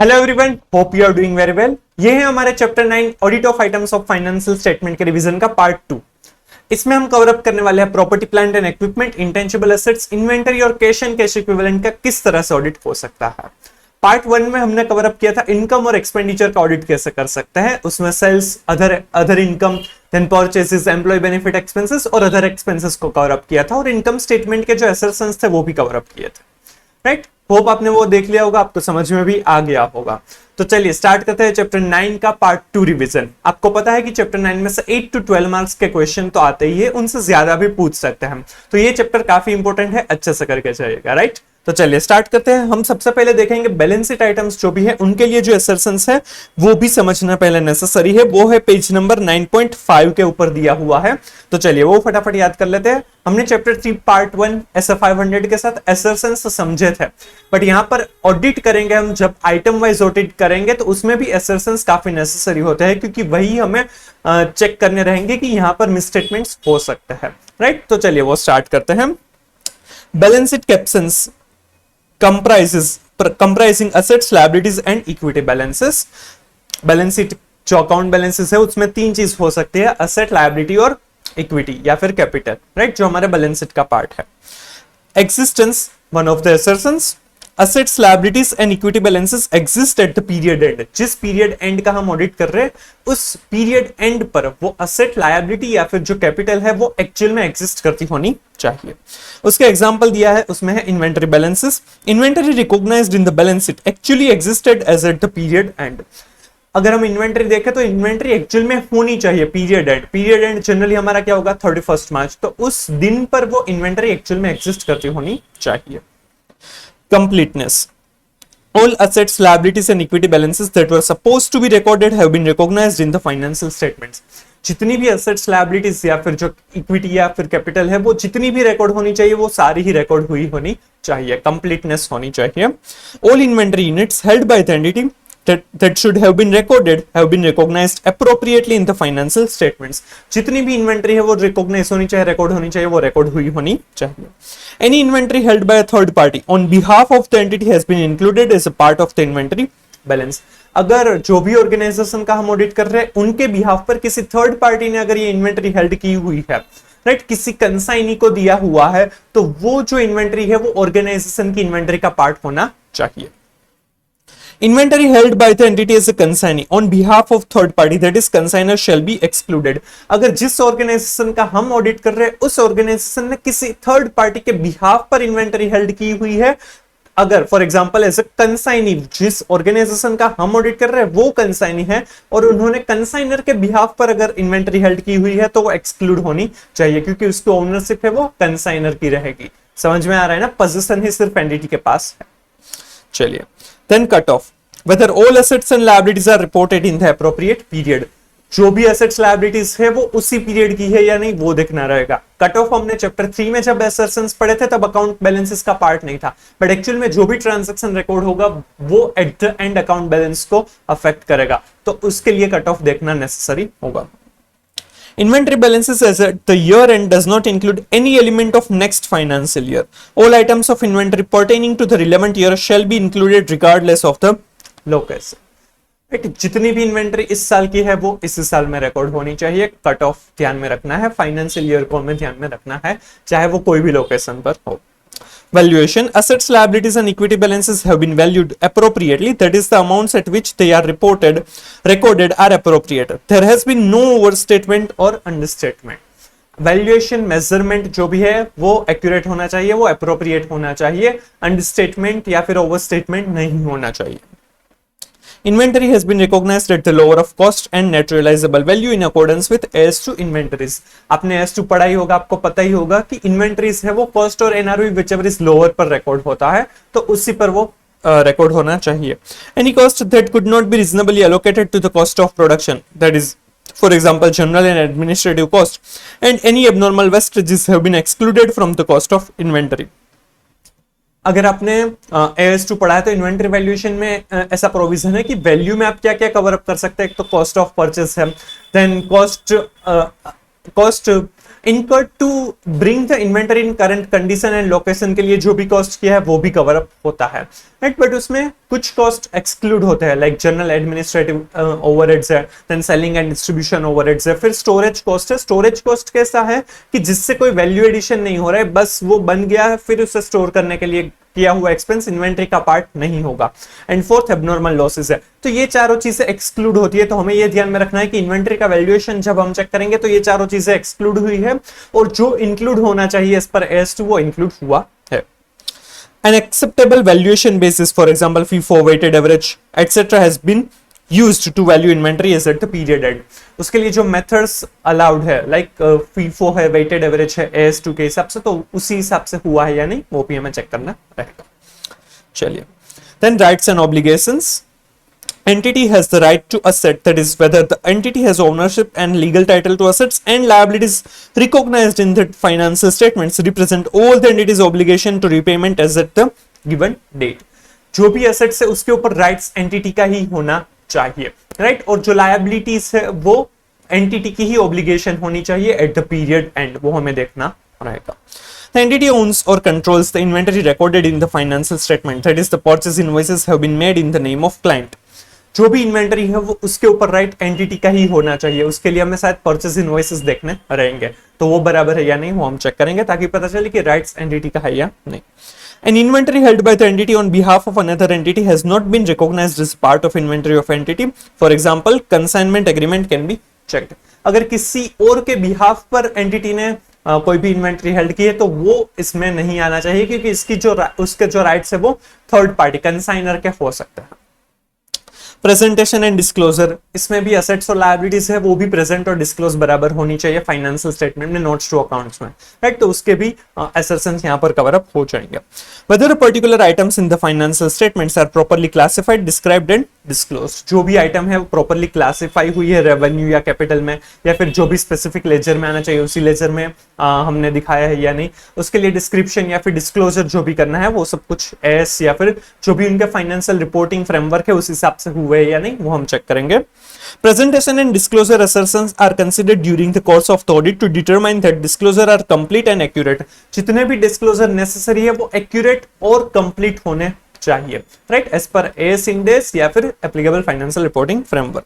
Hello everyone, hope you are doing very well. ये है हमारे chapter 9 audit of items of financial statement के revision का part 2। इसमें हम कवर अप करने वाले हैं property, plant and equipment, intangible assets, inventory और कैश एंड कैश इक्विवेलेंट का किस तरह से ऑडिट हो सकता है। पार्ट 1 में हमने कवर अप किया था इनकम और एक्सपेंडिचर का ऑडिट कैसे कर सकते हैं। उसमें sales, other income, then purchases, employ benefit expenses और अदर एक्सपेंसेस को कवर अप किया था और इनकम स्टेटमेंट के जो एसेट्स थे वो भी कवर अप किए थे। राइट, होप आपने वो देख लिया होगा, आपको समझ में भी आ गया होगा। तो चलिए स्टार्ट करते हैं चैप्टर 9 का पार्ट 2 रिवीजन। आपको पता है कि चैप्टर 9 में से 8 to 12 मार्क्स के क्वेश्चन तो आते ही है, उनसे ज्यादा भी पूछ सकते हैं हम। तो ये चैप्टर काफी इंपॉर्टेंट है, अच्छे से करके जाइएगा। राइट, तो चलिए स्टार्ट करते हैं। हम सबसे पहले देखेंगे बैलेंस शीट आइटम्स जो भी है उनके लिए जो असर्शंस है वो भी समझना पहले नेसेसरी है। वो है पेज नंबर 9.5 के ऊपर दिया हुआ है। तो चलिए वो फटाफट याद कर लेते हैं। हमने चैप्टर 3 पार्ट 1 SF 500 के साथ असर्शंस समझे थे, बट यहां पर ऑडिट करेंगे हम, जब आइटम वाइज ऑडिट करेंगे तो उसमें भी असर्शंस काफी नेसेसरी होते हैं, क्योंकि वही हमें चेक करने रहेंगे कि यहां पर मिसस्टेटमेंट्स हो सकते हैं। राइट, तो चलिए वो स्टार्ट करते हैं। Balance sheet captions comprising assets, liabilities and equity balances। Balance sheet जो अकाउंट बैलेंसेस है उसमें तीन चीज हो सकती है, असेट, लायबिलिटी और इक्विटी या फिर कैपिटल। राइट, जो हमारे बैलेंस शीट का पार्ट है। Existence one of the assertions, assets, liabilities and equity balances exist at the period end। जिस पीरियड एंड का हम ऑडिट कर रहे हैं उस पीरियड एंड पर वो असेट, लायबिलिटी या फिर जो कैपिटल है वो एक्चुअल में एग्जिस्ट करती होनी चाहिए। उसका एग्जांपल दिया है, उसमें है inventory balances. Inventory recognised in the balance sheet actually existed as at the period end. अगर हम इन्वेंटरी देखें तो इन्वेंटरी एक्चुअल में होनी चाहिए period and. Period and generally हमारा क्या होगा, 31 मार्च। तो उस दिन पर वो इन्वेंटरी एक्चुअल में एग्जिस्ट करती होनी चाहिए। Completeness, all assets, liabilities and equity balances that were supposed to be recorded have been recognized in the financial statements। जितनी भी assets, liabilities या फिर जो इक्विटी या फिर कैपिटल है वो जितनी भी रिकॉर्ड होनी चाहिए वो सारी ही रिकॉर्ड हुई होनी चाहिए। कंप्लीटनेस होनी चाहिए। all inventory units held by the entity that should have been recorded have been recognized appropriately in the financial statements। जितनी भी इन्वेंटरी है वो रिकॉग्नाइज होनी चाहिए, रिकॉर्ड होनी चाहिए, वो रिकॉर्ड हुई होनी चाहिए। Any inventory held by a third party on behalf of the entity has been included as a part of the inventory balance। अगर जो भी ऑर्गेनाइजेशन का हम ऑडिट कर रहे हैं उनके बिहाफ पर किसी थर्ड पार्टी ने अगर ये इन्वेंटरी हेल्ड की हुई है, राइट, किसी कंसाइनी को दिया हुआ है, तो वो जो इन्वेंटरी है वो ऑर्गेनाइजेशन की इन्वेंटरी का पार्ट होना चाहिए। Inventory held by the entity as a consignee on behalf of third party, that is consignor, shall be excluded। अगर जिस ऑर्गेनाइजेशन का हम ऑडिट कर रहे हैं उस ऑर्गेनाइजेशन ने किसी थर्ड पार्टी के बिहाफ पर इन्वेंटरी हेल्ड की हुई है, अगर for example as a consignee, जिस ऑर्गेनाइजेशन का हम ऑडिट कर रहे हैं वो कंसाइनी है और उन्होंने कंसाइनर के बिहाफ पर अगर इन्वेंटरी हेल्ड की हुई है तो वो एक्सक्लूड होनी चाहिए, क्योंकि उसकी ओनरशिप है वो कंसाइनर की रहेगी। समझ में आ रहा है ना, पोजीशन ही सिर्फ एंटिटी के पास है। चलिए, then cut off, whether all assets and liabilities are reported in the appropriate period। जो भी assets, liabilities है वो उसी पीरियड की है या नहीं वो देखना रहेगा। कट ऑफ हमने चैप्टर 3 में जब assertions पढ़े थे तब अकाउंट बैलेंसेस का पार्ट नहीं था, बट एक्चुअल में जो भी ट्रांजैक्शन रिकॉर्ड होगा वो at the end account balance को अफेक्ट करेगा, तो उसके लिए कट ऑफ देखना नेसेसरी होगा। Inventory balances as at the year end does not include any element of next financial year। All items of inventory pertaining to the relevant year shall be included regardless of the location। जितनी भी inventory इस साल की है वो इस साल में रिकॉर्ड होनी चाहिए। कट ऑफ ध्यान में रखना है, फाइनेंशियल ईयर को हमें ध्यान में रखना है, चाहे वो कोई भी लोकेशन पर हो। Valuation, assets, liabilities and equity balances have been valued appropriately, that is the amounts at which they are recorded are appropriate। There has been no overstatement or understatement। Valuation, measurement जो भी है वो accurate होना चाहिए, वो appropriate होना चाहिए, understatement या फिर ओवरस्टेटमेंट नहीं होना चाहिए। Inventory has been recognized at the lower of cost and net realizable value in accordance with AS2 inventories। आपने AS2 पढ़ा ही होगा, आपको पता ही होगा कि इन्वेंटरीज है वो कॉस्ट और NRV whichever is lower पर रिकॉर्ड होता है, तो उसी पर वो रिकॉर्ड होना चाहिए। Any cost that could not be reasonably allocated to the cost of production, that is for example general and administrative cost, and any abnormal wastages have been excluded from the cost of inventory। अगर आपने AS2 पढ़ा है तो inventory valuation में ऐसा provision है कि value में आप क्या क्या कवर अप कर सकते हैं। एक तो कॉस्ट ऑफ परचेस है, then cost incurred to bring the inventory in current condition and location के लिए जो भी कॉस्ट किया है वो भी कवर अप होता है, राइट। बट उसमें कुछ कॉस्ट एक्सक्लूड होते हैं, लाइक जनरल एडमिनिस्ट्रेटिव ओवरहेड्स है, then selling and distribution overheads है, फिर स्टोरेज कॉस्ट है। स्टोरेज कॉस्ट कैसा है कि जिससे कोई वैल्यू एडिशन नहीं हो रहा है, बस वो बन गया है, फिर उसे स्टोर करने के लिए किया हुआ एक्सपेंस इन्वेंटरी का पार्ट नहीं होगा। एंड फोर्थ एब्नॉर्मल लॉसेस है। तो ये चारों चीजें एक्सक्लूड होती है, तो हमें ये ध्यान में रखना है कि इन्वेंटरी का वैल्यूएशन जब हम चेक करेंगे तो ये चारों चीजें एक्सक्लूड हुई है, और जो इंक्लूड होना चाहिए इस पर एस टू वो इंक्लूड हुआ है। An acceptable valuation basis, for example, FIFO, weighted average, etc., has been used to value inventory as at the period end. उसके लिए जो methods allowed है, like FIFO है, weighted average है, AS2 के हिसाब से, तो उसी हिसाब से हुआ है या नहीं वो भी हमें चेक करना रहेगा। चलिए, then rights and obligations. Entity has the right to asset, that is whether the entity has ownership and legal title to assets, and liabilities recognized in the financial statements represent all the entity's obligation to repayment as at the given date. जो भी assets है उसके ऊपर rights entity का ही होना चाहिए, right? और जो liabilities है वो entity की ही obligation होनी चाहिए at the period end, वो हमें देखना रहेगा। The entity owns or controls the inventory recorded in the financial statement, that is the purchase invoices have been made in the name of client. जो भी inventory है वो उसके ऊपर राइट एंटिटी का ही होना चाहिए। उसके लिए हमें शायद परचेज इनवॉइसेस देखने रहेंगे, तो वो बराबर है या नहीं वो हम चेक करेंगे, ताकि पता चले कि राइट्स एंटिटी का है या नहीं। An inventory held by the entity on behalf of another entity has not been recognized as part of inventory of entity. For example, consignment agreement can be checked. अगर किसी और के बिहाफ पर entity ने कोई भी इन्वेंटरी हेल्ड की है तो वो इसमें नहीं आना चाहिए, क्योंकि इसकी जो उसके जो राइट्स है वो थर्ड पार्टी कंसाइनर के हो सकते हैं। प्रेजेंटेशन एंड डिस्क्लोजर, इसमें भी असेट्स और लायबिलिटीज है वो भी प्रेजेंट और डिस्क्लोज बराबर होनी चाहिए फाइनेंशियल स्टेटमेंट में, नोट्स टू अकाउंट्स में, राइट। तो उसके भी असर्शंस यहां पर कवर अप हो जाएंगे। Whether particular items in the financial statements are properly classified, described and disclosed, जो भी आइटम है वो प्रॉपर्ली क्लासिफाई हुई है रेवेन्यू या कैपिटल में, या फिर जो भी स्पेसिफिक लेजर में आना चाहिए उसी लेजर में हमने दिखाया है या नहीं, उसके लिए डिस्क्रिप्शन या फिर डिस्क्लोजर जो भी करना है वो सब कुछ एस या फिर जो भी उनके फाइनेंशियल रिपोर्टिंग फ्रेमवर्क है उस हिसाब से हुए या नहीं वो हम चेक करेंगे। Presentation and disclosure assertions are considered during the course of the audit to determine that disclosure are complete and accurate. जितने भी disclosure necessary है वो accurate और complete होने चाहिए, right? As per AS Index या फिर applicable financial reporting framework.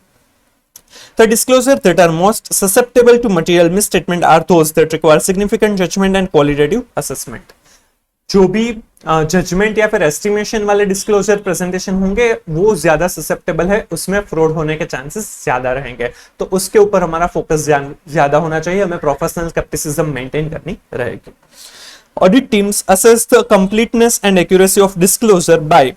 The disclosure that are most susceptible to material misstatement are those that require significant judgment and qualitative assessment. जो भी judgement या फिर एस्टिमेशन वाले डिस्क्लोजर प्रेजेंटेशन होंगे वो ज्यादा ससेप्टेबल है, उसमें फ्रॉड होने के चांसेस ज्यादा रहेंगे, तो उसके ऊपर हमारा फोकस ज्यादा होना चाहिए, हमें प्रोफेशनल स्केप्टिसिज्म मेंटेन करनी रहेगी। Audit teams assess the completeness and accuracy of disclosure by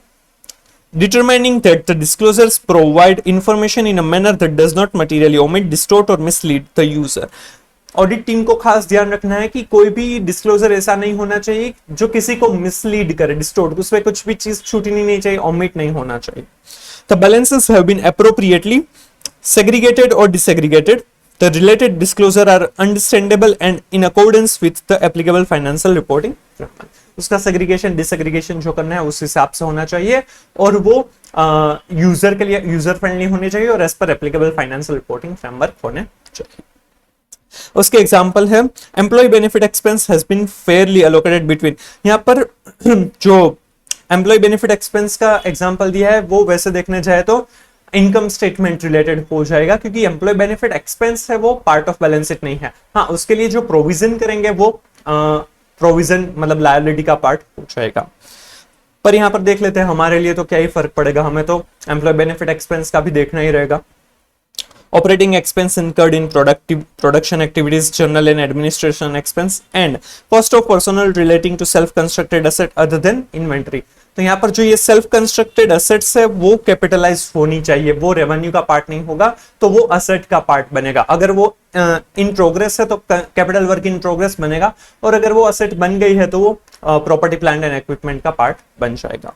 determining that the disclosures provide information in a manner that does not materially omit, distort or mislead the user. Audit team को खास ध्यान रखना है कि कोई भी disclosure ऐसा नहीं होना चाहिए जो किसी को मिसलीड करे, डिस्टोर्ट, उसमें कुछ भी चीज छूटनी नहीं चाहिए, ओमिट नहीं होना चाहिए। The balances have been appropriately segregated or disaggregated. The related disclosure are understandable and in accordance with the applicable financial reporting. उसका सेग्रीगेशन डिसएग्रीगेशन जो करना है उस हिसाब से होना चाहिए, और वो यूजर के लिए यूजर फ्रेंडली होने चाहिए और as per applicable financial reporting framework होने चाहिए। उसके एग्जांपल है employee benefit expense has been fairly allocated between, यहाँ पर जो एम्प्लॉय बेनिफिट एक्सपेंस का एग्जांपल दिया है वो वैसे देखने जाए तो इनकम स्टेटमेंट रिलेटेड हो जाएगा, क्योंकि एम्प्लॉय बेनिफिट एक्सपेंस है वो पार्ट ऑफ बैलेंस शीट नहीं है। हाँ, उसके लिए जो प्रोविजन करेंगे वो प्रोविजन मतलब लायबिलिटी का पार्ट हो जाएगा। पर यहां पर देख लेते हैं हमारे लिए तो क्या ही फर्क पड़ेगा, हमें तो एम्प्लॉय बेनिफिट एक्सपेंस का भी देखना ही रहेगा। Operating expense incurred in production activities, general and administration expense, and cost of personnel relating to self-constructed asset other than inventory. तो यहाँ पर जो ये सेल्फ कंस्ट्रक्टेड असेट्स है वो कैपिटलाइज होनी चाहिए, वो रेवेन्यू का पार्ट नहीं होगा, तो वो असेट का पार्ट बनेगा। अगर वो इन प्रोग्रेस है तो कैपिटल वर्क इन प्रोग्रेस बनेगा, और अगर वो असेट बन गई है तो वो प्रॉपर्टी प्लांट एंड इक्विपमेंट का पार्ट बन जाएगा।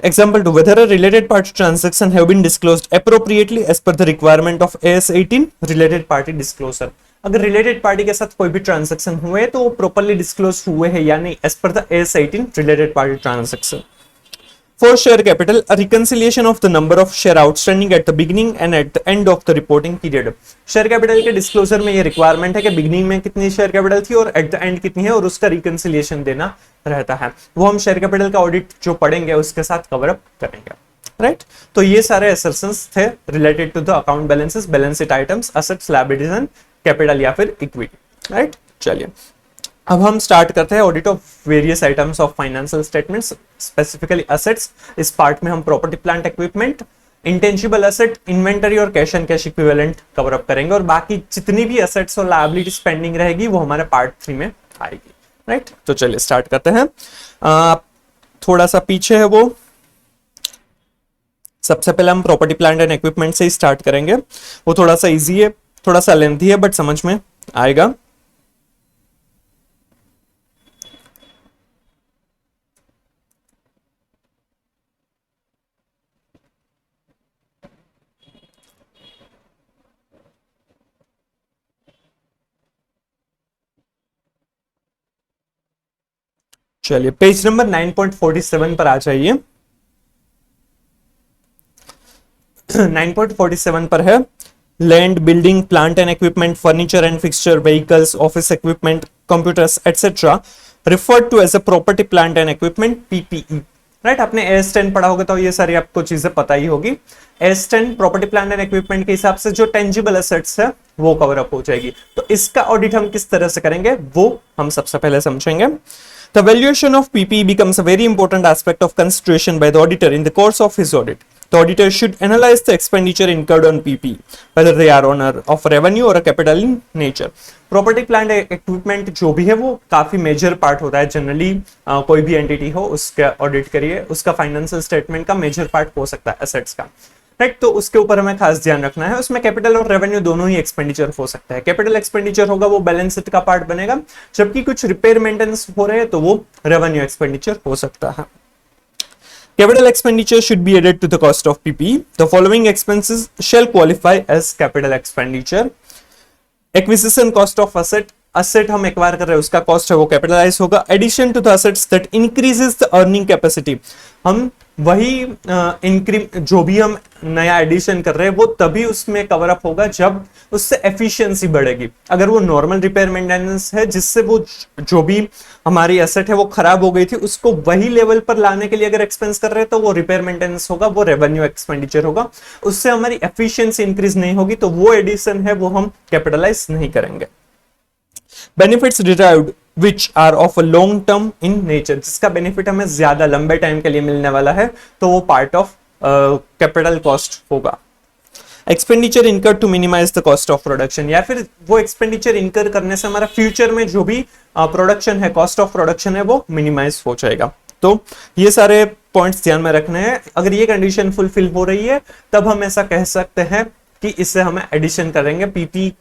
Example 2, whether a related party transaction have been disclosed appropriately as per the requirement of AS 18 related party disclosure. अगर related party के साथ कोई भी transaction हुए तो वो properly disclose हुए हैं या नहीं as per the AS 18 related party transaction. For share capital, a reconciliation of the number of share outstanding at the beginning and at the end of the reporting period. Share capital के disclosure में ये requirement है कि beginning में कितनी share capital थी और at the end कितनी है, और उसका रिकंसिलिएशन देना रहता है। वो हम शेयर कैपिटल का ऑडिट जो पढ़ेंगे उसके साथ कवर अप करेंगे, राइट। तो ये सारे असर्शंस थे related to the account balances, balance sheet items, assets, liabilities and capital या फिर इक्विटी, राइट। चलिए अब हम स्टार्ट करते हैं audit of various items of financial statements, specifically assets. इस पार्ट में हम property, plant, equipment, intangible asset, inventory और cash and cash equivalent cover up करेंगे, और बाकी जितनी भी असेट्स और लायबिलिटीज पेंडिंग रहेगी वो हमारे पार्ट 3 में आएगी, राइट। तो चलिए स्टार्ट करते हैं। थोड़ा सा पीछे है वो, सबसे पहले हम प्रॉपर्टी, प्लांट एंड इक्विपमेंट से ही स्टार्ट करेंगे। वो थोड़ा सा इजी है, थोड़ा सा लेंथी है, बट समझ में आएगा। चलिए पेज नंबर 9.47 पर आ जाइए। 9.47 पर है land, building, plant and equipment, furniture and fixture, vehicles, office equipment, computers etcetera referred to as a property, plant and equipment, PPE, right. आपने AS10 पढ़ा होगा तो ये सारी आपको चीजें पता ही होगी। AS10 property, plant and equipment के हिसाब से जो टेंजिबल एसेट्स है वो कवर अप हो जाएगी। तो इसका ऑडिट हम किस तरह से करेंगे वो हम सबसे पहले समझेंगे। The valuation of PPE becomes a very important aspect of consideration by the auditor in the course of his audit. The auditor should analyze the expenditure incurred on PPE, whether they are on of revenue or a capital in nature. Property, plant, equipment जो भी है वो काफी major part होता है generally. कोई भी entity हो उसका ऑडिट करिए, उसका फाइनेंशियल स्टेटमेंट का मेजर पार्ट हो सकता है एसेट्स का, राइट। तो उसके ऊपर हमें खास ध्यान रखना है। उसमें कैपिटल और रेवेन्यू दोनों ही एक्सपेंडिचर हो सकता है। कैपिटल एक्सपेंडिचर होगा वो बैलेंस शीट का पार्ट बनेगा, जबकि कुछ रिपेयर मेंटेनेंस हो रहे हैं तो वो रेवेन्यू एक्सपेंडिचर हो सकता है। Capital expenditure should be added to the cost of PPE. The following expenses shall qualify as capital expenditure. Acquisition cost of asset, asset हम एक्वायर कर रहे हैं उसका कॉस्ट है वो कैपिटलाइज होगा। Addition to the assets that increases the earning capacity, हम वही जो भी हम नया एडिशन कर रहे हैं वो तभी उसमें कवर अप होगा जब उससे एफिशिएंसी बढ़ेगी। अगर वो नॉर्मल रिपेयर मेंटेनेंस है जिससे वो जो भी हमारी एसेट है वो खराब हो गई थी उसको वही लेवल पर लाने के लिए अगर एक्सपेंस कर रहे हैं तो वो रिपेयर मेंटेनेंस होगा, वो रेवेन्यू एक्सपेंडिचर होगा। उससे हमारी एफिशिएंसी इंक्रीज नहीं होगी तो वो एडिशन है वो हम कैपिटलाइज नहीं करेंगे। Benefits derived which are of a long term in nature, जिसका बेनिफिट हमें ज्यादा लंबे टाइम के लिए मिलने वाला है तो वो पार्ट ऑफ कैपिटल कॉस्ट होगा। Expenditure incur to minimise the cost of production, या फिर वो एक्सपेंडिचर इनकर करने से हमारा फ्यूचर में जो भी प्रोडक्शन है, कॉस्ट ऑफ प्रोडक्शन है वो मिनिमाइज हो जाएगा। तो ये सारे पॉइंट्स ध्यान में रखने हैं। अगर ये कंडीशन फुलफिल हो रही है तब हम ऐसा कह सकते हैं कि इससे हमें एडिशन करेंगे, पीपी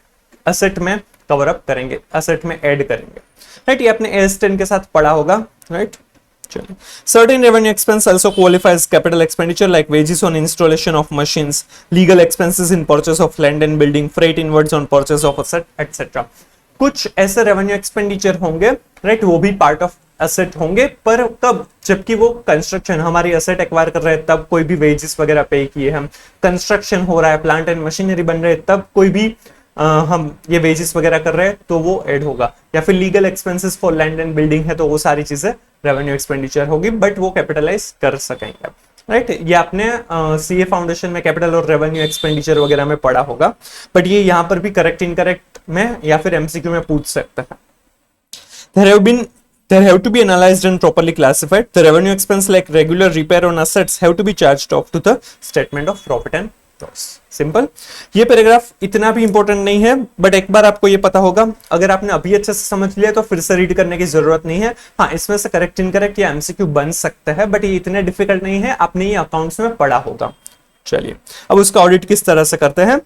असेट में कवर अप करेंगे, असेट में ऐड करेंगे, राइट। ये आपने AS10 के साथ पढ़ा होगा, राइट। चलिए, certain revenue expense also qualifies capital expenditure like wages on installation of machines, legal expenses in purchase of land and building, freight inwards on purchase of asset, etc. कुछ ऐसे revenue expenditure होंगे, right, वो भी part of asset होंगे, पर कब, जबकि वो कंस्ट्रक्शन हमारी एसेट एक्वायर कर रहे हैं तब कोई भी वेजेस वगैरह पे किए हम, कंस्ट्रक्शन हो रहा है, प्लांट एंड मशीनरी बन रहे हैं तब कोई भी हम ये वेजेस वगैरह कर रहे हैं तो वो ऐड होगा। या फिर legal expenses for land and building है तो वो सारी चीजें रेवेन्यू एक्सपेंडिचर होगी, बट वो कैपिटलाइज कर सकेंगे, राइट। ये आपने सीए फाउंडेशन में कैपिटल और रेवेन्यू एक्सपेंडिचर वगैरह में पढ़ा होगा, बट ये यहाँ पर भी करेक्ट इनकरेक्ट में या फिर एमसीक्यू में पूछ सकते हैं। There have to be analyzed and properly classified. The revenue expense like regular repair on assets have to be charged off to the statement of profit and loss. Simple. ये paragraph इतना भी important नहीं है, but एक बार आपको ये पता होगा। अगर आपने अभी अच्छे से समझ लिया तो फिर से रीड करने की जरूरत नहीं है। हाँ, इसमें से करेक्ट इनकरेक्ट या एमसीक्यू बन सकता है, बट ये इतने डिफिकल्ट नहीं है, आपने ये अकाउंट्स में पढ़ा होगा। चलिए, अब उसका ऑडिट किस तरह से करते हैं।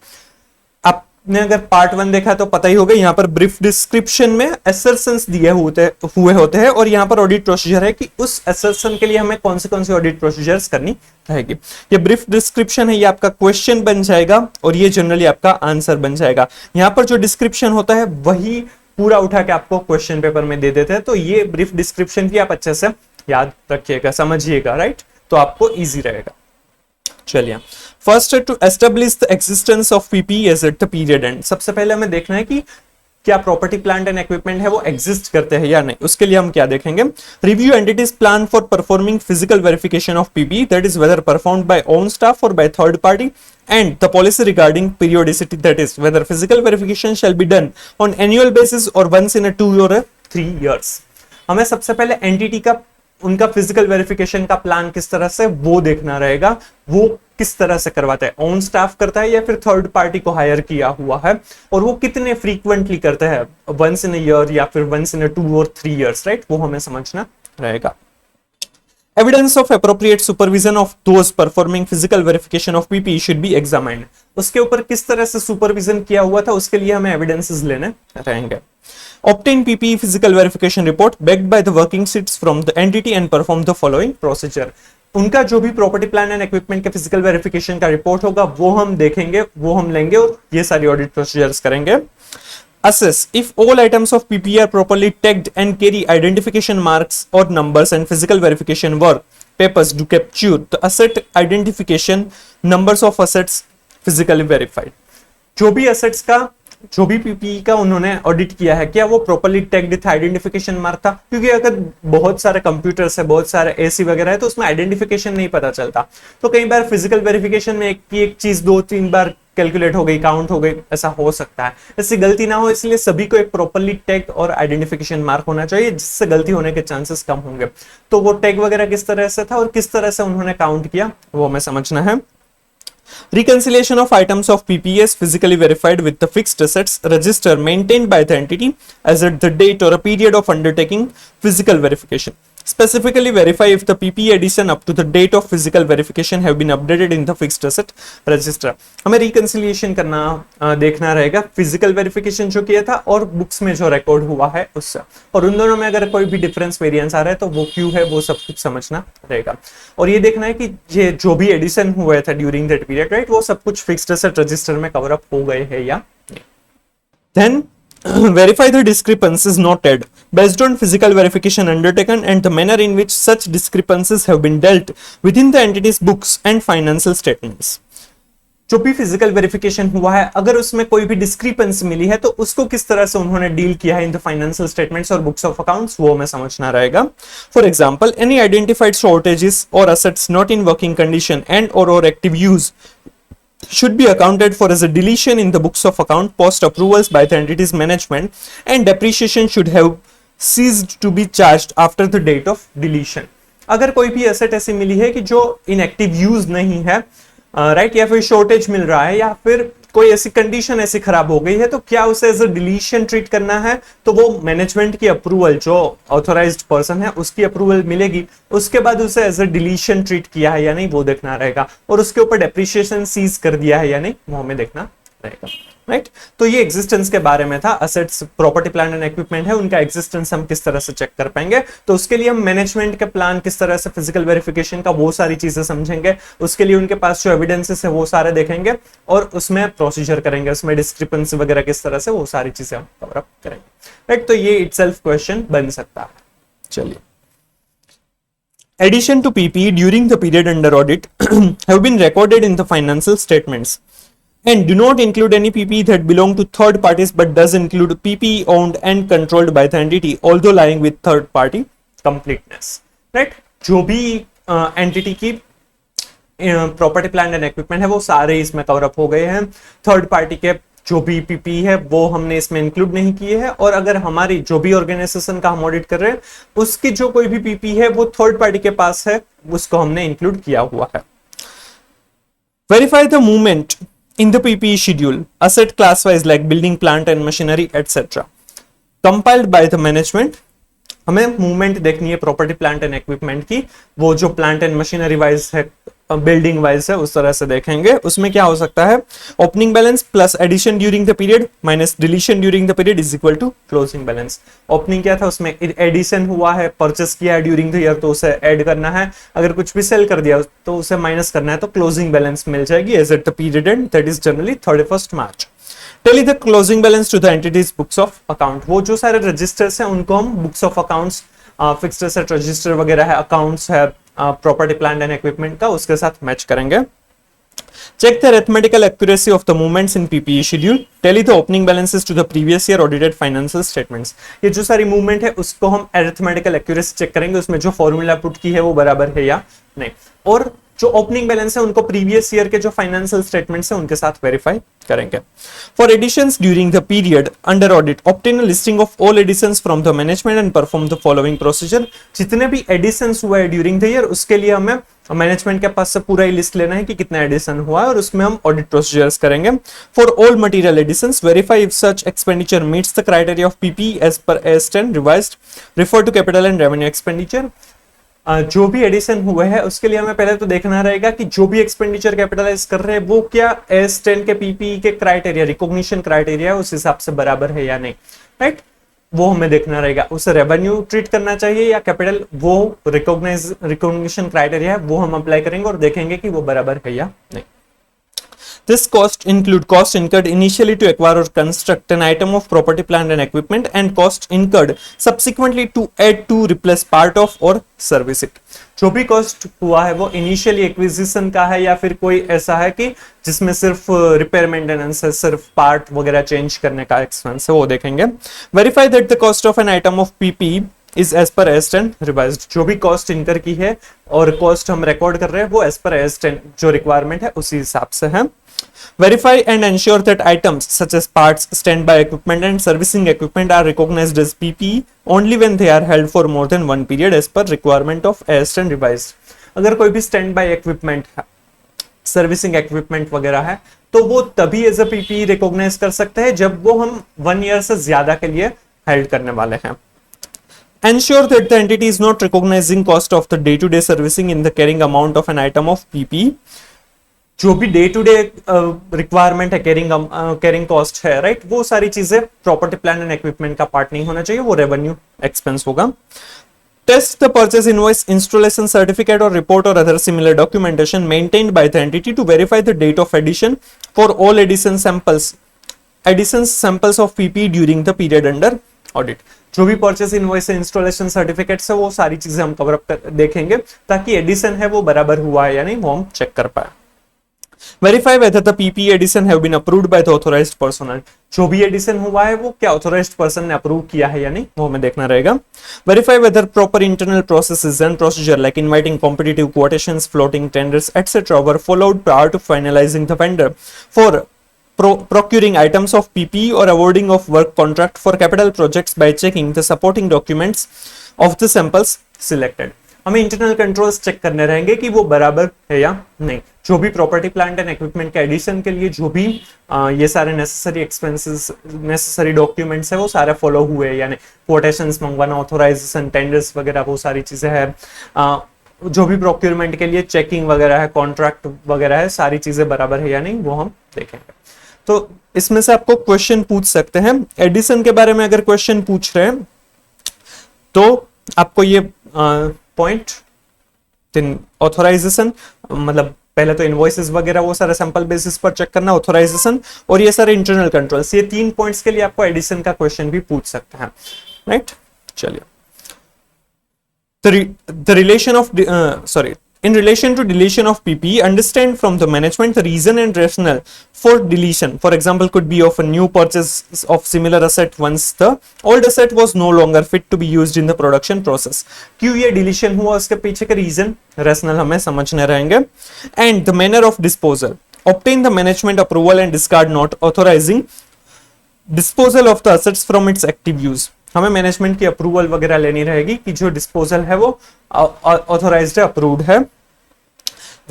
आपने अगर पार्ट 1 देखा तो पता ही होगा, यहाँ पर ब्रीफ डिस्क्रिप्शन में असर्शंस दिए हुए होते हैं और यहाँ पर ऑडिट प्रोसीजर है कि उस असर्शन के लिए हमें कौन सी ऑडिट प्रोसीजर्स करनी रहेगी। ये ब्रीफ डिस्क्रिप्शन है, ये आपका क्वेश्चन बन जाएगा और ये जनरली आपका आंसर बन जाएगा। यहाँ पर जो डिस्क्रिप्शन होता है वही पूरा उठा के आपको क्वेश्चन पेपर में दे देते हैं, तो ये ब्रीफ डिस्क्रिप्शन की आप अच्छे से याद रखिएगा, समझिएगा, राइट। तो आपको इजी रहेगा। चलिए, first to establish the existence of PP as at the period end. सबसे पहले हमें देखना है कि क्या प्रॉपर्टी प्लांट एंड इक्विपमेंट है वो एग्जिस्ट करते हैं या नहीं। उसके लिए हम क्या देखेंगे, review entities plan for performing physical verification of PP, that is whether performed by own staff और by third party, and the policy regarding periodicity, that is whether physical verification shall be done on annual basis or once in a 2 or a 3 years। हमें सबसे पहले entity का उनका physical verification का plan किस तरह से वो देखना रहेगा, वो किस तरह से करवाता है, ओन स्टाफ करता है या फिर थर्ड पार्टी को हायर किया हुआ है, और वो कितने फ्रीक्वेंटली करते हैं, वंस इन अ ईयर या फिर वंस इन अ 2 और 3 इयर्स, राइट, वो हमें समझना रहेगा। Evidence of appropriate supervision of those performing physical verification of PPE should be examined। उसके ऊपर किस तरह से सुपरविजन किया हुआ था उसके लिए हमें एविडेंसेस लेने रहेंगे। Obtain PPE physical verification report backed by the working sheets from the entity and perform the following procedure। उनका जो भी प्रॉपर्टी प्लान एंड इक्विपमेंट के फिजिकल वेरिफिकेशन का रिपोर्ट होगा वो हम देखेंगे, वो हम लेंगे और ये सारी ऑडिट प्रोसीजर्स करेंगे। Assess if all items of PPE are properly tagged and carry identification marks or numbers and physical verification work papers to capture the asset identification numbers of assets physically verified। जो भी assets का, जो भी PPE का उन्होंने audit किया है, क्या वो प्रॉपर्ली टैग्ड था, आइडेंटिफिकेशन मार्क था, क्योंकि अगर बहुत सारे कंप्यूटर्स है, बहुत सारे एसी वगैरह है तो उसमें आइडेंटिफिकेशन नहीं पता चलता। तो कई बार फिजिकल वेरिफिकेशन में एक की एक चीज 2-3 बार कैलकुलेट हो गई, काउंट हो गई, ऐसा हो सकता है। इससे गलती ना हो इसलिए सभी को एक प्रॉपर्ली टैग और आइडेंटिफिकेशन मार्क होना चाहिए, जिससे गलती होने के चांसेस कम होंगे। तो वो टैग वगैरह किस तरह से था और किस तरह से उन्होंने काउंट किया वो हमें समझना है। Reconciliation of items of PPS physically verified with the fixed assets register maintained by the entity as at the date or a period of undertaking physical verification। Specifically verify if the PPE addition up to the date of physical verification have been updated in the fixed asset register। हमें reconciliation करना देखना रहेगा physical verification जो किया था और books में जो रिकॉर्ड हुआ है उससे, और उन दोनों में अगर कोई भी डिफरेंस वेरिएंस आ रहा है तो वो क्यों है वो सब कुछ समझना रहेगा। और ये देखना है कि ये जो भी एडिशन हुए थे ड्यूरिंग दैट पीरियड, राइट, वो सब कुछ फिक्स्ड एसेट रजिस्टर में कवर अप हो गए हैं या नहीं। Then verify the discrepancies noted based on physical verification undertaken and the manner in which such discrepancies have been dealt within the entity's books and financial statements। जो भी physical verification हुआ है अगर उसमें कोई भी डिस्क्रिपेंसी मिली है तो उसको किस तरह से उन्होंने डील किया है इन द फाइनेंशियल स्टेटमेंट्स और बुक्स ऑफ अकाउंट्स, वो हमें समझना रहेगा। For example, any identified shortages और assets not in working condition and और active use should be accounted for as a deletion in the books of account post approvals by the entity's management, and depreciation should have ceased to be charged after the date of deletion। अगर कोई भी asset ऐसी मिली है कि जो inactive use नहीं है, right, या फिर शॉर्टेज मिल रहा है या फिर कोई ऐसी कंडीशन ऐसी खराब हो गई है, तो क्या उसे एज अ डिलीशन ट्रीट करना है, तो वो मैनेजमेंट की अप्रूवल, जो ऑथोराइज्ड पर्सन है उसकी अप्रूवल मिलेगी, उसके बाद उसे एज अ डिलीशन ट्रीट किया है या नहीं वो देखना रहेगा, और उसके ऊपर डेप्रिसिएशन सीज कर दिया है या नहीं वो हमें देखना रहेगा, राइट। तो ये एग्जिस्टेंस के बारे में था। Assets, property plan and equipment है, उनका एग्जिस्टेंस हम किस तरह से चेक कर पाएंगे, तो उसके लिए हम मैनेजमेंट के प्लान किस तरह से, फिजिकल वेरिफिकेशन का, वो सारी चीजें समझेंगे। उसके लिए उनके पास जो एविडेंसेस है वो सारे देखेंगे और उसमें प्रोसीजर करेंगे, उसमें डिस्क्रिपेंसी वगैरह किस तरह से, वो सारी चीजें हम कवर अप करेंगे, राइट। तो ये इटसेल्फ क्वेश्चन बन सकता है। चलिए, addition to PPE during the period under audit have been recorded in the financial statements and do not include any PPE that belong to third parties but does include PPE owned and controlled by the entity although lying with third party completeness, right। जो भी entity की property plan and equipment है वो सारे इसमें cover up हो गए हैं। थर्ड पार्टी के जो भी पीपी है वो हमने इसमें इंक्लूड नहीं किए हैं, और अगर हमारी जो भी ऑर्गेनाइजेशन का हम ऑडिट कर रहे हैं उसकी जो कोई भी पीपी है वो थर्ड पार्टी के पास है, उसको हमने इंक्लूड किया हुआ है। Verify the movement in the PPE schedule, asset class wise like building, plant and machinery etc. compiled by the management। हमें मूवमेंट देखनी है प्रॉपर्टी प्लांट एंड इक्विपमेंट की, वो जो प्लांट एंड मशीनरी वाइज है, बिल्डिंग वाइज है, उस तरह से देखेंगे। उसमें क्या हो सकता है, opening balance plus addition during the period minus deletion during the period is equal to closing balance. Opening क्या था, उसमें एडिशन हुआ है, परचेस किया है ड्यूरिंग द ईयर तो उसे ऐड करना है, अगर कुछ भी सेल कर दिया तो उसे माइनस करना है, तो क्लोजिंग बैलेंस मिल जाएगी as at the period end, that is generally 31st March. Tally the closing balance to the entity's books of account. वो जो सारे रजिस्टर्स हैं उनको हम books of accounts, fixed asset register वगैरह है, अकाउंट्स है, प्रॉपर्टी प्लांट एंड इक्विपमेंट का, उसके साथ मैच करेंगे। Check the arithmetical accuracy of the movements in PPE schedule. Tally the opening balances to the previous year audited financial statements. ये जो सारी मूवमेंट है उसको हम arithmetical accuracy चेक करेंगे, उसमें जो फॉर्मूला पुट की है वो बराबर है या नहीं, और जो ओपनिंग बैलेंस है उनको प्रीवियस ईयर के जो फाइनेंशियल स्टेटमेंट्स है उनके साथ वेरीफाई करेंगे। For additions during the period under audit obtain a listing of all additions from the management and perform the following procedure. जितने भी एडिशंस हुआ है ड्यूरिंग द ईयर उसके लिए हमें मैनेजमेंट के पास से पूरा ही लिस्ट लेना है कि कितना एडिशन हुआ है, और उसमें हम ऑडिट प्रोसीजर्स करेंगे। For all material additions verify if such expenditure meets the criteria of PP as per AS10 revised, refer to capital and revenue expenditure. जो भी एडिशन हुए हैं उसके लिए हमें पहले तो देखना रहेगा कि जो भी एक्सपेंडिचर कैपिटलाइज कर रहे हैं वो क्या AS10 के पीपी के क्राइटेरिया, रिकॉग्निशन क्राइटेरिया उस हिसाब से बराबर है या नहीं, राइट, वो हमें देखना रहेगा। उसे रेवेन्यू ट्रीट करना चाहिए या कैपिटल, वो रिकॉग्निशन क्राइटेरिया है वो हम अप्लाई करेंगे और देखेंगे कि वो बराबर है या नहीं। This cost include cost incurred initially to acquire or construct an item of property, plant and equipment, and cost incurred subsequently to add to, replace part of or service it. जो भी कॉस्ट हुआ है वो initially acquisition का है या फिर कोई ऐसा है कि जिसमें सिर्फ रिपेयर मेंटेनेंस है, सिर्फ पार्ट वगैरह चेंज करने का एक्सपेंस है, वो देखेंगे। Verify that the cost of an item of PP is as per AS10 revised. जो भी कॉस्ट इनकर की है और कॉस्ट हम रिकॉर्ड कर रहे हैं वो एज पर AS10 जो रिक्वायरमेंट है उसी हिसाब से है। Verify and ensure that items such as parts, standby equipment and servicing equipment are recognized as PPE only when they are held for more than one period as per requirement of AS10 revised. अगर कोई भी standby equipment है, servicing equipment वगैरह है, तो वो तभी as a PPE recognise कर सकते हैं जब वो हम 1 ईयर से ज्यादा के लिए हेल्ड करने वाले हैं। Ensure that the entity is not recognizing cost of the day-to-day servicing in the carrying amount of an item of PPE. जो भी डे टू डे रिक्वायरमेंट है, कैरिंग कॉस्ट है, राइट, वो सारी चीजें प्रॉपर्टी प्लांट एंड इक्विपमेंट का part नहीं होना चाहिए, वो रेवेन्यू एक्सपेंस होगा। Test the purchase invoice, installation certificate और रिपोर्ट और other similar documentation maintained by the entity to verify the date of addition for all addition samples of PP during the period under audit. जो भी purchase invoice है, installation certificates है, वो सारी चीजें हम कवर अप देखेंगे ताकि एडिशन है वो बराबर हुआ है या नहीं वो हम चेक कर पाए। Verify whether the PPE addition have been approved by the authorized personnel. जो भी एडिशन हुआ है वो क्या authorized person ने अप्रूव किया है या नहीं वो हमें देखना रहेगा। Verify whether proper internal processes and procedure like inviting competitive quotations, floating tenders, etc. were followed prior to finalizing the vendor for procuring items of PPE or awarding of work contract for capital projects by checking the supporting documents of the samples selected. हमें internal controls check करने रहेंगे कि वो बराबर है या नहीं। जो भी प्रॉपर्टी प्लांट एंड इक्विपमेंट के एडिशन के लिए जो भी ये सारे नेसेसरी एक्सपेंसेस, नेसेसरी डॉक्यूमेंट्स है वो सारे फॉलो हुए, यानी कोटेशंस मंगवाना, ऑथोराइजेशन, टेंडर्स वगैरह वो सारी चीजें हैं। जो भी प्रोक्योरमेंट के लिए चेकिंग वगैरह है, कॉन्ट्रैक्ट वगैरह है, सारी चीजें बराबर है या नहीं वो हम देखेंगे। तो इसमें से आपको क्वेश्चन पूछ सकते हैं। एडिशन के बारे में अगर क्वेश्चन पूछ रहे हैं तो आपको ये पॉइंट ऑथोराइजेशन, मतलब पहले तो इनवॉइसेस वगैरह वो सारे सैंपल बेसिस पर चेक करना, ऑथोराइजेशन और ये सारे इंटरनल कंट्रोल्स, ये 3 पॉइंट्स के लिए आपको एडिशन का क्वेश्चन भी पूछ सकते हैं, राइट। चलिए, the relation of in relation to deletion of PPE, understand from the management the reason and rationale for deletion. For example, could be of a new purchase of similar asset once the old asset was no longer fit to be used in the production process. क्यों ये deletion हुआ, उसके पीछे का reason, rationale हमें समझने रहेंगे। And the manner of disposal. Obtain the management approval and discard not authorizing disposal of the assets from its active use. हमें मैनेजमेंट की अप्रूवल वगैरह लेनी रहेगी कि जो डिस्पोजल है वो ऑथोराइज्ड है, अप्रूव्ड है।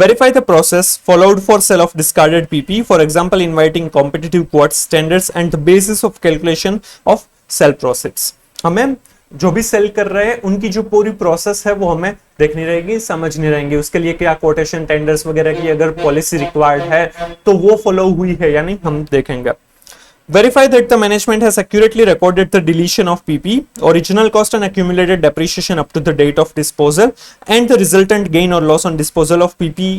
Verify the process followed for sale of discarded PP, for example, inviting competitive quotes, standards, and the basis of calculation of sell proceeds. हमें जो भी सेल कर रहे हैं उनकी जो पूरी प्रोसेस है वो हमें देखनी रहेगी, समझनी रहेंगी। उसके लिए क्या कोटेशन, टेंडर्स वगैरह की अगर पॉलिसी रिक्वायर्ड है तो वो फॉलो हुई है या नहीं हम देखेंगे। Verify that the management has accurately recorded the deletion of PP, original cost and accumulated depreciation up to the date of disposal, and the resultant gain or loss on disposal of PP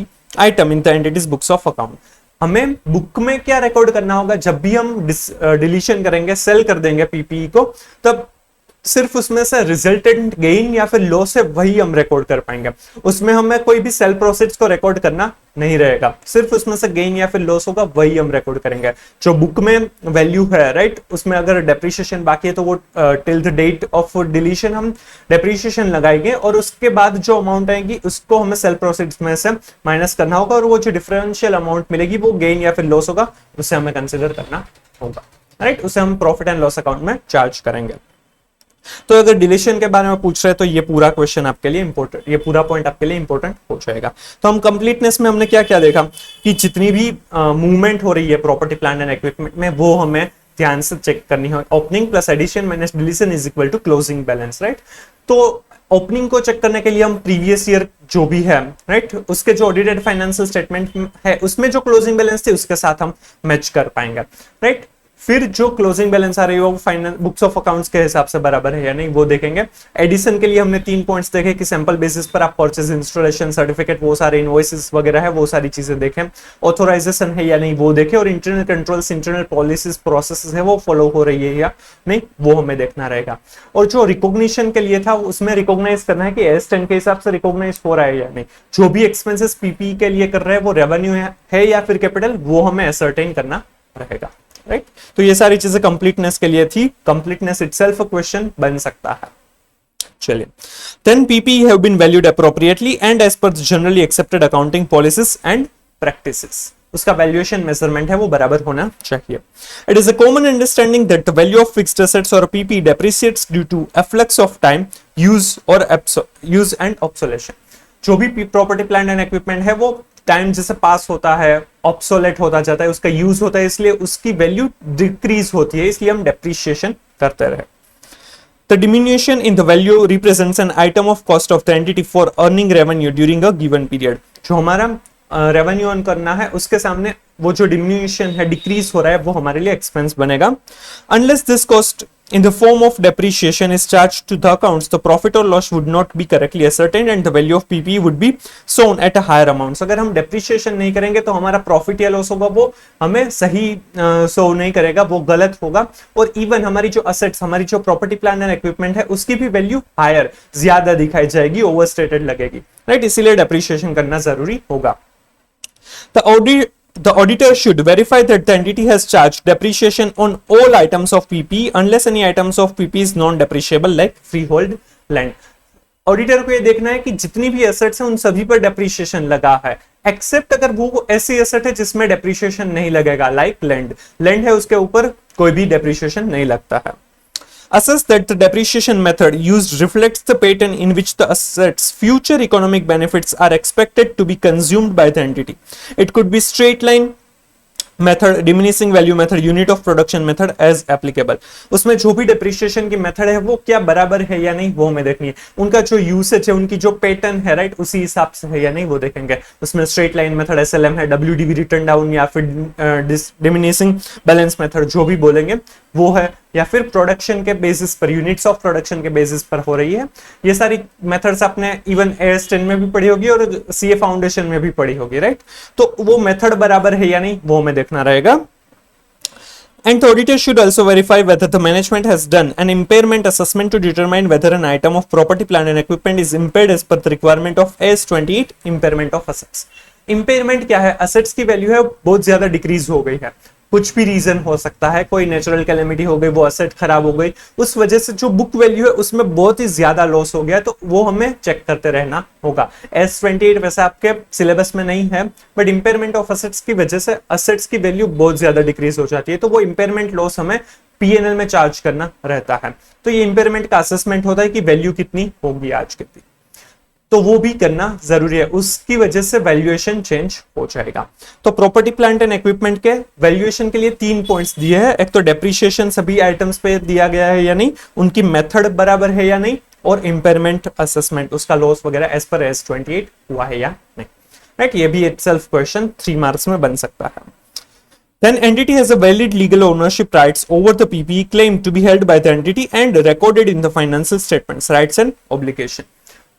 item in the entity's books of account. हमें book में क्या record करना होगा जब भी हम deletion करेंगे, cell कर देंगे पीपीई को, तब सिर्फ उसमें से रिजल्टेंट गेन या फिर लॉस है वही हम रिकॉर्ड कर पाएंगे, उसमें हमें कोई भी सेल प्रोसीड्स को रिकॉर्ड करना नहीं रहेगा, सिर्फ उसमें से गेन या फिर लॉस होगा वही हम रिकॉर्ड करेंगे। जो बुक में वैल्यू है राइट, उसमें अगर डेप्रिसिएशन बाकी है तो वो till the date of deletion हम डेप्रिसिएशन लगाएंगे और उसके बाद जो अमाउंट आएगी उसको हमें सेल प्रोसीड्स में से माइनस करना होगा और वो जो डिफरेंशियल अमाउंट मिलेगी वो गेन या फिर लॉस होगा, उसे हमें कंसिडर करना होगा राइट, उसे हम प्रॉफिट एंड लॉस अकाउंट में चार्ज करेंगे। तो अगर डिलीशन के बारे में पूछ रहे हैं तो ये पूरा क्वेश्चन आपके लिए इंपॉर्टेंट, ये पूरा पॉइंट आपके लिए इंपॉर्टेंट हो जाएगा। तो हम कंप्लीटनेस में हमने क्या क्या देखा कि जितनी भी मूवमेंट हो रही है प्रॉपर्टी प्लांट एंड इक्विपमेंट में वो हमें ध्यान से चेक करनी है। Opening plus addition minus deletion is equal to closing balance right. तो ओपनिंग को चेक करने के लिए हम प्रीवियस ईयर जो भी है राइट, उसके जो ऑडिटेड फाइनेंशियल स्टेटमेंट है उसमें जो क्लोजिंग बैलेंस थे उसके साथ हम मैच कर पाएंगे राइट। फिर जो क्लोजिंग बैलेंस आ रही है वो फाइनल बुक्स ऑफ अकाउंट्स के हिसाब से बराबर है या नहीं वो देखेंगे। एडिशन के लिए हमने 3 पॉइंट्स देखे कि सैंपल बेसिस पर आप परचेज इंस्टॉलेशन सर्टिफिकेट वो सारे इनवॉइसेस वगैरह है वो सारी चीजें देखें, ऑथोराइजेशन है या नहीं वो देखें और internal controls internal policies process है वो फॉलो हो रही है या नहीं वो हमें देखना रहेगा। और जो रिकॉग्निशन के लिए था उसमें रिकॉग्नाइज करना है कि S10 के हिसाब से रिकॉग्नाइज हो रहा है या नहीं, जो भी एक्सपेंसेस पीपी के लिए कर रहे हैं वो रेवेन्यू है या फिर कैपिटल वो हमें असर्टेन करना रहेगा राइट। तो ये सारी चीजें कंप्लीटनेस के लिए थी, कंप्लीटनेस इटसेल्फ क्वेश्चन बन सकता है। चलिए, then PP have been valued appropriately and as per generally accepted accounting policies and practices. उसका वैल्यूएशन मेजरमेंट है वो बराबर होना चाहिए। It is a common understanding that the value of fixed assets or PP depreciates due to efflux of time, use and obsolescence. जो भी property plant and equipment है वो टाइम जैसे पास होता है ऑब्सोलेट होता जाता है, उसका यूज होता है, इसलिए उसकी वैल्यू डिक्रीज होती है, इसलिए हम डेप्रिसिएशन करते रहे। The diminution in the value represents an item of cost of the entity for earning revenue during a given period. जो हमारा रेवेन्यू अर्न करना है उसके सामने वो जो डिमिन्यूशन है डिक्रीज हो रहा है वो हमारे लिए एक्सपेंस बनेगा। Unless this cost in the form of depreciation is charged to the accounts, the profit or loss would not be correctly ascertained and the value of PPE would be shown at a higher amount. So, अगर हम depreciation नहीं करेंगे तो हमारा profit या loss होगा वो हमें सही show नहीं करेगा, वो गलत होगा। और even हमारी जो assets, हमारी जो property plant and equipment है उसकी भी value higher ज्यादा दिखाई जाएगी, overstated लगेगी, right? इसीलिए depreciation करना जरूरी होगा। The auditor should verify that the entity has charged depreciation on all items of PP unless any items of PP is non-depreciable like freehold land. Auditor को ये देखना है कि जितनी भी एसेट्स हैं उन सभी पर डेप्रिसिएशन लगा है, एक्सेप्ट अगर वो ऐसी एसेट है जिसमें डेप्रिसिएशन नहीं लगेगा, लाइक लैंड है उसके ऊपर कोई भी डेप्रिसिएशन नहीं लगता है। Assess that the depreciation method used reflects the pattern in which the asset's future economic benefits are expected to be consumed by the entity. It could be straight line method, diminishing value method, unit of production method as applicable. उसमें जो भी depreciation की method है वो क्या बराबर है या नहीं वो हमें देखनी है, उनका जो यूसेज है उनकी जो पैटर्न है राइट उसी हिसाब से है या नहीं वो देखेंगे। उसमें स्ट्रेट लाइन मेथड, SLM है, WDV रिटर्न डाउन या फिर डिमिनिशिंग बैलेंस मेथड जो भी बोलेंगे वो है, या फिर प्रोडक्शन के बेसिस पर, यूनिट्स ऑफ प्रोडक्शन के बेसिस पर हो रही है। ये सारी मेथड्स आपने इवन AS10 में भी पढ़ी होगी और CA फाउंडेशन में भी पढ़ी होगी राइट। तो वो मेथड बराबर है या नहीं वो हमें देखना रहेगा। And the auditor should also verify whether the management has done an impairment assessment to determine whether an item of property, plant and equipment is impaired as per the requirement of AS28 impairment of assets. Impairment क्या है? Assets की value है बहुत ज्यादा decrease हो गई है, कुछ भी रीजन हो सकता है, कोई नेचुरल कैलेमिटी हो गई, वो असेट खराब हो गई, उस वजह से जो बुक वैल्यू है उसमें बहुत ही ज्यादा लॉस हो गया, तो वो हमें चेक करते रहना होगा। S28 वैसे आपके सिलेबस में नहीं है, बट इंपेयरमेंट ऑफ असेट्स की वजह से असेट्स की वैल्यू बहुत ज्यादा डिक्रीज हो जाती है, तो वो इंपेयरमेंट लॉस हमें PNL में चार्ज करना रहता है। तो ये इंपेयरमेंट का असेसमेंट होता है कि वैल्यू कितनी होगी आज कितनी, तो वो भी करना जरूरी है, उसकी वजह से वैल्यूएशन चेंज हो जाएगा। तो प्रॉपर्टी प्लांट एंड इक्विपमेंट के वैल्यूएशन के लिए 3 पॉइंट्स दिए हैं, एक तो डेप्रिसिएशन सभी आइटम्स पे दिया गया है या नहीं, उनकी मेथड बराबर है या नहीं, और इंपेयरमेंट असेसमेंट उसका लॉस वगैरह एज पर S28 हुआ है या नहीं राइट। ये भी इटसेल्फ क्वेश्चन 3 मार्क्स में बन सकता है। Then entity has a valid legal ownership rights over the PPE claim to be held by the entity and recorded in the financial statements, rights and obligation।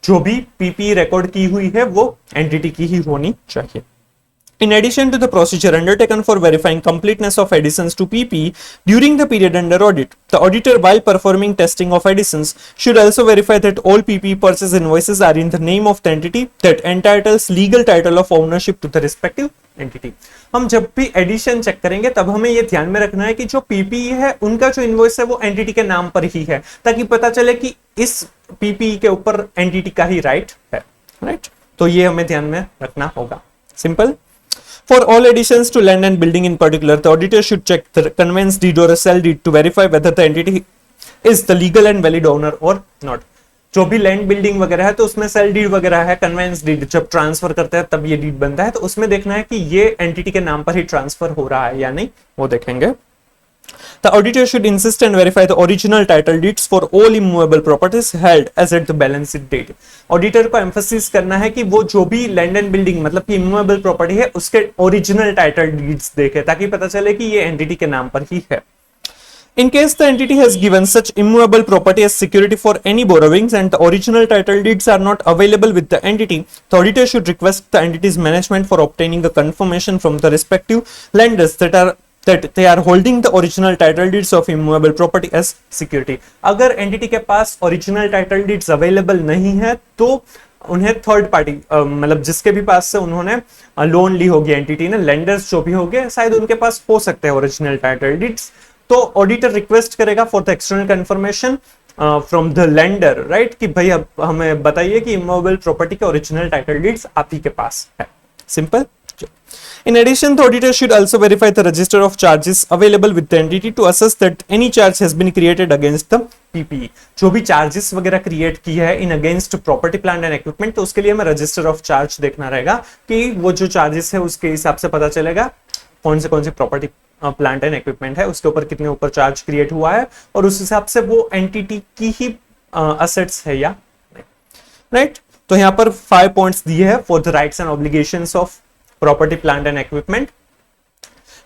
जो भी PPE record की हुई है वो एंटिटी की ही होनी चाहिए। In addition to the procedure undertaken for verifying completeness of additions to PP during the period under audit, the auditor, while performing testing of additions, should also verify that all PP purchase invoices are in the name of the entity that entitles legal title of ownership to the respective entity. हम जब भी addition check करेंगे तब हमें ये ध्यान में रखना है कि जो पीपीई है उनका जो इनवॉइस है वो एंटिटी के नाम पर ही है, ताकि पता चले कि इस पीपीई के ऊपर एंटिटी का ही राइट है, राइट? तो ये हमें ध्यान में रखना होगा. Simple. For all additions to land and building in particular, the auditor should check the conveyance deed or a sell deed to verify whether the entity is the legal and valid owner or not. जो भी land building वगैरह है तो उसमें sale deed वगैरह है, convince deed जब transfer करते हैं तब ये डीड बनता है, तो उसमें देखना है कि ये एंटिटी के नाम पर ही ट्रांसफर हो रहा है या नहीं, वो देखेंगे. The auditor should insist and verify the original title deeds for all immovable properties held as at the balance sheet date. Auditor को एम्फेसिस करना है कि वो जो भी लैंड एंड बिल्डिंग मतलब कि इमूवेबल प्रॉपर्टी है उसके ओरिजिनल टाइटल डीड्स देखे, ताकि पता चले कि ये एंटिटी के नाम पर ही है. In case the entity has given such immovable property as security for any borrowings and the original title deeds are not available with the entity, the auditor should request the entity's management for obtaining a confirmation from the respective lenders that they are holding the original title deeds of immovable property as security. अगर entity के पास original title deeds available नहीं है तो उन्हें third party मतलब जिसके भी पास से उन्होंने लोन ली होगी एंटिटी ने, लेंडर्स जो भी होंगे शायद उनके पास हो सकते हैं ओरिजिनल टाइटल डीड्स, तो ऑडिटर रिक्वेस्ट करेगा for the external confirmation from the lender, right, कि भाई अब हमें बताइए कि इमूवेबल प्रॉपर्टी के ओरिजिनल टाइटल डीड्स आप ही के पास है. Simple. In addition, the auditor should also verify the register of charges available with the entity to assess that any charge has been created against the PPE. जो भी charges वगैरह create की है in against property plant and equipment, तो उसके लिए हमें register of charge देखना रहेगा कि वो जो चार्जेस है उसके हिसाब से पता चलेगा कौन से प्रॉपर्टी प्लांट एंड इक्विपमेंट है उसके ऊपर कितने ऊपर चार्ज क्रिएट हुआ है और उस हिसाब से वो एंटिटी की ही असेट्स है या नहीं, राइट? तो यहाँ पर 5 पॉइंट्स दिए हैं for the rights and obligations of property plant and equipment.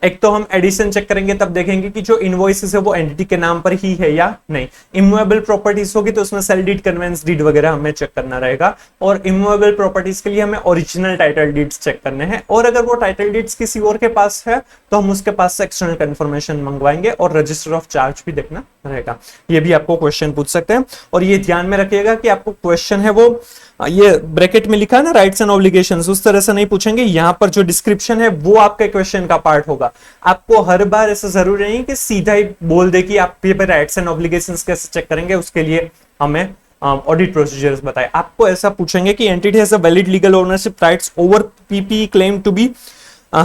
एक तो हम एडिशन चेक करेंगे तब देखेंगे कि जो इनवॉइसेस है वो एंटिटी के नाम पर ही है या नहीं. इमूवेबल प्रॉपर्टीज होगी तो उसमें सेल डीड, कन्वेंस डीड वगैरह हमें चेक करना रहेगा, और इमूवेबल प्रॉपर्टीज के लिए हमें ओरिजिनल टाइटल डीड्स चेक करने हैं, और अगर वो टाइटल डीड्स किसी और के पास है तो हम उसके पास से एक्सटर्नल कंफर्मेशन मंगवाएंगे और रजिस्टर ऑफ चार्ज भी देखना रहेगा. ये भी आपको क्वेश्चन पूछ सकते हैं, और ये ध्यान में रखिएगा कि आपको क्वेश्चन है वो ये ब्रैकेट में लिखा है ना राइट्स एंड ऑब्लिगेशंस, उस तरह से नहीं पूछेंगे. यहाँ पर जो डिस्क्रिप्शन है वो आपके क्वेश्चन का पार्ट होगा. आपको हर बार ऐसा जरूरी नहीं कि सीधा ही बोल दे कि आप ये राइट्स एंड ऑब्लिगेशंस कैसे चेक करेंगे, उसके लिए हमें ऑडिट प्रोसीजर्स बताए. आपको ऐसा पूछेंगे कि entity has a valid legal ownership rights over PP claim to be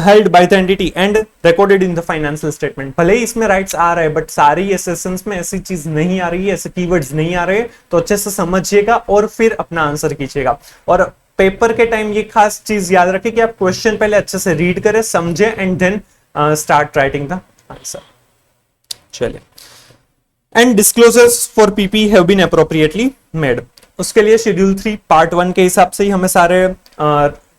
held by the entity and recorded in the financial statement. भले ही इसमें राइट्स आ रहे हैं बट सारी ये सेशंस में ऐसी चीज नहीं आ रही है, ऐसे कीवर्ड्स नहीं आ रहे, तो अच्छे से समझिएगा और फिर अपना आंसर कीजिएगा. और पेपर के टाइम ये खास चीज याद रखें कि आप क्वेश्चन पहले अच्छे से रीड करें, समझें and then start writing the answer. चलिए. And disclosures for PP have been appropriately made. उसके लिए शेड्यूल 3 पार्ट 1 के हिसाब से ही हमें सारे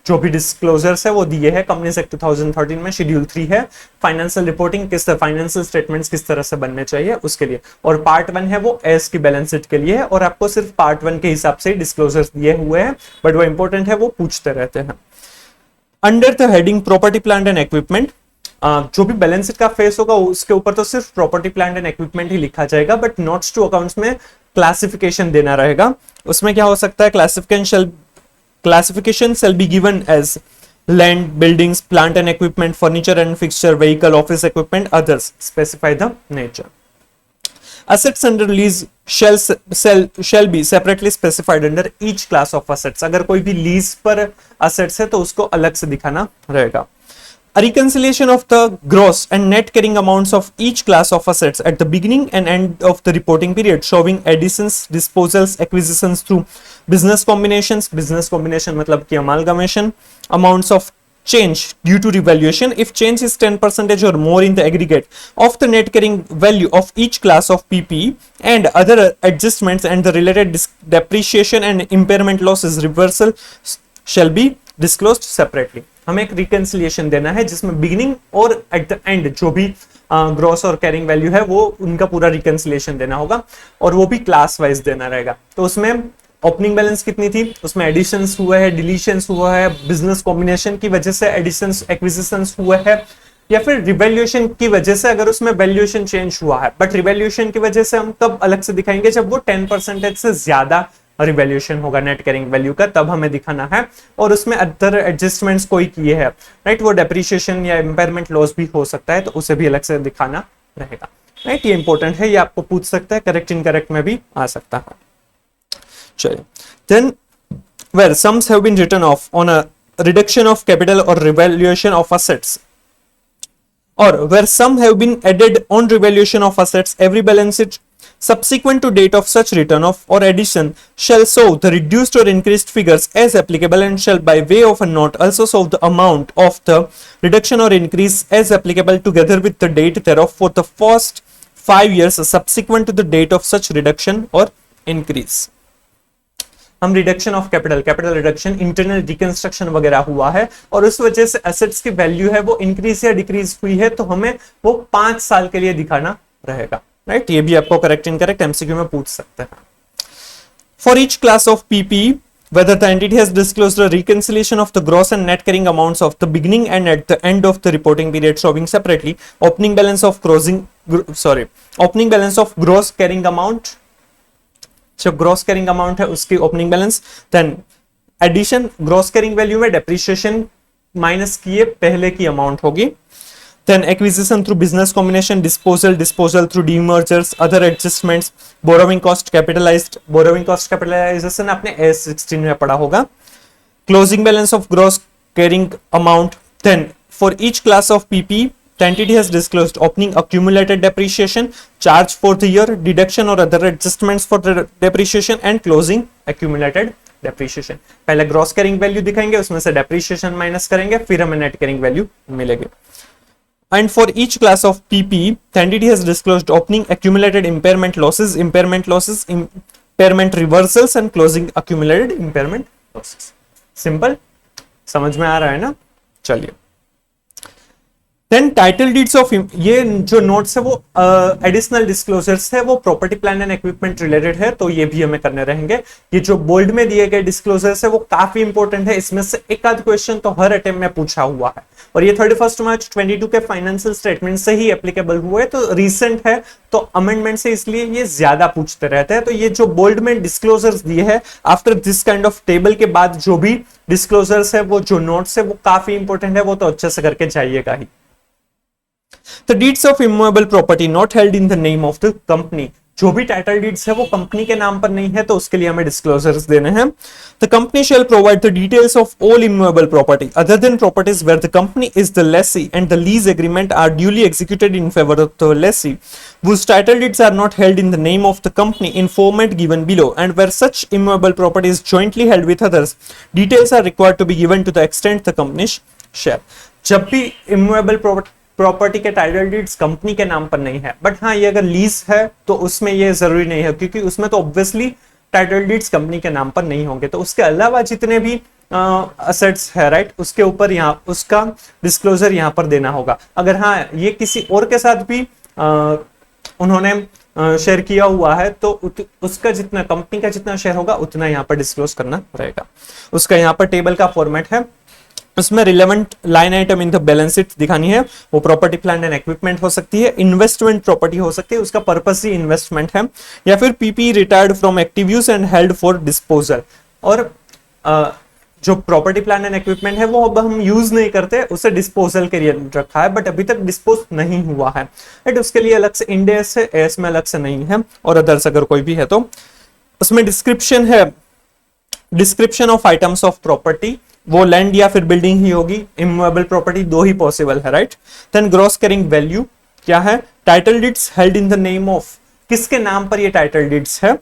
जो भी डिस्क्लोजर्स है वो दिए हैं. कंपनीज एक्ट 2013 में शेड्यूल 3 है फाइनेंशियल रिपोर्टिंग, किस तरह फाइनेंशियल स्टेटमेंट्स किस तरह से बनने चाहिए उसके लिए, और पार्ट 1 है वो एस की बैलेंस शीट के लिए है, और आपको सिर्फ पार्ट 1 के हिसाब से डिस्क्लोजर्स दिए हुए हैं, बट वो इंपॉर्टेंट है, वो पूछते रहते हैं. Under the heading property plant and equipment, जो भी बैलेंस शीट का फेस होगा उसके ऊपर तो सिर्फ प्रॉपर्टी प्लांट एंड इक्विपमेंट ही लिखा जाएगा, बट नोट्स टू अकाउंट्स में क्लासिफिकेशन देना रहेगा. उसमें क्या हो सकता है, classification shall be given as land, buildings, plant and equipment, furniture and fixture, vehicle, office equipment, others. Specify the nature. Assets under lease shall be separately specified under each class of assets. अगर कोई भी lease पर assets है तो उसको अलग से दिखाना रहेगा. A reconciliation of the gross and net carrying amounts of each class of assets at the beginning and end of the reporting period, showing additions, disposals, acquisitions through business combinations. Business combination मतलब कि amalgamation. Amounts of change due to revaluation if change is 10% or more in the aggregate of the net carrying value of each class of PPE, and other adjustments and the related depreciation and impairment losses reversal shall be disclosed separately. हमें एक reconciliation देना है जिसमें beginning और at the end जो भी gross और carrying value है वो उनका पूरा रिकंसिलिएशन देना होगा, और वो भी क्लास वाइज देना रहेगा. तो उसमें ओपनिंग बैलेंस कितनी थी, उसमें एडिशंस हुआ है, डिलीशंस हुआ है, बिजनेस कॉम्बिनेशन की वजह से एडिशंस एक्विजिशंस हुआ है, या फिर रिवैल्यूएशन की वजह से अगर उसमें वैल्यूएशन चेंज हुआ है। बट रिवैल्यूएशन की वजह से हम कब अलग से दिखाएंगे, जब वो 10% से ज्यादा रिवैल्यूएशन होगा नेट कैरिंग वैल्यू का, तब हमें दिखाना है। और उसमें अदर एडजस्टमेंट्स कोई किए हैं, राइट, वो डेप्रिसिएशन या इंपेयरमेंट लॉस भी हो सकता है, तो उसे भी अलग से दिखाना रहेगा, राइट। ये इंपॉर्टेंट है, ये आपको पूछ सकता है, करेक्ट इनकरेक्ट में भी आ सकता है। चलिए, then where sums have been written off on a reduction of capital or revaluation of assets, or where some have been added on revaluation of assets, every balance sheet subsequent to date of such return off or addition shall show the reduced or increased figures as applicable, and shall by way of a note also show the amount of the reduction or increase as applicable together with the date thereof for the first 5 years subsequent to the date of such reduction or increase। हम reduction of capital reduction, internal reconstruction वगैरह हुआ है और उस वजह से assets की value है वो इंक्रीज या डिक्रीज हुई है, तो हमें वो 5 साल के लिए दिखाना रहेगा, राइट। ये भी आपको करेक्ट इनकरेक्ट एमसीक्यू में पूछ सकते हैं। For each class of PP whether the entity has disclosed a reconciliation of the gross and net carrying amounts of the beginning and at the end of the reporting period showing separately opening balance of gross carrying amount, जो gross carrying amount है उसकी opening balance, then addition gross carrying value में depreciation minus किए पहले की amount होगी, then acquisition through business combination, disposal through demergers, other adjustments, borrowing cost capitalisation आपने S16 में पढ़ा होगा, closing balance of gross carrying amount, then for each class of PP the entity has disclosed opening accumulated depreciation, charge for the year, deduction or other adjustments for the depreciation and closing accumulated depreciation। पहले gross carrying value दिखाएंगे, उसमें से depreciation minus करेंगे, फिर हमें net carrying value मिलेगी। And for each class of PP, the entity has disclosed opening accumulated impairment losses, impairment reversals and closing accumulated impairment losses। Simple, समझ में आ रहा है ना? चलिए, देन टाइटल डीड्स ऑफ, ये जो नोट्स है वो एडिशनल डिस्क्लोजर्स है, वो property plan and equipment related है, तो ये भी हमें करने रहेंगे। ये जो बोल्ड में दिए गए डिस्क्लोजर्स है वो काफी इंपॉर्टेंट है, इसमें से एक आध क्वेश्चन तो हर अटेम्प्ट में पूछा हुआ है, और ये 31 मार्च 22 के फाइनेंशियल स्टेटमेंट से ही एप्लीकेबल हुए, तो रिसेंट है, तो अमेंडमेंट से इसलिए ये ज्यादा पूछते रहते हैं। तो ये जो बोल्ड में डिस्क्लोजर्स दिए हैं after this kind of table के बाद जो भी डिस्क्लोजर्स है, वो जो नोट्स है वो काफी इंपॉर्टेंट है, वो तो अच्छे से करके जाइएगा ही। The deeds of immovable property not held in the name of the company, जो भी टाइटल डीड्स है वो कंपनी के नाम पर नहीं है, तो उसके लिए हमें डिस्क्लोजर्स देने हैं। The company shall provide the details of all immovable property other than properties where the company is the lessee and the lease agreement are duly executed in favor of the lessee, whose title deeds are not held in the name of the company in format given below, and where such immovable property is jointly held with others, details are required to be given to the extent the company share। जब भी immovable property के title deeds company के नाम पर नहीं है, but हाँ ये अगर लीज है तो उसमें ये जरूरी नहीं है, क्योंकि उसमें तो ऑब्वियसली टाइटल डीड्स कंपनी के नाम पर नहीं होंगे। तो उसके अलावा जितने भी असेट्स है, राइट, उसके ऊपर यहाँ उसका डिस्क्लोजर यहाँ पर देना होगा। अगर हाँ ये किसी और के साथ भी उन्होंने शेयर किया हुआ है, तो उसका जितना कंपनी का जितना शेयर होगा उतना यहाँ पर डिस्क्लोज करना रहेगा। उसका यहाँ पर टेबल का फॉर्मेट है, उसमें relevant line item in the balance sheet दिखानी है, वो प्रॉपर्टी प्लांट एंड इक्विपमेंट हो सकती है, इन्वेस्टमेंट प्रॉपर्टी हो सकती है, उसका पर्पस ही इन्वेस्टमेंट है, या फिर PP retired from active use and held for disposal. और जो प्रॉपर्टी प्लांट एंड इक्विपमेंट है वो अब हम यूज नहीं करते, उसे डिस्पोजल के लिए रखा है, बट अभी तक डिस्पोज नहीं हुआ है, राइट। उसके लिए अलग से इंड एस है, एस में अलग से नहीं है, और अदर्स अगर कोई भी है तो उसमें डिस्क्रिप्शन है, description of items of property, वो लैंड या फिर बिल्डिंग ही होगी, इमूवेबल प्रॉपर्टी दो ही पॉसिबल है, right. Then gross carrying value क्या है, title deeds held in the name of, किसके नाम पर ये टाइटल डीड्स है,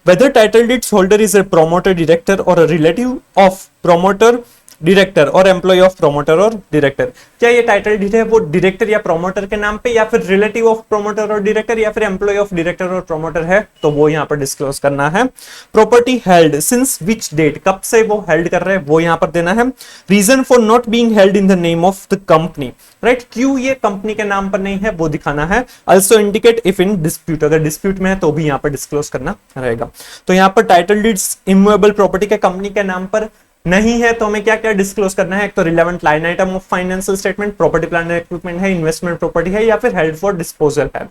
whether title deeds holder is a promoter director और a relative of promoter director और एम्प्लॉय ऑफ प्रोमोटर और डायरेक्टर। क्या ये टाइटल डीड है वो डायरेक्टर या प्रोमोटर के नाम पे, या फिर रिलेटिव ऑफ प्रोमोटर और डायरेक्टर, या फिर एम्प्लॉय ऑफ डायरेक्टर और प्रोमोटर है, तो वो यहाँ पर डिस्क्लोज करना है। Property held since which date, कब से वो हेल्ड कर रहे हैं वो यहाँ पर देना है। Reason for not being held in the name of the company, right, क्यों ये कंपनी के नाम पर नहीं है वो दिखाना है। Also indicate if in dispute, अगर डिस्प्यूट में है तो भी यहाँ पर डिस्क्लोज करना रहेगा। तो यहाँ पर टाइटल डीड्स इमूवेबल प्रॉपर्टी के कंपनी के नाम पर नहीं है तो हमें क्या क्या डिस्क्लोज करना है। एक तो relevant line item of financial statement, property plant and equipment है, इन्वेस्टमेंट प्रॉपर्टी है, या फिर हेल्ड फॉर डिस्पोजल है।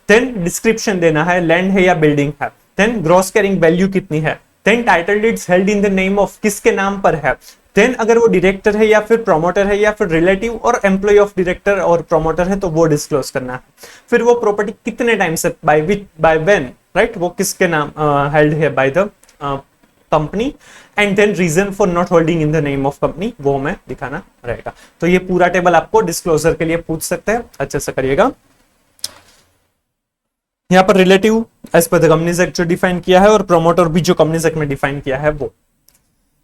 देन डिस्क्रिप्शन देना है, लैंड है या बिल्डिंग है। देन ग्रॉस कैरिंग वैल्यू कितनी है। Then title deeds held in the name of, किसके नाम पर है। देन अगर वो डायरेक्टर है या फिर प्रोमोटर है या फिर रिलेटिव और एम्प्लॉय ऑफ डायरेक्टर और प्रोमोटर है तो वो डिस्क्लोज करना है। फिर वो प्रॉपर्टी कितने टाइम से, बाय व्हेन, राइट, वो किसके नाम हेल्ड है, by the company. And then reason for not holding in the name of company, वो हमें दिखाना रहेगा। तो ये पूरा टेबल आपको डिस्क्लोजर के लिए पूछ सकते हैं, अच्छे से करिएगा। यहाँ पर relative as per the companies act जो डिफाइन किया है और प्रोमोटर भी जो कंपनीज एक्ट में डिफाइन किया है वो।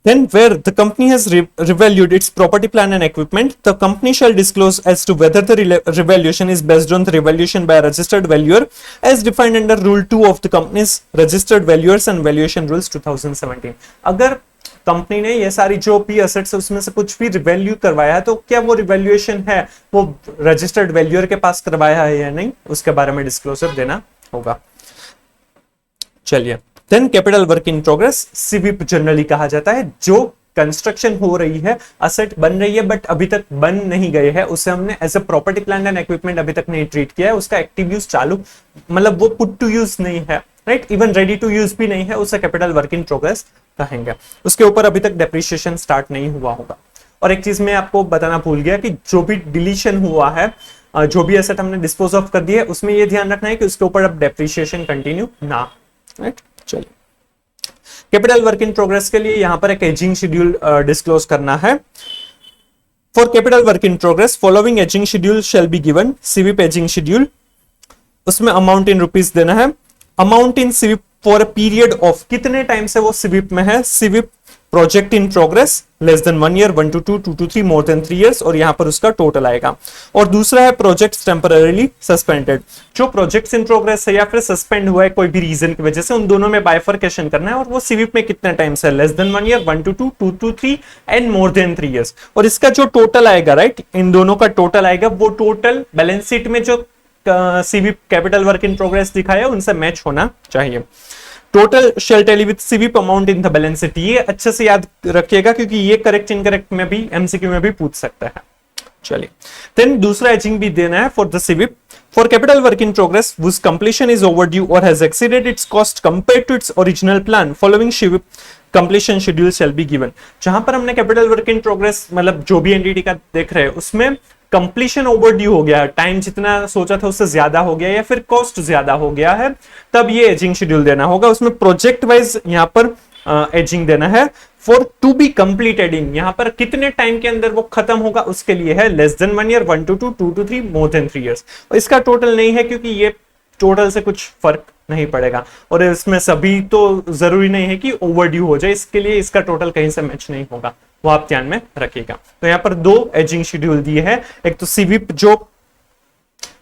Then where the company has revalued its property plant and equipment, the company shall disclose as to whether the revaluation is based on the revaluation by a registered valuer as defined under Rule 2 of the company's registered valuers and valuation rules 2017। अगर company ने ये सारी जो भी assets है उसमें से कुछ भी रिवैल्यू करवाया है तो क्या वो रिवैल्यूएशन है वो रजिस्टर्ड वैल्यूअर के पास करवाया है या नहीं, उसके बारे में डिस्क्लोजर देना होगा। चलिए, then capital work in progress, सीवीप जनरली कहा जाता है, जो कंस्ट्रक्शन हो रही है, असेट बन रही है बट अभी तक बन नहीं गए हैं, उसे हमने as a property plant and equipment अभी तक नहीं ट्रीट किया है, उसका एक्टिव यूज चालू, मतलब वो पुट टू यूज नहीं है, right, even ready to use भी नहीं है, उसे कैपिटल वर्क इन प्रोग्रेस कहेंगे। उसके ऊपर अभी तक डेप्रिसिएशन स्टार्ट नहीं हुआ होगा। और एक चीज मैं आपको बताना भूल गया कि जो भी डिलीशन हुआ है, जो भी एसेट हमने डिस्पोज ऑफ कर दिया है, उसमें ये ध्यान रखना है कि उसके ऊपर अब डेप्रिसिएशन कंटिन्यू ना, राइट। चलिए, कैपिटल वर्क इन प्रोग्रेस के लिए यहां पर एक एजिंग शेड्यूल डिस्क्लोज करना है। For capital work in progress following ageing schedule shall be given, सीवीप एजिंग शेड्यूल, उसमें अमाउंट इन रुपीस देना है। अमाउंट इन सीवीप फॉर अ पीरियड ऑफ, कितने टाइम से वो सीवीप में है, सीवीप project in progress less than 1 year, 1 to 2, 2 to 3, more than 3 years, और यहां पर उसका टोटल आएगा। और दूसरा है प्रोजेक्ट्स टेम्पररीली सस्पेंडेड, जो प्रोजेक्ट्स इन प्रोग्रेस है या फिर सस्पेंड हुआ है कोई भी रीजन की वजह से, उन दोनों में बाइफरकेशन करना है और वो सीवीप में कितने टाइम से, less than 1 year, 1 to 2, 2 to 3 and more than 3 years. और इसका जो टोटल आएगा, राइट, इन दोनों का टोटल आएगा, वो टोटल बैलेंस शीट में जो सीवीप कैपिटल वर्क इन प्रोग्रेस दिखाया उनसे मैच होना चाहिए। टोटल शेल टेली विद सीवीप amount in the balance sheet, ये अच्छे से याद रखिएगा क्योंकि ये करेक्ट इनकरेक्ट में भी एमसीक्यू में भी पूछ सकता है। चलिए, देन दूसरा एजिंग भी देना है फॉर द सीवीप for capital work in progress whose completion is overdue or has exceeded its cost compared to its original plan following सीवीप completion schedule shall be given. जहां पर हमने कैपिटल वर्क इन प्रोग्रेस मतलब जो भी entity का देख रहे हैं उसमें कंप्लीशन ओवरड्यू हो गया है, टाइम जितना सोचा था उससे ज्यादा हो गया या फिर कॉस्ट ज्यादा हो गया है, तब ये एजिंग शेड्यूल देना होगा। उसमें प्रोजेक्ट वाइज यहां पर एजिंग देना है। For to be completed in, यहां पर कितने टाइम के अंदर वो खत्म होगा उसके लिए है, less than 1 year, 1 to 2, 2 to 3, more than 3 years. और इसका टोटल नहीं है क्योंकि ये टोटल से कुछ फर्क नहीं पड़ेगा और इसमें सभी तो जरूरी नहीं है कि ओवरड्यू हो जाए, इसके लिए इसका टोटल कहीं से मैच नहीं होगा, वो आप ध्यान में रखिएगा। तो यहाँ पर दो एजिंग शेड्यूल दिए हैं, एक तो सीवीप जो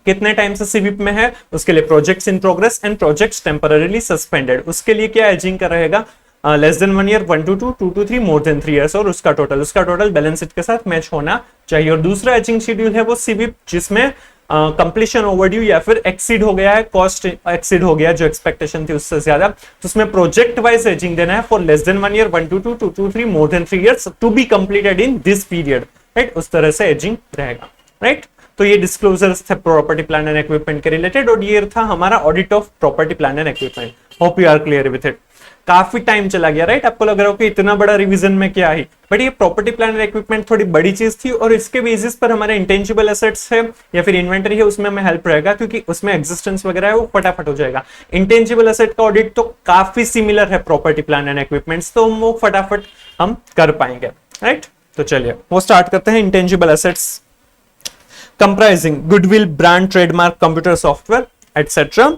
कितने टाइम से सीवीप में है उसके लिए projects in progress and projects temporarily suspended, उसके लिए क्या एजिंग का रहेगा, less than 1 year, 1 to 2, 2 to 3, more than 3 years, और उसका टोटल बैलेंस शीट के साथ मैच होना चाहिए। और दूसरा एजिंग शेड्यूल है वो सीवीप जिसमें कंप्लीशन ओवरड्यू या फिर एक्सीड हो गया है, कॉस्ट एक्सीड हो गया जो एक्सपेक्टेशन थी उससे ज्यादा, तो उसमें प्रोजेक्ट वाइज एजिंग देना है for less than 1 year, 1 to 2, 2 to 3, more than 3 years to be completed in this period, right, उस तरह से एजिंग रहेगा, राइट। तो ये डिस्क्लोजर्स थे प्रॉपर्टी प्लान एंड इक्विपमेंट के रिलेटेड और ये था हमारा audit of property plan and equipment. Hope you are clear with it. काफी टाइम चला गया, राइट, आपको लग रहा हो कि इतना बड़ा रिवीजन में क्या है, बट ये प्रॉपर्टी प्लान एंड इक्विपमेंट थोड़ी बड़ी चीज थी और इसके बेसिस पर हमारे इंटेंजिबल एसेट्स है या फिर इन्वेंटरी है उसमें हमें हेल्प रहेगा क्योंकि उसमें एग्जिस्टेंस वगैरह है वो फटाफट हो जाएगा। इंटेंजिबल एसेट का ऑडिट तो काफी सिमिलर है प्रॉपर्टी प्लान एंड इक्विपमेंट्स, तो वो फटाफट हम कर पाएंगे, राइट। तो चलिए वो स्टार्ट करते हैं। Intangible assets comprising goodwill, brand, trademark, computer software etcetera.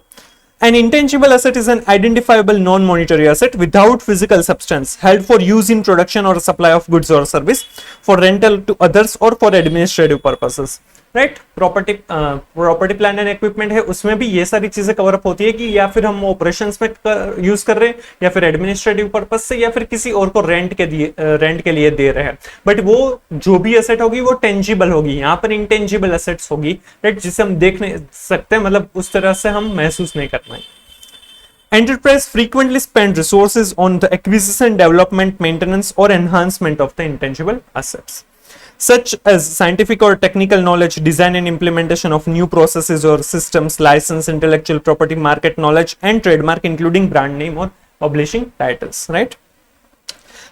An intangible asset is an identifiable non-monetary asset without physical substance held for use in production or supply of goods or service, for rental to others or for administrative purposes. Right, property plant and equipment है, उसमें भी ये सारी चीजें cover up होती है कि या फिर हम ऑपरेशंस में यूज कर रहे हैं, या फिर एडमिनिस्ट्रेटिव पर्पस से, या फिर किसी और को रेंट के लिए दे रहे हैं। बट वो जो भी एसेट होगी वो टेंजिबल होगी, यहाँ पर इंटेंजिबल एसेट्स होगी, राइट, जिसे हम देख नहीं सकते, मतलब उस तरह से हम महसूस नहीं कर पाएंगे। Enterprise frequently spend resources on the acquisition, development, maintenance, or enhancement of the intangible assets, such as scientific or technical knowledge, design and implementation of new processes or systems, license, intellectual property, market knowledge, and trademark, including brand name or publishing titles. Right?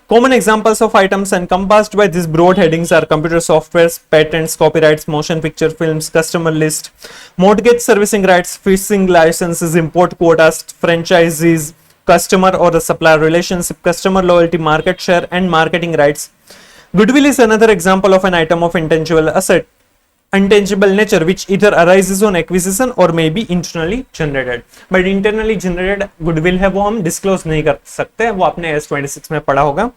Common examples of items encompassed by these broad headings are computer softwares, patents, copyrights, motion picture films, customer list, mortgage servicing rights, fishing licenses, import quotas, franchises, customer or the supplier relationship, customer loyalty, market share, and marketing rights. Goodwill is another example of an item of intangible asset, intangible nature, which either arises on acquisition or may be internally generated. But internally generated goodwill है वो हम disclose नहीं कर सकते, वो आपने S26 में पढ़ा होगा.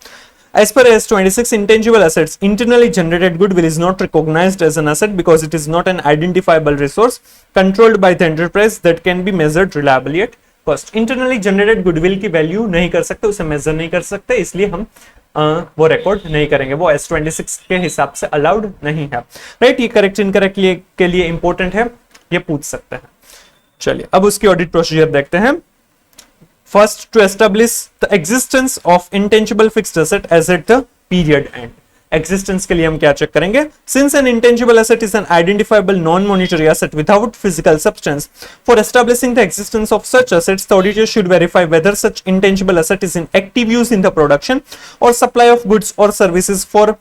As per S26, intangible assets, internally generated goodwill is not recognized as an asset because it is not an identifiable resource controlled by the enterprise that can be measured reliably at cost. Internally generated goodwill की value नहीं कर सकते, उसे major नहीं कर सकते, इसलिए हम वो रिकॉर्ड नहीं करेंगे, वो S26 के हिसाब से अलाउड नहीं है. राइट, ये करेक्ट इनकरेक्ट के लिए इंपॉर्टेंट है, ये पूछ सकते हैं. चलिए अब उसकी ऑडिट प्रोसीजर देखते हैं. First, to establish the existence of intangible fixed asset as at the period end. Existence के लिए हम क्या चेक करेंगे? Since an intangible asset is an identifiable non monetary asset without physical substance, for establishing the existence of such assets the auditor should verify whether such intangible asset is in active use in the production और supply of goods और services for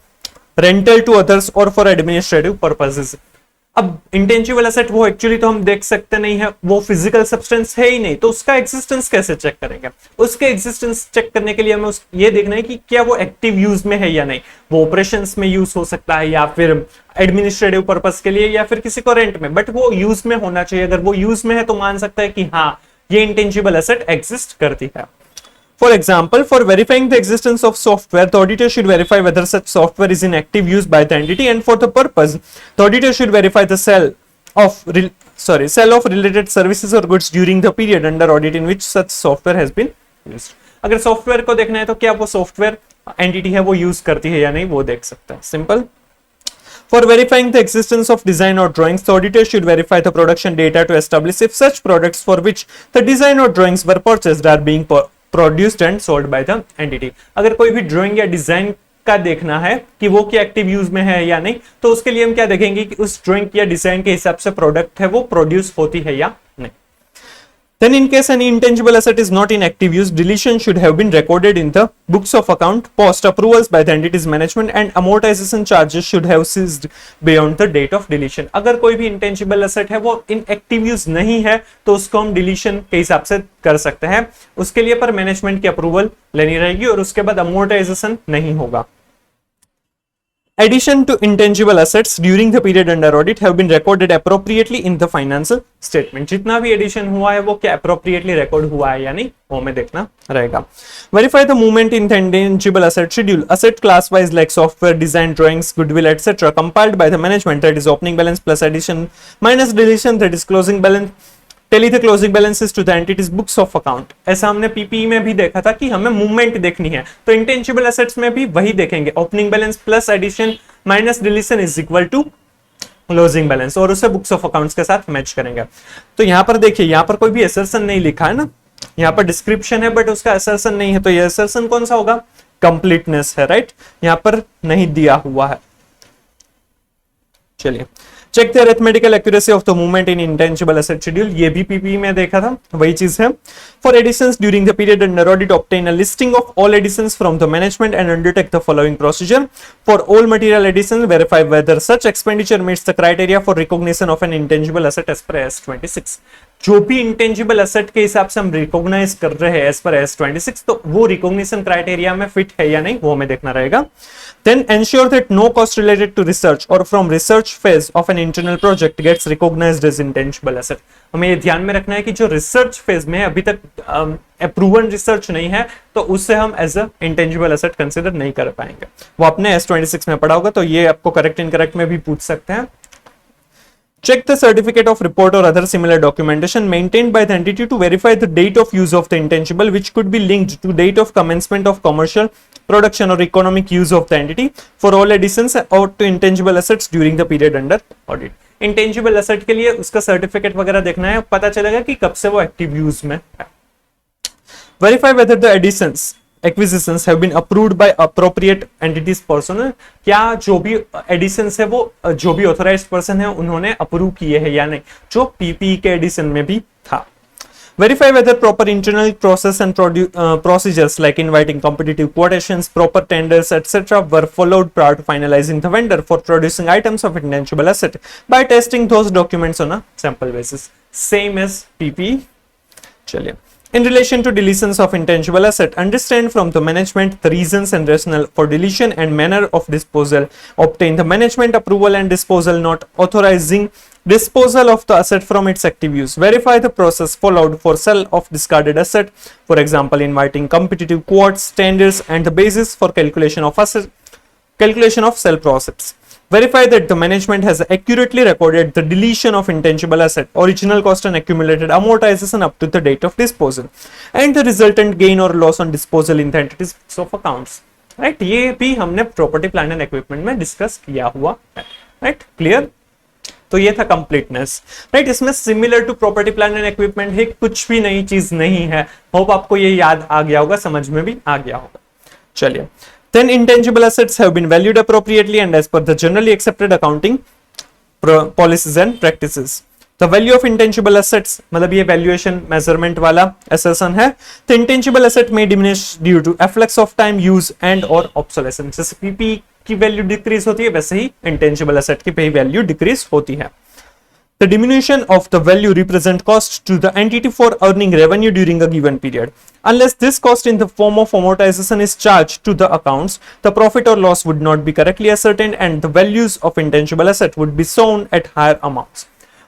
rental to others और for administrative purposes. अब intangible asset वो actually तो हम देख सकते नहीं है, वो फिजिकल सब्सटेंस है ही नहीं, तो उसका एग्जिस्टेंस कैसे चेक करेंगे? उसके एग्जिस्टेंस चेक करने के लिए हमें ये देखना है कि क्या वो एक्टिव यूज में है या नहीं. वो ऑपरेशंस में यूज हो सकता है या फिर एडमिनिस्ट्रेटिव पर्पस के लिए या फिर किसी को रेंट में, बट वो यूज में होना चाहिए. अगर वो यूज में है तो मान सकता है कि हाँ ये इंटेंजिबल एसेट एग्जिस्ट करती है. For example, for verifying the existence of software, the auditor should verify whether such software is in active use by the entity, and for the purpose, the auditor should verify the sale of related services or goods during the period under audit in which such software has been used. अगर software को देखना है तो क्या वो software entity है वो use करती है या नहीं, वो देख सकता है. Simple. For verifying the existence of design or drawings, the auditor should verify the production data to establish if such products for which the design or drawings were purchased are being produced and sold by the entity. अगर कोई भी drawing या design का देखना है कि वो क्या एक्टिव यूज में है या नहीं, तो उसके लिए हम क्या देखेंगे कि उस ड्राइंग या डिजाइन के हिसाब से प्रोडक्ट है वो प्रोड्यूस होती है या नहीं. Then in case any intangible asset is not in active use, deletion should have been recorded in the books of account, post approvals by the entity's management, and amortization charges should have ceased beyond the date of deletion. अगर कोई भी intangible asset है वो in active use नहीं है तो उसको हम deletion के हिसाब से कर सकते हैं. उसके लिए पर मैनेजमेंट की अप्रूवल लेनी रहेगी और उसके बाद amortization नहीं होगा. Addition to intangible assets during the period under audit have been recorded appropriately in the financial statement. जितना भी एडिशन हुआ है वो क्या appropriately record हुआ है या नहीं, वो हमें देखना रहेगा. Verify the movement in the intangible asset schedule. Asset class wise like software, design, drawings, goodwill, etc. compiled by the management, that is opening balance plus addition minus deletion, that is closing balance. Tally the closing balances to the entity's books of account. ऐसा हमने PPE में भी देखा था कि हमें movement देखनी है, तो इंटेंजिबल एसेट्स में भी वही देखेंगे. Opening balance plus addition minus deletion is equal to closing balance और उसे बुक्स ऑफ अकाउंट्स के साथ मैच करेंगे. तो यहाँ पर देखिए, यहाँ पर कोई भी असर्शन नहीं लिखा है ना, यहाँ पर डिस्क्रिप्शन है बट उसका असर्शन नहीं है, तो ये असर्शन कौन सा होगा? कंप्लीटनेस है. राइट, यहाँ पर नहीं दिया हुआ है. चलिए, check the arithmetical accuracy of the movement in intangible asset schedule. ये भी पीपीई में देखा था, वही चीज है. For additions during the period under audit, obtain a listing of all additions from the management and undertake the following procedure. For all material addition, verify whether such expenditure meets the criteria for recognition of an intangible asset as per S26. जो भी intangible asset के हिसाब से हम recognise कर रहे हैं as per S26, तो वो रिकॉग्निशन क्राइटेरिया में फिट है या नहीं वो हमें देखना रहेगा। Then ensure that no cost related to research और from research phase of an internal project gets recognised as intangible asset. हमें ये ध्यान में रखना है कि जो रिसर्च फेज में अभी तक अप्रूवन रिसर्च नहीं है, तो उससे हम as a intangible asset consider नहीं कर पाएंगे। वो आपने S26 में पढ़ा होगा, तो ये आपको करेक्ट इनकरेक्ट में भी पूछ सकते हैं। Check the certificate of report or other similar documentation maintained by the entity to verify the date of use of the intangible, which could be linked to date of commencement of commercial production or economic use of the entity for all additions or to intangible assets during the period under audit. Intangible asset के लिए उसका certificate वगैरह देखना है, पता चलेगा कि कब से वो एक्टिव यूज में है। Verify whether the additions acquisitions have been approved by appropriate entities personnel। क्या जो भी एडिशंस है वो जो भी ऑथराइज्ड पर्सन है उन्होंने अप्रूव किए हैं या नहीं, जो पीपीई के एडिशन में भी था। Verify whether proper internal process and procedures like inviting competitive quotations, proper tenders, etc. were followed prior to finalizing the vendor for producing items of intangible asset by testing those documents on a sample basis. Same as PPE। चलिए, in relation to deletions of intangible asset, understand from the management the reasons and rationale for deletion and manner of disposal. Obtain the management approval and disposal note authorizing disposal of the asset from its active use. Verify the process followed for sale of discarded asset, for example inviting competitive quotes, tenders, and the basis for calculation of sale process. Verify that the management has accurately recorded the deletion of intangible asset, original cost and accumulated amortization up to the date of disposal, and the resultant gain or loss on disposal in the entities of accounts. Right? ये भी हमने property plan and equipment में discuss किया हुआ है। Right, clear? तो ये था कंप्लीटनेस। राइट, इसमें similar to property plan and equipment है, कुछ भी नई चीज नहीं है। होप आपको ये याद आ गया होगा, समझ में भी आ गया होगा। चलिए, then intangible assets have been valued appropriately and as per the generally accepted accounting policies and practices. The value of intangible assets, मतलब ये valuation measurement वाला assertion है। The intangible asset may diminish due to efflux of time, use and or obsolescence। जैसे PP की value decrease होती है, वैसे ही intangible asset की भी वैल्यू डिक्रीज होती है। The diminution of the value represent cost to the entity for earning revenue during a given period. Unless this cost in the form of amortization is charged to the accounts, the profit or loss would not be correctly ascertained and the values of intangible asset would be shown at higher amounts.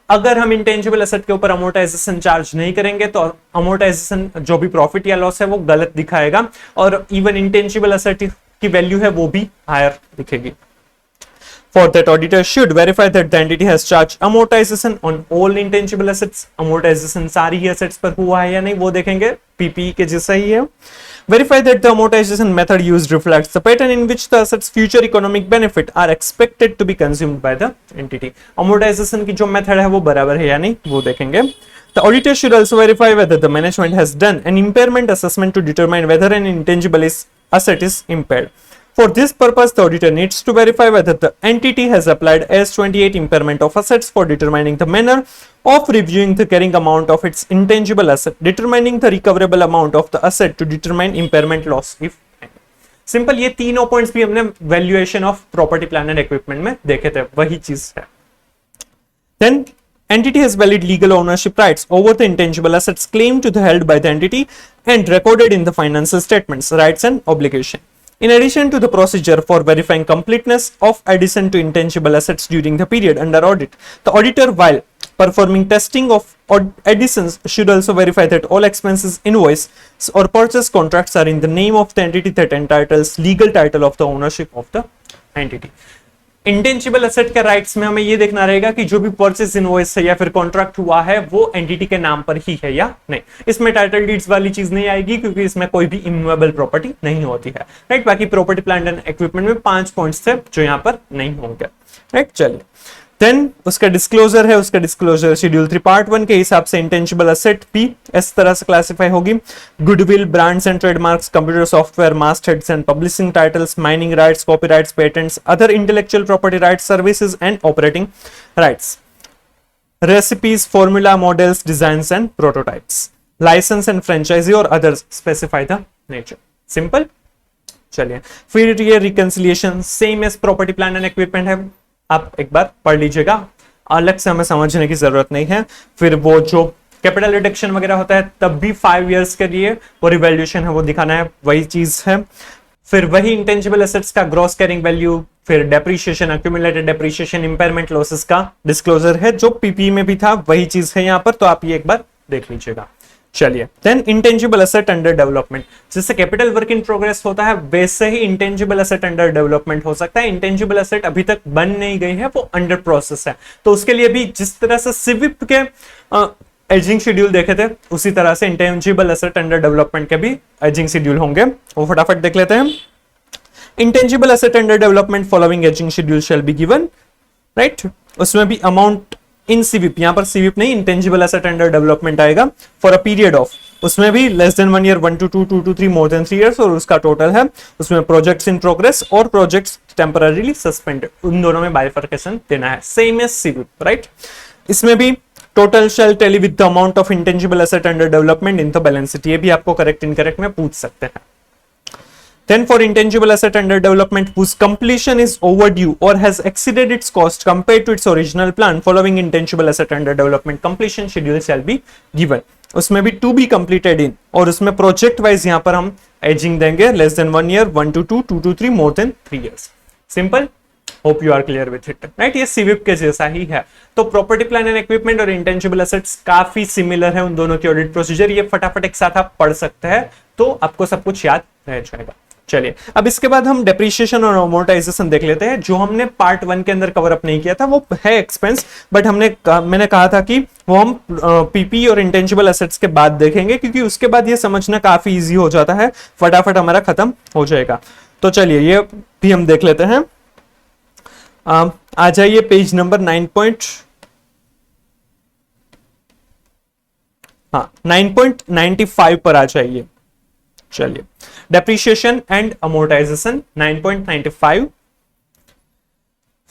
अगर हम intangible asset के ऊपर amortisation charge नहीं करेंगे तो amortisation जो भी profit या लॉस है वो गलत दिखाएगा, और इवन इंटेंजिबल एसेट की वैल्यू है वो भी हायर दिखेगी। For that, auditor should verify that the entity has charged amortization on all intangible assets. Amortization सारी ही assets पर हुआ है या नहीं वो देखेंगे, PPE के जैसा ही है। Verify that the amortization method used reflects the pattern in which the assets future economic benefit are expected to be consumed by the entity. Amortization की जो मेथड है वो बराबर है या नहीं वो देखेंगे। The auditor should also verify whether the management has done an impairment assessment to determine whether an intangible asset is impaired. For this purpose, the auditor needs to verify whether the entity has applied S28 impairment of assets for determining the manner of reviewing the carrying amount of its intangible asset, determining the recoverable amount of the asset to determine impairment loss if any. Simple, ये तीनों points भी हमने valuation of property plan and equipment में देखे थे, वही चीज है। Then entity has valid legal ownership rights over the intangible assets claimed to the held by the entity and recorded in the financial statements, rights and obligation. In addition to the procedure for verifying completeness of addition to intangible assets during the period under audit, the auditor, while performing testing of additions, should also verify that all expenses, invoices or purchase contracts are in the name of the entity that entitles legal title of the ownership of the entity. Intangible asset के rights में हमें ये देखना रहेगा कि जो भी purchase invoice है या फिर कॉन्ट्रैक्ट हुआ है वो एंटिटी के नाम पर ही है या नहीं। इसमें टाइटल डीड्स वाली चीज नहीं आएगी क्योंकि इसमें कोई भी इमूवेबल प्रॉपर्टी नहीं होती है। राइट, बाकी प्रॉपर्टी प्लांट एंड इक्विपमेंट में 5 पॉइंट्स थे जो यहाँ पर नहीं होंगे। राइट, चलिए, देन उसका डिस्क्लोजर है, उसका डिस्क्लोजर शेड्यूल 3 पार्ट 1 के हिसाब से इंटेंजिबल एसेट भी इस तरह से क्लासिफाई होगी। Goodwill, brands and trademarks, computer software, masters and publishing titles, mining rights, copyrights, patents, other intellectual property rights, services and operating rights, recipes, formula, models, designs and prototypes, licence and franchisee और others specify the nature. Simple. चलिए, फिर ये reconciliation same as property plan and equipment है, आप एक बार पढ़ लीजिएगा, अलग से हमें समझने की जरूरत नहीं है। फिर वो जो कैपिटल रिडक्शन वगैरह होता है तब भी 5 इयर्स के लिए वो रिवैल्यूएशन है वो दिखाना है, वही चीज है। फिर वही इंटेंजिबल एसेट्स का ग्रॉस कैरिंग वैल्यू, फिर depreciation, accumulated depreciation, impairment losses का डिस्क्लोजर है जो पीपी में भी था, वही चीज है यहाँ पर, तो आप ये एक बार देख लीजिएगा। चलिए, then intangible asset under development, जैसे कैपिटल वर्क इन प्रोग्रेस होता है वैसे ही इंटेंजिबल एसेट अंडर डेवलपमेंट हो सकता है। इंटेंजिबल एसेट अभी तक बन नहीं गई है, वो अंडर प्रोसेस है, तो उसके लिए भी जिस तरह से सिविप के एजिंग शेड्यूल देखे थे उसी तरह से इंटेंजिबल एसेट अंडर डेवलपमेंट के भी एजिंग शेड्यूल होंगे, वो फटाफट देख लेते हैं। Intangible asset under development following ageing schedule shall be given, right, उसमें भी अमाउंट इन सीवीप, यहां पर सीवीप नहीं इंटेंजिबल एसेट अंडर डेवलपमेंट आएगा, फॉर अ पीरियड ऑफ, उसमें भी less than 1 year, 1 to 2, 2 to 3, more than 3 years, और उसका टोटल है उसमें प्रोजेक्ट्स इन प्रोग्रेस और प्रोजेक्ट्स टेम्पररीली सस्पेंडेड, उन दोनों में बाइफर्केशन देना है, सेम एज सीवीप, राइट। इसमें भी total shall tally with the amount of intangible asset under development in the balance sheet, ये भी आपको करेक्ट इनकरेक्ट में पूछ सकते हैं। Then for intangible asset under development whose completion is overdue or has exceeded its cost compared to its original plan, following intangible asset under development completion schedule shall be given, उसमें भी to be completed in, और उसमें project wise यहां पर हम ageing देंगे less than 1 year, 1 to 2, 2 to 3, more than 3 years. Simple, hope you are clear with it, right. ये सीविप के जैसा ही है। तो प्रॉपर्टी प्लान एंड इक्विपमेंट और इंटेंजिबल एसेट्स काफी सिमिलर है उन दोनों की ऑडिट प्रोसीजर, ये फटाफट एक साथ आप पढ़ सकते हैं तो आपको सब कुछ याद रह जाएगा। चलिए, अब इसके बाद हम डेप्रीशिएशन और अमोर्टाइजेशन देख लेते हैं, जो हमने पार्ट 1 के अंदर कवर अप नहीं किया था, वो है एक्सपेंस, बट मैंने कहा था कि वो हम पीपी और इंटेंजिबल एसेट्स के बाद देखेंगे, क्योंकि उसके बाद ये समझना काफी इजी हो जाता है, फटाफट हमारा खत्म हो जाएगा। तो चलिए ये भी हम देख लेते हैं। आ जाइए पेज नंबर 9.95 पर आ जाइए। चलिए, depreciation and amortization 9.95,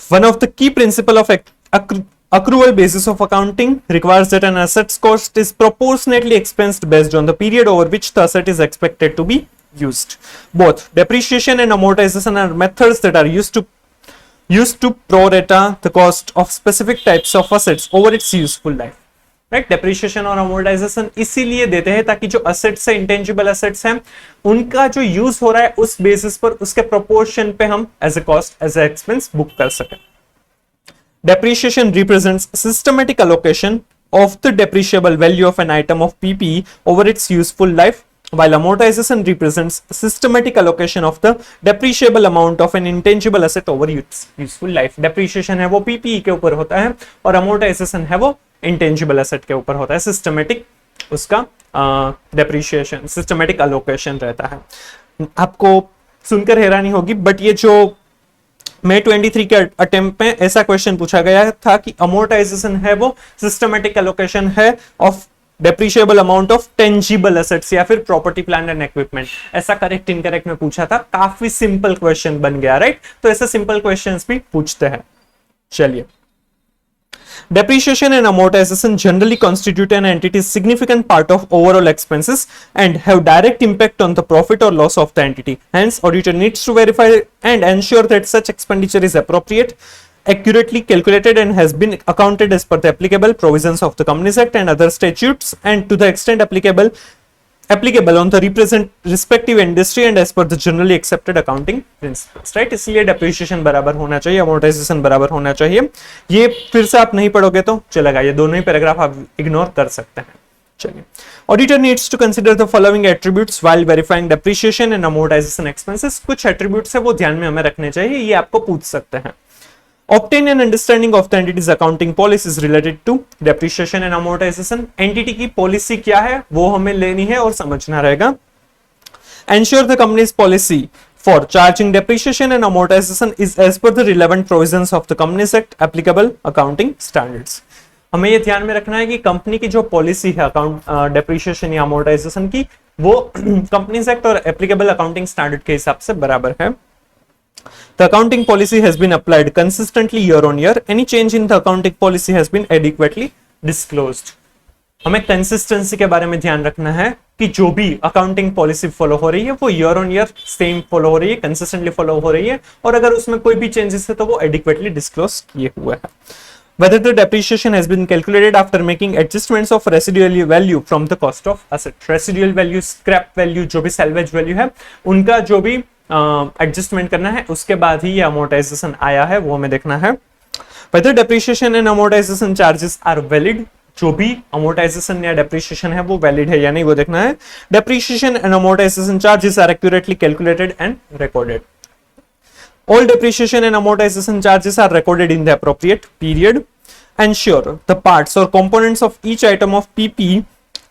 one of the key principle of accrual basis of accounting requires that an asset's cost is proportionately expensed based on the period over which the asset is expected to be used. Both depreciation and amortization are methods that are used to prorata the cost of specific types of assets over its useful life, right. Depreciation और amortisation इसीलिए देते हैं ताकि जो assets है, intangible assets हैं, उनका जो यूज हो रहा है उस बेसिस पर उसके प्रोपोर्शन पे हम as a cost, as a expense book कर सकें। Depreciation represents systematic allocation of the depreciable value of an item of PP over its useful life, while amortization represents systematic allocation of the depreciable amount of an intangible asset over its useful life. depreciation है वो PPE के ऊपर होता है और amortization है वो intangible asset के ऊपर होता है। systematic उसका depreciation, systematic allocation रहता है। आपको सुनकर हैरानी होगी, बट ये जो May 23 के अटेम्प्ट में ऐसा क्वेश्चन पूछा गया था कि amortization है वो systematic allocation है of depreciable amount of tangible assets या फिर प्रॉपर्टी प्लांट एंड इक्विपमेंट, ऐसा करेक्ट इनकरेक्ट में पूछा था। काफी सिंपल क्वेश्चन बन गया, राइट। तो ऐसे सिंपल क्वेश्चंस भी पूछते हैं। चलिए, depreciation and amortization generally constitute an entity's significant part of overall expenses and have direct impact on the profit or loss of the entity. Hence, auditor needs to verify and ensure that such expenditure is appropriate, accurately calculated and has been accounted as per the applicable provisions of the Companies Act and other statutes, and to the extent applicable on the respective industry and as per the generally accepted accounting principles, right। इसलिए depreciation बराबर होना चाहिए, amortization बराबर होना चाहिए। ये फिर से आप नहीं पढ़ोगे तो चलेगा, ये दोनों ही पैराग्राफ आप इग्नोर कर सकते हैं। चलिए, auditor needs to consider the following attributes while verifying depreciation and amortization expenses। कुछ attributes है वो ध्यान में हमें रखने चाहिए, ये आपको पूछ सकते हैं। Obtain an understanding of the entity's accounting policies related to depreciation and amortization। Entity की पॉलिसी क्या है वो हमें लेनी है और समझना रहेगा। Ensure the company's policy for charging depreciation and amortization is as per the relevant provisions of the Companies Act, applicable accounting standards। हमें ये ध्यान में रखना है कि कंपनी की जो पॉलिसी है अकाउंट डेप्रीशिएशन या अमोर्टाइजेशन की, वो कंपनीज एक्ट और एप्लीकेबल अकाउंटिंग स्टैंडर्ड के हिसाब से बराबर है। The accounting policy has been applied consistently year on year. Any change in the accounting policy has been adequately disclosed. हमें कंसिस्टेंसी के बारे में ध्यान रखना है कि जो भी अकाउंटिंग पॉलिसी फॉलो हो रही है वो year on year same follow हो रही है, कंसिस्टेंटली फॉलो हो रही है, और अगर उसमें कोई भी चेंजेस है तो वो एडिक्वेटली डिस्क्लोज किए हुए है। whether the depreciation has been calculated after making adjustments of residual value from the cost of asset। residual value, scrap value, जो भी salvage value है, उनका जो भी एडजस्टमेंट करना है, उसके बाद ही ये amortization आया है, वो हमें देखना है। whether depreciation and amortization charges are valid, जो भी amortization या depreciation है वो valid है या नहीं वो देखना है। depreciation and amortization charges are accurately calculated and recorded। All depreciation and amortization charges are recorded in the appropriate period। Ensure the parts or components of each item of PP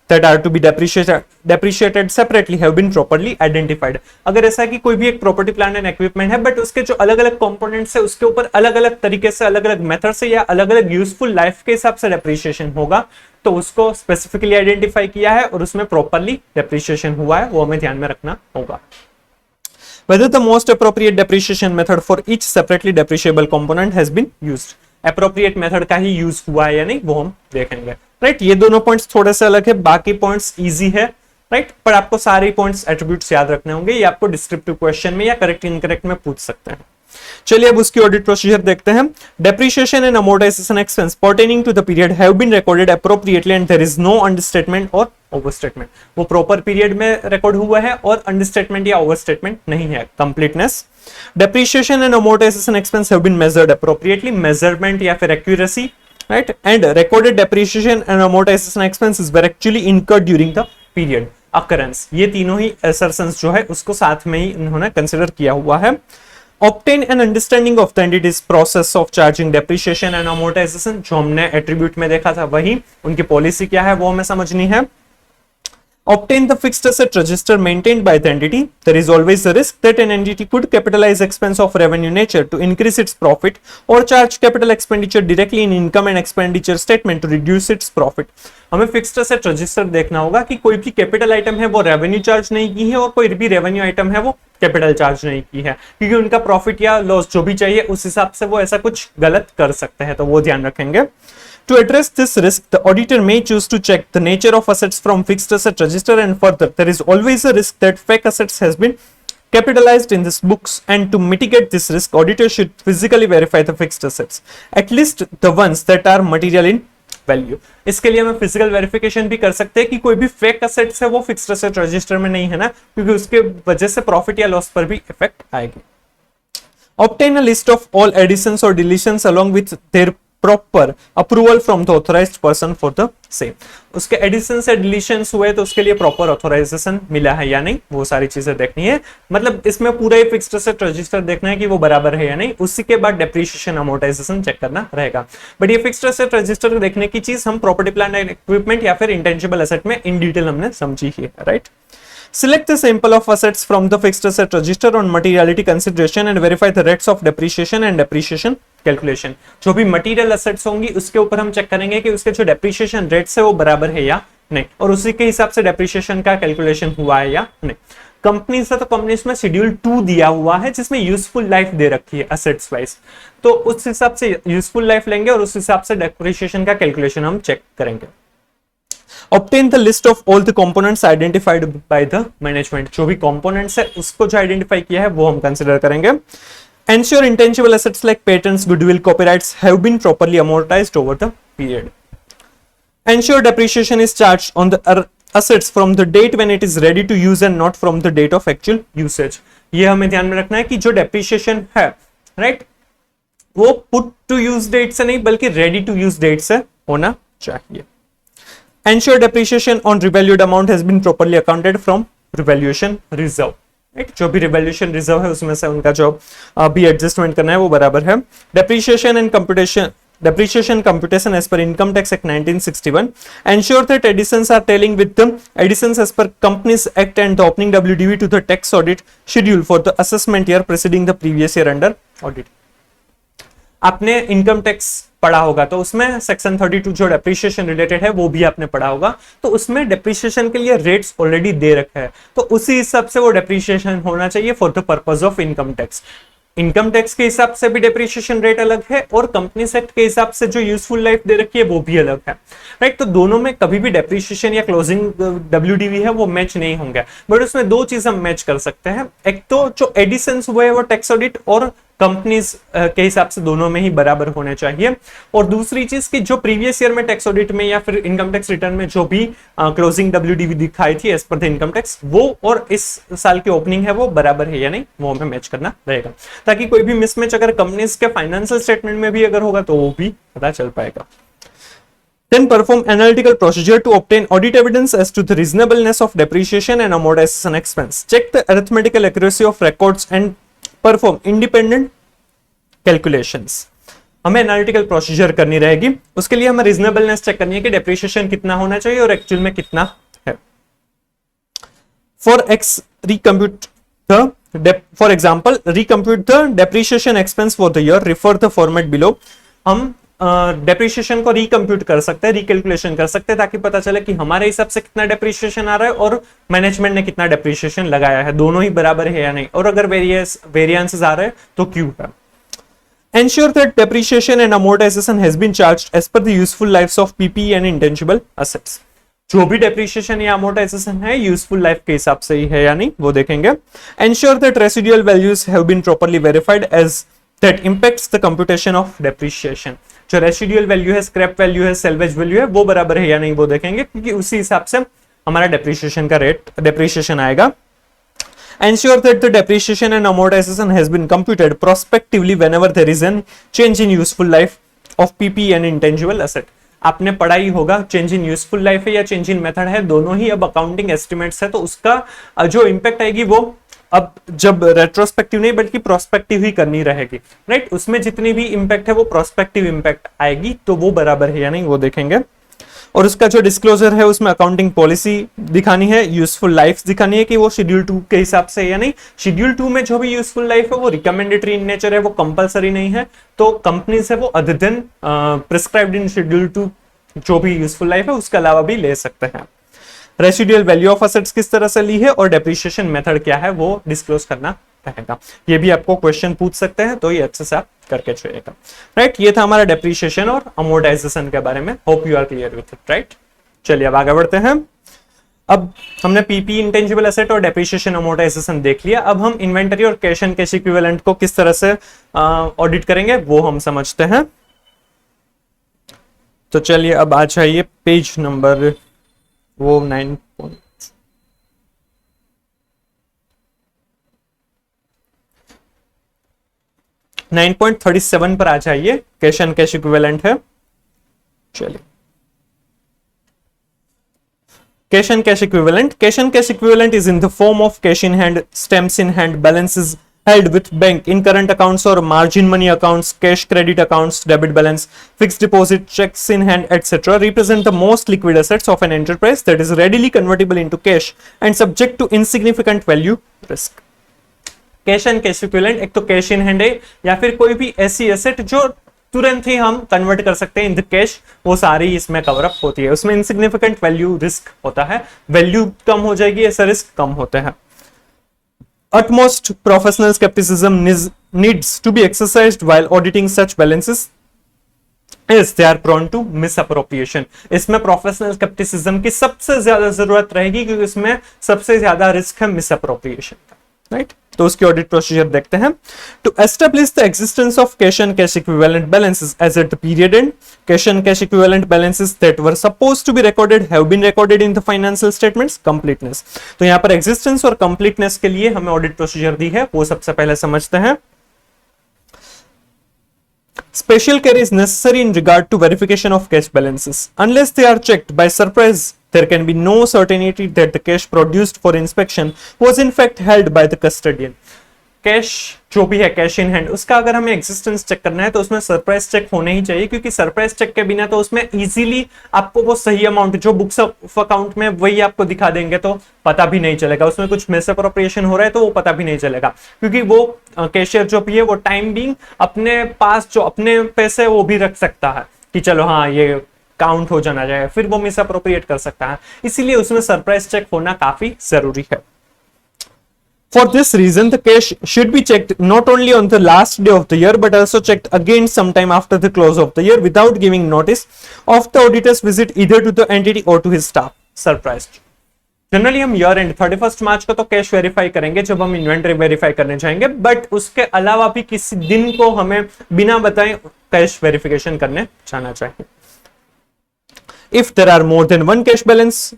that are to be depreciated separately have been properly identified। अगर ऐसा है कि कोई भी एक property plant and equipment है but उसके जो अलग अलग कंपोनेंट्स है उसके ऊपर अलग अलग तरीके से, अलग अलग मेथड से या अलग अलग यूजफुल लाइफ के हिसाब से डेप्रिसिएशन होगा, तो उसको स्पेसिफिकली आइडेंटिफाई किया है और उसमें प्रॉपरली डेप्रिसिएशन हुआ है, वो हमें ध्यान में रखना होगा। Whether the most appropriate depreciation method for each separately depreciable component has been used। appropriate method का ही यूज हुआ है या नहीं वो हम देखेंगे। राइट, ये दोनों पॉइंट्स थोड़े से अलग है, बाकी पॉइंट्स इजी है। राइट, पर आपको सारे पॉइंट्स एट्रीब्यूट्स याद रखने होंगे, ये आपको डिस्क्रिप्टिव क्वेश्चन में या करेक्ट इनकरेक्ट में पूछ सकते हैं। चलिए अब उसकी ऑडिट प्रोसीजर देखते हैं। Depreciation and amortisation expense pertaining to the period have been recorded appropriately and there is no understatement और ओवरस्टेटमेंट। वो प्रॉपर पीरियड में रिकॉर्ड हुआ है और अंडरस्टेटमेंट या ओवरस्टेटमेंट नहीं है, completeness. Depreciation and amortisation expenses have been measured appropriately, measurement या फिर accuracy. Right, and recorded depreciation and amortisation expenses were actually incurred during the period. Occurrence, ये तीनों ही असर्शंस जो है उसको साथ में ही इन्होंने कंसिडर किया हुआ है। Obtain an understanding of the entity's process of charging depreciation and amortization, जो हमने एट्रीब्यूट में देखा था वही, उनकी पॉलिसी क्या है वो हमें समझनी है। Obtain the fixed asset register maintained by the entity। There is always a risk that an entity could capitalize expense of revenue nature to increase its profit or charge capital expenditure directly in income and expenditure statement to reduce its profit। हमें fixed asset register देखना होगा कि कोई भी capital item है वो revenue charge नहीं की है और कोई भी रेवेन्यू आइटम है वो कैपिटल चार्ज नहीं की है, क्योंकि उनका प्रॉफिट या लॉस जो भी चाहिए उस हिसाब से वो ऐसा कुछ गलत कर सकते हैं, तो वो ध्यान रखेंगे। To address this risk, the auditor may choose to check the nature of assets from fixed asset register, and further, there is always a risk that fake assets has been capitalized in these books, and to mitigate this risk, auditor should physically verify the fixed assets, at least the ones that are material in value। इसके लिए हम physical verification भी कर सकते हैं कि कोई भी फेक असेट्स है वो फिक्स्ड असेट रजिस्टर में नहीं है ना, क्योंकि उसके वजह से प्रॉफिट या लॉस पर भी इफेक्ट आएगी। Obtain a list of all additions or deletions along with their proper approval from the authorized person for the same। उसके एडिशन से डिलीशंस हुए तो उसके लिए प्रॉपर ऑथराइजेशन मिला है या नहीं, वो सारी चीजें देखनी है। मतलब इसमें पूरा ही फिक्स्ड एसेट रजिस्टर देखना है कि वो बराबर है या नहीं, उसी के बाद डेप्रिसिएशन अमोर्टाइजेशन चेक करना रहेगा। बट ये फिक्स्ड एसेट रजिस्टर देखने की चीज हम प्रॉपर्टी प्लांट एंड इक्विपमेंट या फिर इंटेंजिबल एसेट में इन डिटेल हमने समझी है। Right, select the sample of assets from the fixed asset register on materiality consideration and verify the rates of depreciation and depreciation calculation। जो भी material assets होंगी उसके ऊपर हम चेक करेंगे कि उसके जो डेप्रिसिएशन रेट्स है वो बराबर है या नहीं, और उसी के हिसाब से डेप्रिसिएशन का कैलकुलेशन हुआ है या नहीं। कंपनी से तो कंपनीज में शेड्यूल 2 दिया हुआ है जिसमें यूजफुल लाइफ दे रखी है असेट्स वाइज, तो उस हिसाब से यूजफुल लाइफ लेंगे और उस हिसाब से डेप्रिसिएशन का कैलकुलेशन हम चेक करेंगे। Obtain the list of all the components identified by the management। जो भी components है उसको जो आइडेंटिफाई किया है वो हम कंसिडर करेंगे। Ensure intangible assets like patents, goodwill, copyrights have been properly amortized over the period। Ensure depreciation is charged on the assets from the date when it is ready to use and not from the date of actual usage। ये हमें ध्यान में रखना है कि जो depreciation है, right, वो put to use date से नहीं बल्कि ready to use date से होना चाहिए। Ensure depreciation on revalued amount has been properly accounted from revaluation reserve। right? जो भी revaluation reserve है उसमें से उनका जो भी एडजस्टमेंट करना है वो बराबर है। Depreciation and computation as per Income Tax Act 1961। Ensure that additions are tallying with the additions as per Companies Act and the opening WDV to the tax audit schedule for the assessment year preceding the previous year under audit। आपने income tax पढ़ा होगा तो उसमें section 32 जो depreciation related है वो भी आपने पढ़ा होगा, तो उसमें डेप्रिसिएशन के लिए रेट्स ऑलरेडी दे रखा है, तो उसी हिसाब से वो डेप्रिसिएशन होना चाहिए for the purpose of income tax. Income tax के हिसाब से भी डेप्रिसिएशन रेट अलग है और कंपनी एक्ट के हिसाब से जो यूजफुल लाइफ दे रखी है वो भी अलग है। राइट, तो दोनों में कभी भी डेप्रिसिएशन या क्लोजिंग WDV है वो मैच नहीं होंगे, बट उसमें दो चीज हम मैच कर सकते हैं। एक तो जो एडिशंस हुए वो टैक्स ऑडिट और कंपनीज के हिसाब से दोनों में ही बराबर होने चाहिए। और दूसरी चीज कि जो प्रीवियस ईयर में टैक्स ऑडिट में या फिर इनकम टैक्स रिटर्न में जो भी क्लोजिंग WDV दिखाई थी as per the income tax, वो और इस साल की ओपनिंग है वो बराबर है या नहीं, वो हमें मैच करना रहेगा, ताकि कोई भी मिसमैच अगर कंपनीज के फाइनेंशियल स्टेटमेंट में भी अगर होगा तो वो भी पता चल पाएगा। Then perform analytical procedure to obtain audit evidence as to the reasonableness of depreciation and amortization expense. Check the arithmetical accuracy of records and perform independent calculations. हमें एनालिटिकल प्रोसीजर करनी रहेगी, उसके लिए हमें रीजनेबलनेस चेक करनी है कि depreciation कितना होना चाहिए और एक्चुअल में कितना है। For example, recompute the depreciation expense for the year. Refer the format below. हम डेप्रिसिएशन को रिकम्प्यूट कर सकते हैं, रिकैलकुलेशन कर सकते हैं, ताकि पता चले कि हमारे हिसाब से कितना डेप्रिसिएशन आ रहा है और मैनेजमेंट ने कितना डेप्रिसिएशन लगाया है, दोनों ही बराबर है या नहीं, और अगर वेरिएंसेस आ रहे हैं तो क्यों है। Ensure that depreciation and amortization has been charged as per the useful lives of PPE and intangible assets. जो भी डेप्रिसिएशन या amortization है यूजफुल लाइफ के हिसाब से ही है या नहीं वो देखेंगे। Ensure that residual values have been properly verified as that impacts the computation of depreciation. जो रेसिडुअल वैल्यू है, स्क्रैप वैल्यू है, सेल्वेज वैल्यू है, वो बराबर है या नहीं वो देखेंगे, क्योंकि उसी हिसाब से हमारा डेप्रिसिएशन का रेट डेप्रिसिएशन आएगा। Ensure that the depreciation and amortization has been computed prospectively whenever there is a change in useful life of PPE and intangible asset. आपने पढ़ा ही होगा चेंज इन यूजफुल लाइफ है या चेंज इन मेथड है, दोनों ही अब accounting estimates है, तो उसका जो इंपैक्ट आएगी वो अब जब रेट्रोस्पेक्टिव नहीं बल्कि प्रोस्पेक्टिव ही करनी रहेगी, राइट। उसमें जितनी भी इंपैक्ट है वो प्रोस्पेक्टिव इंपैक्ट आएगी, तो वो बराबर है या नहीं वो देखेंगे। और उसका जो डिस्क्लोजर है उसमें अकाउंटिंग पॉलिसी दिखानी है, यूजफुल लाइफ दिखानी है कि वो शेड्यूल 2 के हिसाब से या नहीं। शेड्यूल 2 में जो भी यूजफुल लाइफ है वो रिकमेंडेटरी इन नेचर है, वो कंपलसरी नहीं है, तो कंपनीज है वो अदर देन प्रिस्क्राइब्ड इन शेड्यूल 2 जो भी यूजफुल लाइफ है उसके अलावा भी ले सकते हैं। रेसिडुअल वैल्यू ऑफ असेट्स किस तरह से ली है और डेप्रिसिएशन मेथड क्या है वो डिस्क्लोज करना रहेगा। ये भी आपको क्वेश्चन पूछ सकते हैं, तो ये अच्छे से आप करके चलेगा, राइट। ये था हमारा डेप्रिसिएशन और अमोर्टाइजेशन के बारे में। Hope you are clear with it, right. चलिए अब आगे बढ़ते हैं। अब हमने पीपी इंटेंजिबल एसेट और डेप्रिसिएशन अमोर्टाइजेशन देख लिया, अब हम इन्वेंटरी और कैश एंड कैश इक्विवेलेंट को किस तरह से ऑडिट करेंगे वो हम समझते हैं। तो चलिए अब आ जाइए पेज नंबर वो 9.37 पर आ जाइए, कैश एंड कैश इक्विवेलेंट है। चलिए cash and cash equivalent. Cash and cash equivalent is in the form of cash in hand, stamps in hand, balances held with bank in current accounts or margin money accounts, cash credit accounts, debit balance, fixed deposit, checks in hand, etc. represent the most liquid assets of an enterprise that is readily convertible into cash and subject to insignificant value risk. Cash and cash equivalent एक तो cash in hand है या फिर कोई भी ऐसी asset जो तुरंत ही हम कन्वर्ट कर सकते हैं इन द कैश, वो सारी इसमें कवर अप होती है। उसमें इनसिग्निफिकेंट वैल्यू रिस्क होता है, वैल्यू कम हो जाएगी, ऐसे रिस्क कम होते हैं। Utmost professional skepticism needs to be exercised while auditing such balances as they are prone to misappropriation. इसमें प्रोफेशनल स्केप्टिसिज्म की सबसे ज्यादा जरूरत रहेगी क्योंकि इसमें सबसे ज्यादा रिस्क है मिसअप्रोप्रिएशन का, राइट। तो उसकी ऑडिट प्रोसीजर देखते हैं। To establish the existence of cash and cash equivalent balances as at the period end, cash and cash equivalent balances that were supposed to be recorded have been recorded in the financial statements. Completeness, तो यहां पर existence और completeness के लिए हमें audit procedure दी है, वो सबसे पहले समझते हैं। Special care is necessary in regard to verification of cash balances. Unless they are checked by surprise, there can be no certainty that the cash produced for inspection was in fact held by the custodian. Cash जो भी है cash in hand, उसका अगर हमें existence check करना है तो उसमें सरप्राइज चेक होने ही चाहिए, क्योंकि सरप्राइज चेक के बिना तो उसमें इजीली आपको वो सही अमाउंट जो बुक्स ऑफ अकाउंट में वही आपको दिखा देंगे, तो पता भी नहीं चलेगा उसमें कुछ मिसअप्रोप्रिएशन हो रहा है, तो वो पता भी नहीं चलेगा, क्योंकि वो कैशियर जो भी है वो टाइम बीइंग अपने पास जो अपने पैसे वो भी रख सकता है कि चलो हाँ ये काउंट हो जाना चाहिए, फिर वो मिसअप्रोप्रिएट कर सकता है, इसीलिए उसमें सरप्राइज चेक होना काफी जरूरी है। For this reason, the cash should be checked not only on the last day of the year, but also checked again sometime after the close of the year without giving notice of the auditor's visit either to the entity or to his staff. Surprised. Generally हम year and 31 मार्च को तो cash verify करेंगे जब हम inventory verify करने जाएंगे, but उसके अलावा भी किसी दिन को हमें बिना बताए कैश वेरिफिकेशन करने जाना चाहिए. If there are more than one cash balance,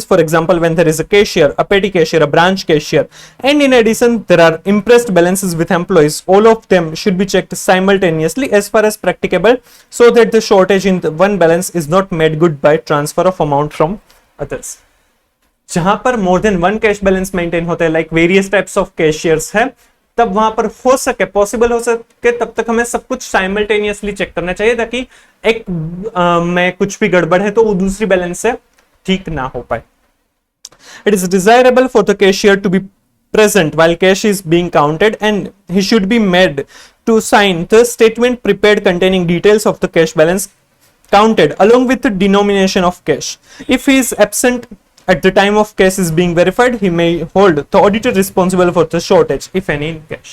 for example, when there is a cashier, a petty cashier, a branch cashier, and in addition there are impressed balances with employees, all of them should be checked simultaneously as far as practicable, so that the shortage in the one balance is not made good by transfer of amount from others. जहां पर more than one cash balance maintain होते हैं, like various types of cashiers है, तब वहां पर हो सके, पॉसिबल हो सके, तब तक हमें सब कुछ साइमल्टेनियसली चेक करना चाहिए, ताकि एक में कुछ भी गड़बड़ है तो वो दूसरी बैलेंस से ठीक ना हो पाए. It is desirable for the cashier to be present while cash is being counted, and he should be made to sign the statement prepared containing details of the cash balance counted along with the denomination of cash. If he is absent at the time of cash is being verified, he may hold the auditor responsible for the shortage, if any, in cash.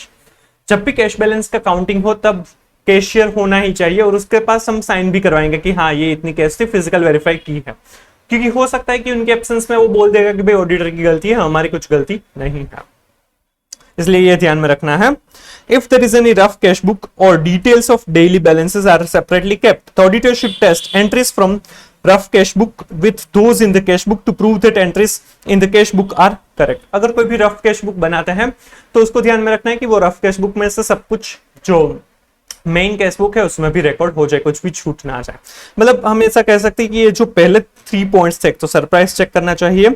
जब भी cash balance का counting हो तब cashier होना ही चाहिए, और उसके पास हम साइन भी करवाएंगे कि हाँ ये इतनी कैश थी, फिजिकल वेरीफाई की है, क्योंकि हो सकता है कि उनके एब्सेंस में वो बोल देगा कि भाई ऑडिटर की गलती है, हमारी कुछ गलती नहीं है, इसलिए ये ध्यान में रखना है. If there is any rough cash book or details of daily balances are separately kept, the auditor should test entries from rough cash book with those in the cash book to prove that entries in the cash book are correct. अगर कोई भी rough cash book बनाते हैं तो उसको ध्यान में रखना है कि वो रफ कैश बुक में से सब कुछ जो मेन कैश बुक है उसमें भी रिकॉर्ड हो जाए, कुछ भी छूट ना जाए. मतलब हम ऐसा कह सकते हैं कि ये जो पहले 3 पॉइंट्स थे, तो सरप्राइज चेक करना चाहिए,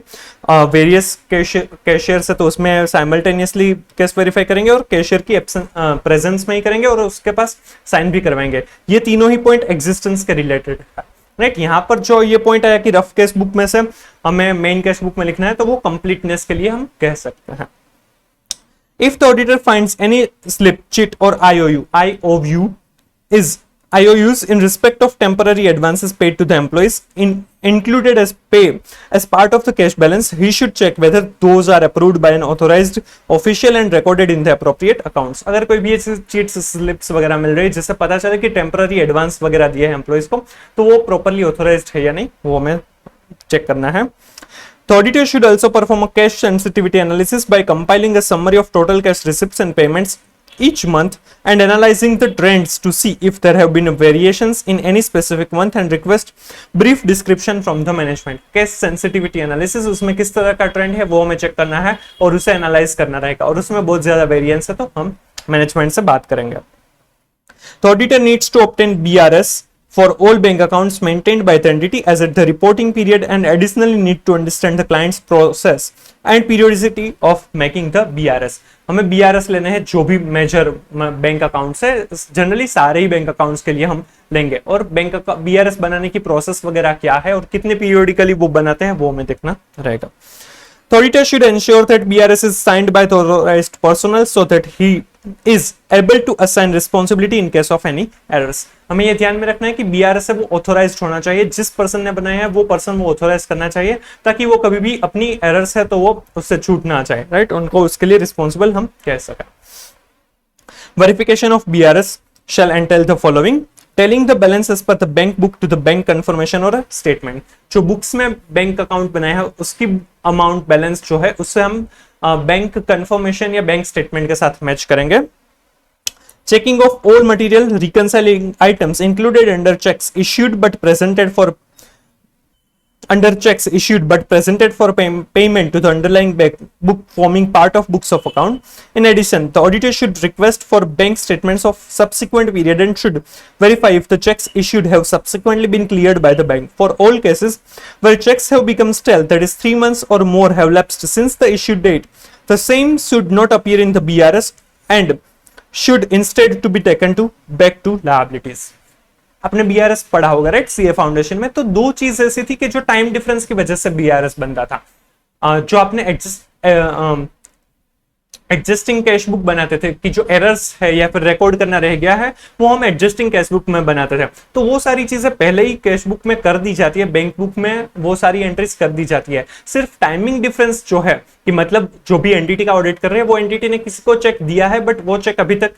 वेरियस कैशियर से तो उसमें साइमल्टेनियसली कैश वेरीफाई करेंगे और कैशियर की प्रेजेंस में ही करेंगे और उसके पास साइन भी करवाएंगे. ये तीनों ही पॉइंट एग्जिस्टेंस के रिलेटेड है, राइट. यहाँ पर जो ये पॉइंट आया कि रफ कैश बुक में से हमें मेन कैश बुक में लिखना है, तो वो कंप्लीटनेस के लिए हम कह सकते हैं. If the auditor finds any slip, cheat or IOUs in respect of temporary advances paid to the employees included as pay as part of the cash balance, he should check whether those are approved by an authorized official and recorded in the appropriate accounts. अगर कोई भी ऐसे cheats slips वगैरह मिल रही है जिससे पता चले कि टेम्पररी एडवांस वगैरह दिए हैं एम्प्लॉइज को, तो वो प्रॉपरली ऑथोराइज्ड है या नहीं, वो हमें चेक करना है. The auditor should also perform a cash sensitivity analysis by compiling a summary of total cash receipts and payments each month and analyzing the trends to see if there have been variations in any specific month and request brief description from the management. Cash sensitivity analysis, उसमें किस तरह का trend है वो हमें check करना है और उसे एनालाइज करना रहेगा, और उसमें बहुत ज्यादा वेरिएंस है तो हम मैनेजमेंट से बात करेंगे. The auditor needs to obtain BRS for all bank accounts maintained by the entity as at the reporting period, and additionally need to understand the client's process and periodicity of making the BRS. हमें BRS लेने हैं जो भी major bank accounts है, generally सारे ही bank accounts के लिए हम लेंगे, और बैंक BRS बनाने की प्रोसेस वगैरह क्या है और कितने पीरियोडिकली वो बनाते हैं वो हमें देखना रहेगा. The auditor should ensure that BRS is signed by the authorized personnel so that he is able to assign responsibility in case of any errors. हमें ये ध्यान में रखना है कि BRS है वो ऑथोराइज्ड होना चाहिए, जिस पर्सन ने बनाया है वो पर्सन वो ऑथोराइज करना चाहिए, ताकि वो कभी भी अपनी एरर्स है तो वो उससे छूट ना जाए, राइट. उनको उसके लिए रिस्पॉन्सिबल हम कह सकें. Verification of BRS shall entail the following: telling the balance as per the bank book to the bank confirmation or a statement. जो बुक्स में बैंक अकाउंट बनाया है उसकी अमाउंट बैलेंस जो है उससे हम बैंक कंफर्मेशन या बैंक स्टेटमेंट के साथ मैच करेंगे. Checking of all material reconciling items included under checks issued but presented for payment to the underlying bank book forming part of books of account. In addition, the auditor should request for bank statements of subsequent period and should verify if the checks issued have subsequently been cleared by the bank. For all cases where checks have become stale, that is 3 months or more have lapsed since the issue date, the same should not appear in the BRS and should instead to be taken to back to liabilities. आपने BRS पढ़ा होगा, right, CA foundation में. तो 2 चीज ऐसी थी कि जो टाइम डिफरेंस की वजह से BRS बनता था, जो आपने एडजस्टिंग कैश बुक बनाते थे कि जो एरर्स है या फिर रिकॉर्ड करना रह गया है वो हम एडजस्टिंग कैश बुक में बनाते थे। तो वो सारी चीजें पहले ही कैश बुक में कर दी जाती है, बैंक बुक में वो सारी एंट्रीज कर दी जाती है। सिर्फ टाइमिंग डिफरेंस जो है कि मतलब जो भी एंटिटी का ऑडिट कर रहे हैं वो एंटिटी ने किसी को चेक दिया है बट वो चेक अभी तक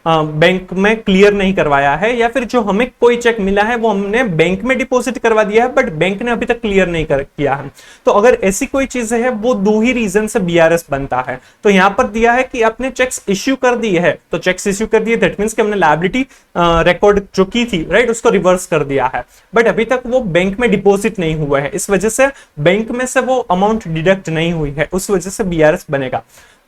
बैंक में क्लियर नहीं करवाया है, या फिर जो हमें कोई चेक मिला है वो हमने बैंक में डिपॉजिट करवा दिया है बट बैंक ने अभी तक क्लियर नहीं किया है। तो अगर ऐसी कोई चीज है वो दो ही रीजन से बीआरएस बनता है। तो यहां पर दिया है कि आपने चेक्स इश्यू कर दी है, तो चेक्स इश्यू कर दिए दैट मींस कि हमने लायबिलिटी रिकॉर्ड जो की थी राइट उसको रिवर्स कर दिया है, बट अभी तक वो बैंक में डिपॉजिट नहीं हुआ है, इस वजह से बैंक में से वो अमाउंट डिडक्ट नहीं हुई है, उस वजह से बीआरएस बनेगा।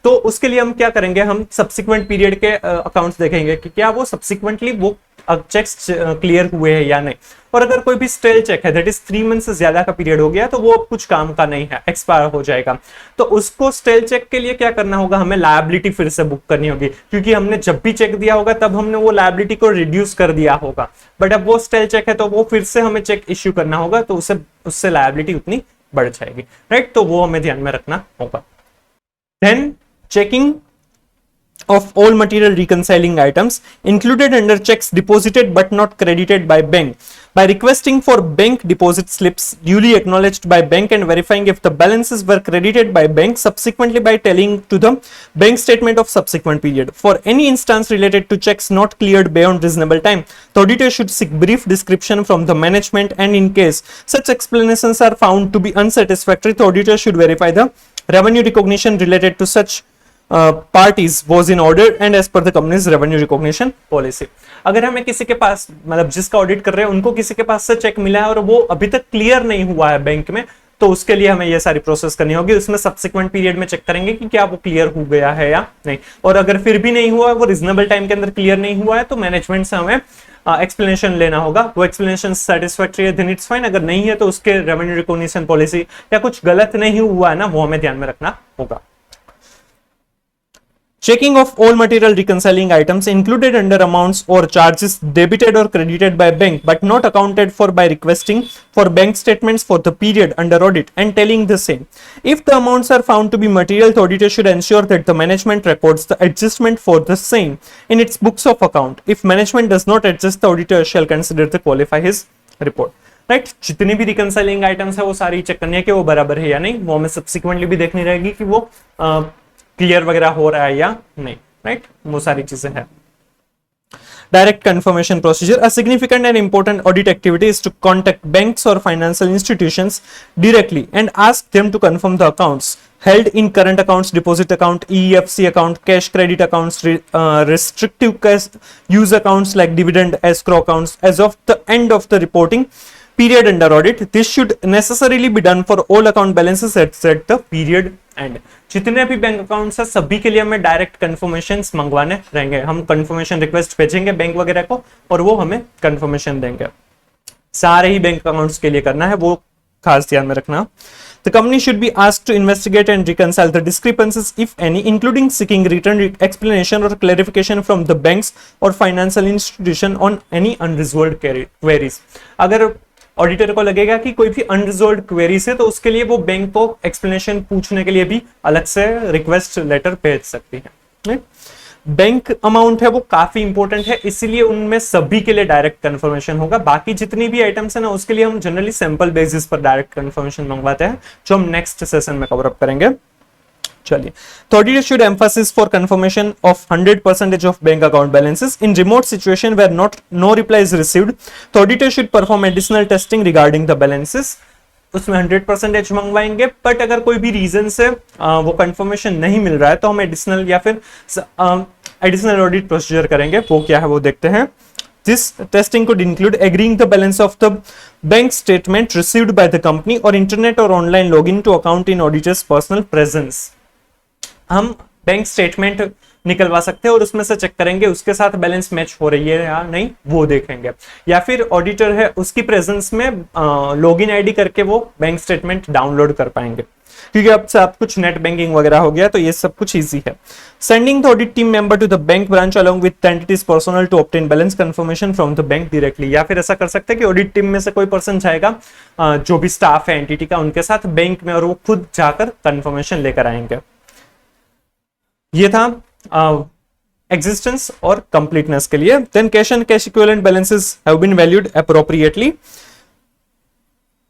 तो उसके लिए हम क्या करेंगे, हम सब्सिक्वेंट पीरियड के अकाउंट्स देखेंगे कि क्या वो सब्सिक्वेंटली वो चेक्स क्लियर हुए हैं या नहीं। और अगर कोई भी स्टेल चेक है दैट इज 3 मंथ से ज्यादा का पीरियड हो गया तो वो कुछ काम का नहीं है, एक्सपायर हो जाएगा। तो उसको स्टेल चेक के लिए क्या करना होगा, हमें लायबिलिटी फिर से बुक करनी होगी, क्योंकि हमने जब भी चेक दिया होगा तब हमने वो लायबिलिटी को रिड्यूस कर दिया होगा, बट अब वो स्टेल चेक है तो वो फिर से हमें चेक इश्यू करना होगा, तो उससे लायबिलिटी उतनी बढ़ जाएगी राइट। तो वो हमें ध्यान में रखना होगा। Then checking of all material reconciling items included under checks deposited but not credited by bank by requesting for bank deposit slips duly acknowledged by bank and verifying if the balances were credited by bank subsequently by telling to the bank statement of subsequent period. For any instance related to checks not cleared beyond reasonable time, the auditor should seek brief description from the management, and in case such explanations are found to be unsatisfactory, the auditor should verify the revenue recognition related to such parties was in order and as per the company's revenue recognition policy. अगर हमें किसी के पास मतलब जिसका audit कर रहे हैं उनको किसी के पास से चेक मिला है और वो अभी तक क्लियर नहीं हुआ है बैंक में, तो उसके लिए हमें ये सारी प्रोसेस करनी होगी। उसमें सब्सिक्वेंट पीरियड में चेक करेंगे कि क्या वो क्लियर हो गया है या नहीं, और अगर फिर भी नहीं हुआ, वो रीजनेबल टाइम के अंदर क्लियर नहीं हुआ है, तो मैनेजमेंट से हमें एक्सप्लेनेशन लेना होगा। वो एक्सप्लेनेशन सेटिस्फैक्टरी है देन इट्स फाइन, अगर नहीं है तो उसके रेवेन्यू रिकॉग्निशन पॉलिसी या कुछ गलत नहीं हुआ है ना, वो हमें ध्यान में रखना होगा। Checking of all material reconciling items included under amounts or charges debited or credited by bank but not accounted for by requesting for bank statements for the period under audit and telling the same. If the amounts are found to be material, the auditor should ensure that the management records the adjustment for the same in its books of account. If management does not adjust, the auditor shall consider to qualify his report. Right जितनी भी reconciling items है वो सारी check करनी है कि वो बराबर है या नहीं, वो हमें सब्सिक्वेंटली भी देखनी रहेगी कि वो क्लियर वगैरह हो रहा है या नहीं राइट, वो सारी चीजें हैं। Direct confirmation procedure. A significant and important audit activity is to contact banks or financial institutions directly and ask them to confirm the accounts held in current accounts, deposit account, EFC account, cash credit accounts, restrictive cash use accounts like dividend escrow accounts as of the end of the reporting period under audit. This should necessarily be done for all account balances at the period end. जितने भी bank accounts है सभी के लिए हमें direct confirmation मंगवाने रहेंगे। हम कंफर्मेशन रिक्वेस्ट भेजेंगे बैंक वगैरह को और वो हमें कंफर्मेशन देंगे। सारे ही बैंक अकाउंट्स के लिए करना है, वो खास ध्यान में रखना। The company should be asked to investigate and reconcile the discrepancies, if any, including seeking written explanation or clarification from the banks or financial institution on any unresolved queries. अगर ऑडिटर को लगेगा कि कोई भी अनरिजॉल्व्ड क्वेरीज है तो उसके लिए वो बैंक को एक्सप्लेनेशन पूछने के लिए भी अलग से रिक्वेस्ट लेटर भेज सकती है। बैंक अमाउंट है वो काफी इंपॉर्टेंट है, इसीलिए उनमें सभी के लिए डायरेक्ट कंफर्मेशन होगा। बाकी जितनी भी आइटम्स है ना उसके लिए हम जनरली सैंपल बेसिस पर डायरेक्ट कंफर्मेशन मंगवाते हैं, जो हम नेक्स्ट सेशन में कवर अप करेंगे। चलिए, तो auditor should emphasize for confirmation of 100% of bank account balances in remote situation where no reply is received. The auditor should perform additional testing regarding the balances. उसमें 100% मंगवाएंगे, but अगर कोई भी reason से वो confirmation नहीं मिल रहा है तो हम एडिशनल या फिर एडिशनल ऑडिट प्रोसीजर करेंगे। वो क्या है वो देखते हैं। This testing could include agreeing the balance of the bank statement received by the company or internet or online login to account in auditor's personal presence. हम बैंक स्टेटमेंट निकलवा सकते हैं और उसमें से चेक करेंगे उसके साथ बैलेंस मैच हो रही है या नहीं, वो देखेंगे। या फिर ऑडिटर है उसकी प्रेजेंस में लॉगिन आईडी करके वो बैंक स्टेटमेंट डाउनलोड कर पाएंगे, क्योंकि अब सब कुछ नेट बैंकिंग वगैरह हो गया तो ये सब कुछ इजी है। Sending the audit team member to the bank branch along with the entities personnel to obtain balance confirmation from the bank directly. या फिर ऐसा कर सकते हैं कि ऑडिट टीम में से कोई पर्सन जाएगा जो भी स्टाफ है एंटिटी का उनके साथ बैंक में, और वो खुद जाकर कंफर्मेशन लेकर आएंगे। ये था existence और completeness के लिए. Then cash and cash equivalent balances have been valued appropriately.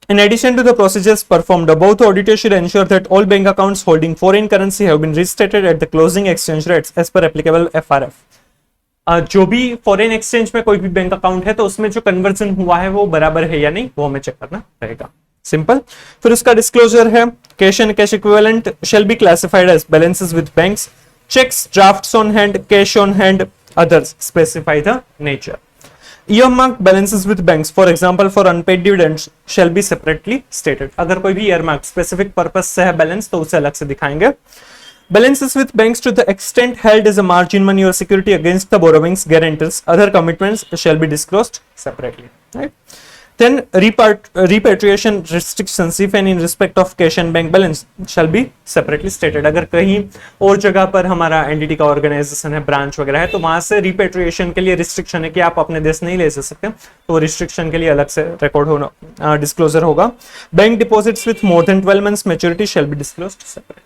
In addition to the procedures performed above, the auditor should ensure that all bank accounts holding foreign currency have been restated at the closing exchange rates as per applicable FRF. जो भी foreign exchange में कोई भी bank account है तो उसमें जो conversion हुआ है वो बराबर है या नहीं, वो हमें चेक करना रहेगा. सिंपल. फिर उसका डिस्क्लोजर है, cash and cash equivalent shall be classified as balances with banks, checks, drafts on hand, cash on hand, others specify the nature. Earmarked balances with banks, for example for unpaid dividends, shall be separately stated. अगर कोई भी earmarked specific purpose से है balance तो उसे अलग से दिखाएंगे. Balances with banks to the extent held as a margin money or security against the borrowings, guarantors, other commitments shall be disclosed separately. Right? Then repatriation restrictions, if any, in respect of cash and bank balance, shall be separately stated. अगर कहीं और जगह पर हमारा entity का organisation है, branch वगैरह है, तो वहां से रिपेट्रिएशन के लिए रिस्ट्रिक्शन है कि आप अपने देश नहीं ले सकते, तो रिस्ट्रिक्शन के लिए अलग से रिकॉर्ड होना, डिस्क्लोजर होगा. Bank deposits with more than 12 months maturity shall be disclosed separate.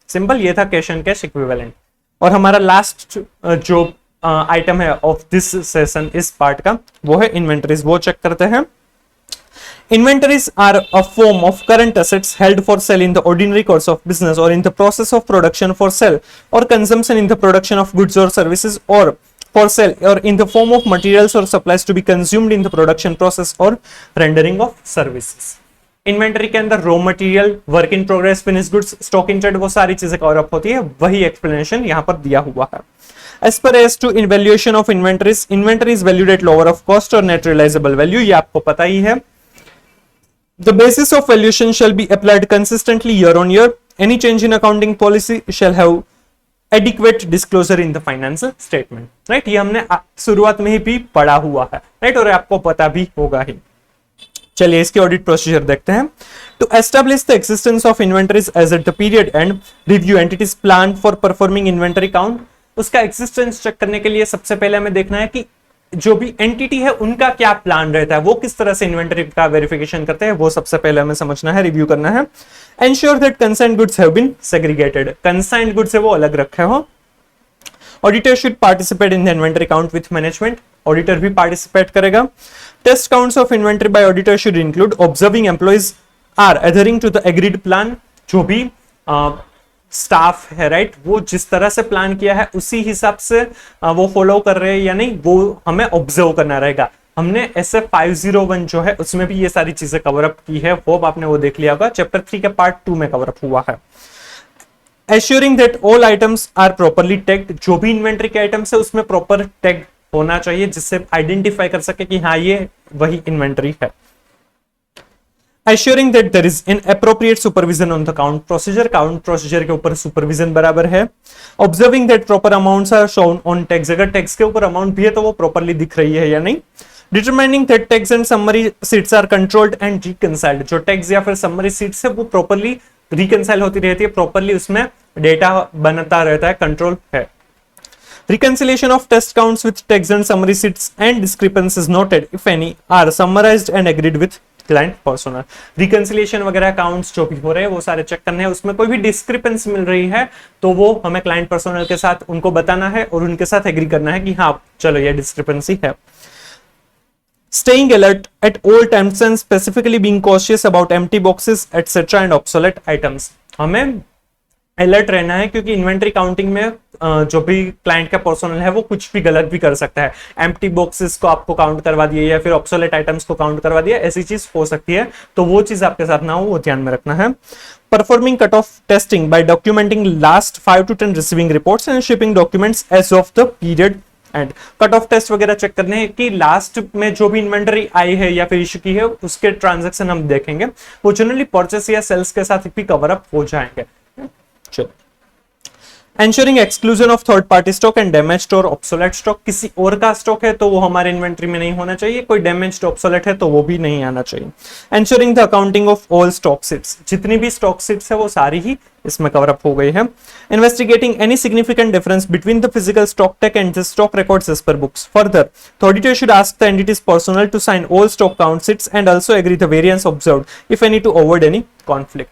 Simple. ये था कैश एंड कैश इक्विवेलेंट. और हमारा लास्ट जो आइटम है ऑफ दिस सेशन इस पार्ट का, वो है इन्वेंटरीज. वो चेक करते हैं. Inventories are a form of current assets held for sale in the ordinary course of business or in the process of production for sale or consumption in the production of goods or services, or for sale or in the form of materials or supplies to be consumed in the production process or rendering of services. Inventory के अंदर raw material, work in progress, finish goods, stock in trade, वो सारी चीजें cover up होती है. वही explanation यहाँ पर दिया हुआ है. As per as to evaluation of inventories, inventory is valued at lower of cost or net realizable value. ये आपको पता ही है. The basis of valuation shall be applied consistently year on year. Any change in accounting policy shall have adequate disclosure in the financial statement. Right? ये हमने शुरुआत में ही भी पढ़ा हुआ है. Right? और आपको पता भी होगा ही. चलिए इसके ऑडिट प्रोसीजर देखते हैं. To establish the existence of inventories as at the period end, review entities planned for performing inventory count. उसका एक्सिस्टेंस चेक करने के लिए सबसे पहले हमें देखना है कि जो भी एंटिटी है उनका क्या प्लान रहता है, वो किस तरह से इन्वेंटरी का वेरिफिकेशन करते हैं, वो सबसे पहले हमें समझना है, रिव्यू करना है. Ensure that consigned goods have been segregated. Consigned goods है वो अलग रखे हो. Auditor should participate in the inventory count with management. Auditor भी participate करेगा. Test counts of inventory by auditor should include observing employees are adhering to the agreed plan. जो भी staff है, राइट, वो जिस तरह से प्लान किया है उसी हिसाब से वो फॉलो कर रहे हैं या नहीं, वो हमें ऑब्जर्व करना रहेगा. हमने SF 501 जो है उसमें भी ये सारी चीजें कवर अप की है. होप आपने वो देख लिया होगा. चैप्टर 3 के पार्ट 2 में कवर अप हुआ है. Assuring that all items are properly tagged. जो भी इन्वेंटरी के आइटम्स है उसमें प्रॉपर टैग होना चाहिए जिससे आइडेंटिफाई कर सके कि हाँ ये वही इन्वेंटरी है. Assuring that there is an appropriate supervision on the count procedure के ऊपर सुपरविजन बराबर है. Observing that proper amounts are shown on tags. अगर टैक्स के ऊपर अमाउंट भी है तो वो प्रॉपरली दिख रही है या नहीं. Determining that tags and summary sheets are controlled and reconciled. जो टैग्स या फिर summary sheets है वो प्रॉपरली रिकंसाइल होती रहती है, प्रॉपरली उसमें डेटा बनता रहता है, कंट्रोल है. Reconciliation of test counts with tags and summary sheets and discrepancies noted, if any, are summarized and agreed with client personnel. Reconciliation वगैरह अकाउंट्स जो भी हो रहे हैं वो सारे चेक करने हैं. उसमें कोई भी डिस्क्रिपेंसी मिल रही है तो वो हमें क्लाइंट पर्सनल के साथ उनको बताना है और उनके साथ एग्री करना है कि हाँ चलो ये डिस्क्रिपेंसी है. Staying alert at all times and specifically being cautious about empty boxes etc and obsolete items. हमें अलर्ट रहना है क्योंकि इन्वेंटरी काउंटिंग में जो भी क्लाइंट का पर्सनल है वो कुछ भी गलत भी कर सकता है. एम्प्टी बॉक्सेस को आपको काउंट करवा दिए या फिर ऑब्सोलेट आइटम्स को काउंट करवा दिया, ऐसी चीज हो सकती है, तो वो चीज आपके साथ ना हो, वो ध्यान में रखना है. Performing cut off testing by documenting last 5 to 10 receiving reports and shipping documents as of the period end. Cut off test वगैरह चेक करने हैं कि लास्ट में जो भी इन्वेंटरी आई है या फिर इश्यू की है उसके ट्रांजैक्शन हम देखेंगे, वो जनरली परचेस या सेल्स के साथ भी कवर अप हो जाएंगे. चलो. Ensuring exclusion of third party stock and damaged or obsolete stock. किसी और का स्टॉक है तो वो हमारे इन्वेंटरी में नहीं होना चाहिए, कोई डैमेज्ड obsolete है तो वो भी नहीं आना चाहिए. Ensuring the accounting of all stock sheets. जितनी भी stock sheets है वो सारी ही इसमें कवर अप हो गई है. Investigating any significant difference between the physical stock tag and the stock records as per books. Further, the auditor should ask the entity's personnel to sign all stock count sheets and also agree the variance observed, if any, to avoid any conflict.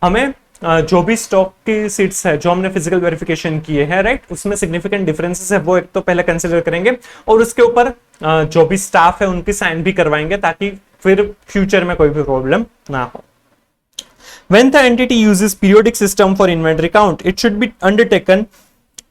हमें जो भी stock की seats है जो हमने physical verification किए हैं, right, उसमें सिग्निफिकेंट डिफरेंसेस है वो एक तो पहले कंसिडर करेंगे और उसके ऊपर जो भी स्टाफ है उनकी साइन भी करवाएंगे ताकि फिर फ्यूचर में कोई भी प्रॉब्लम ना हो. When the entity uses periodic system for inventory count, it should be undertaken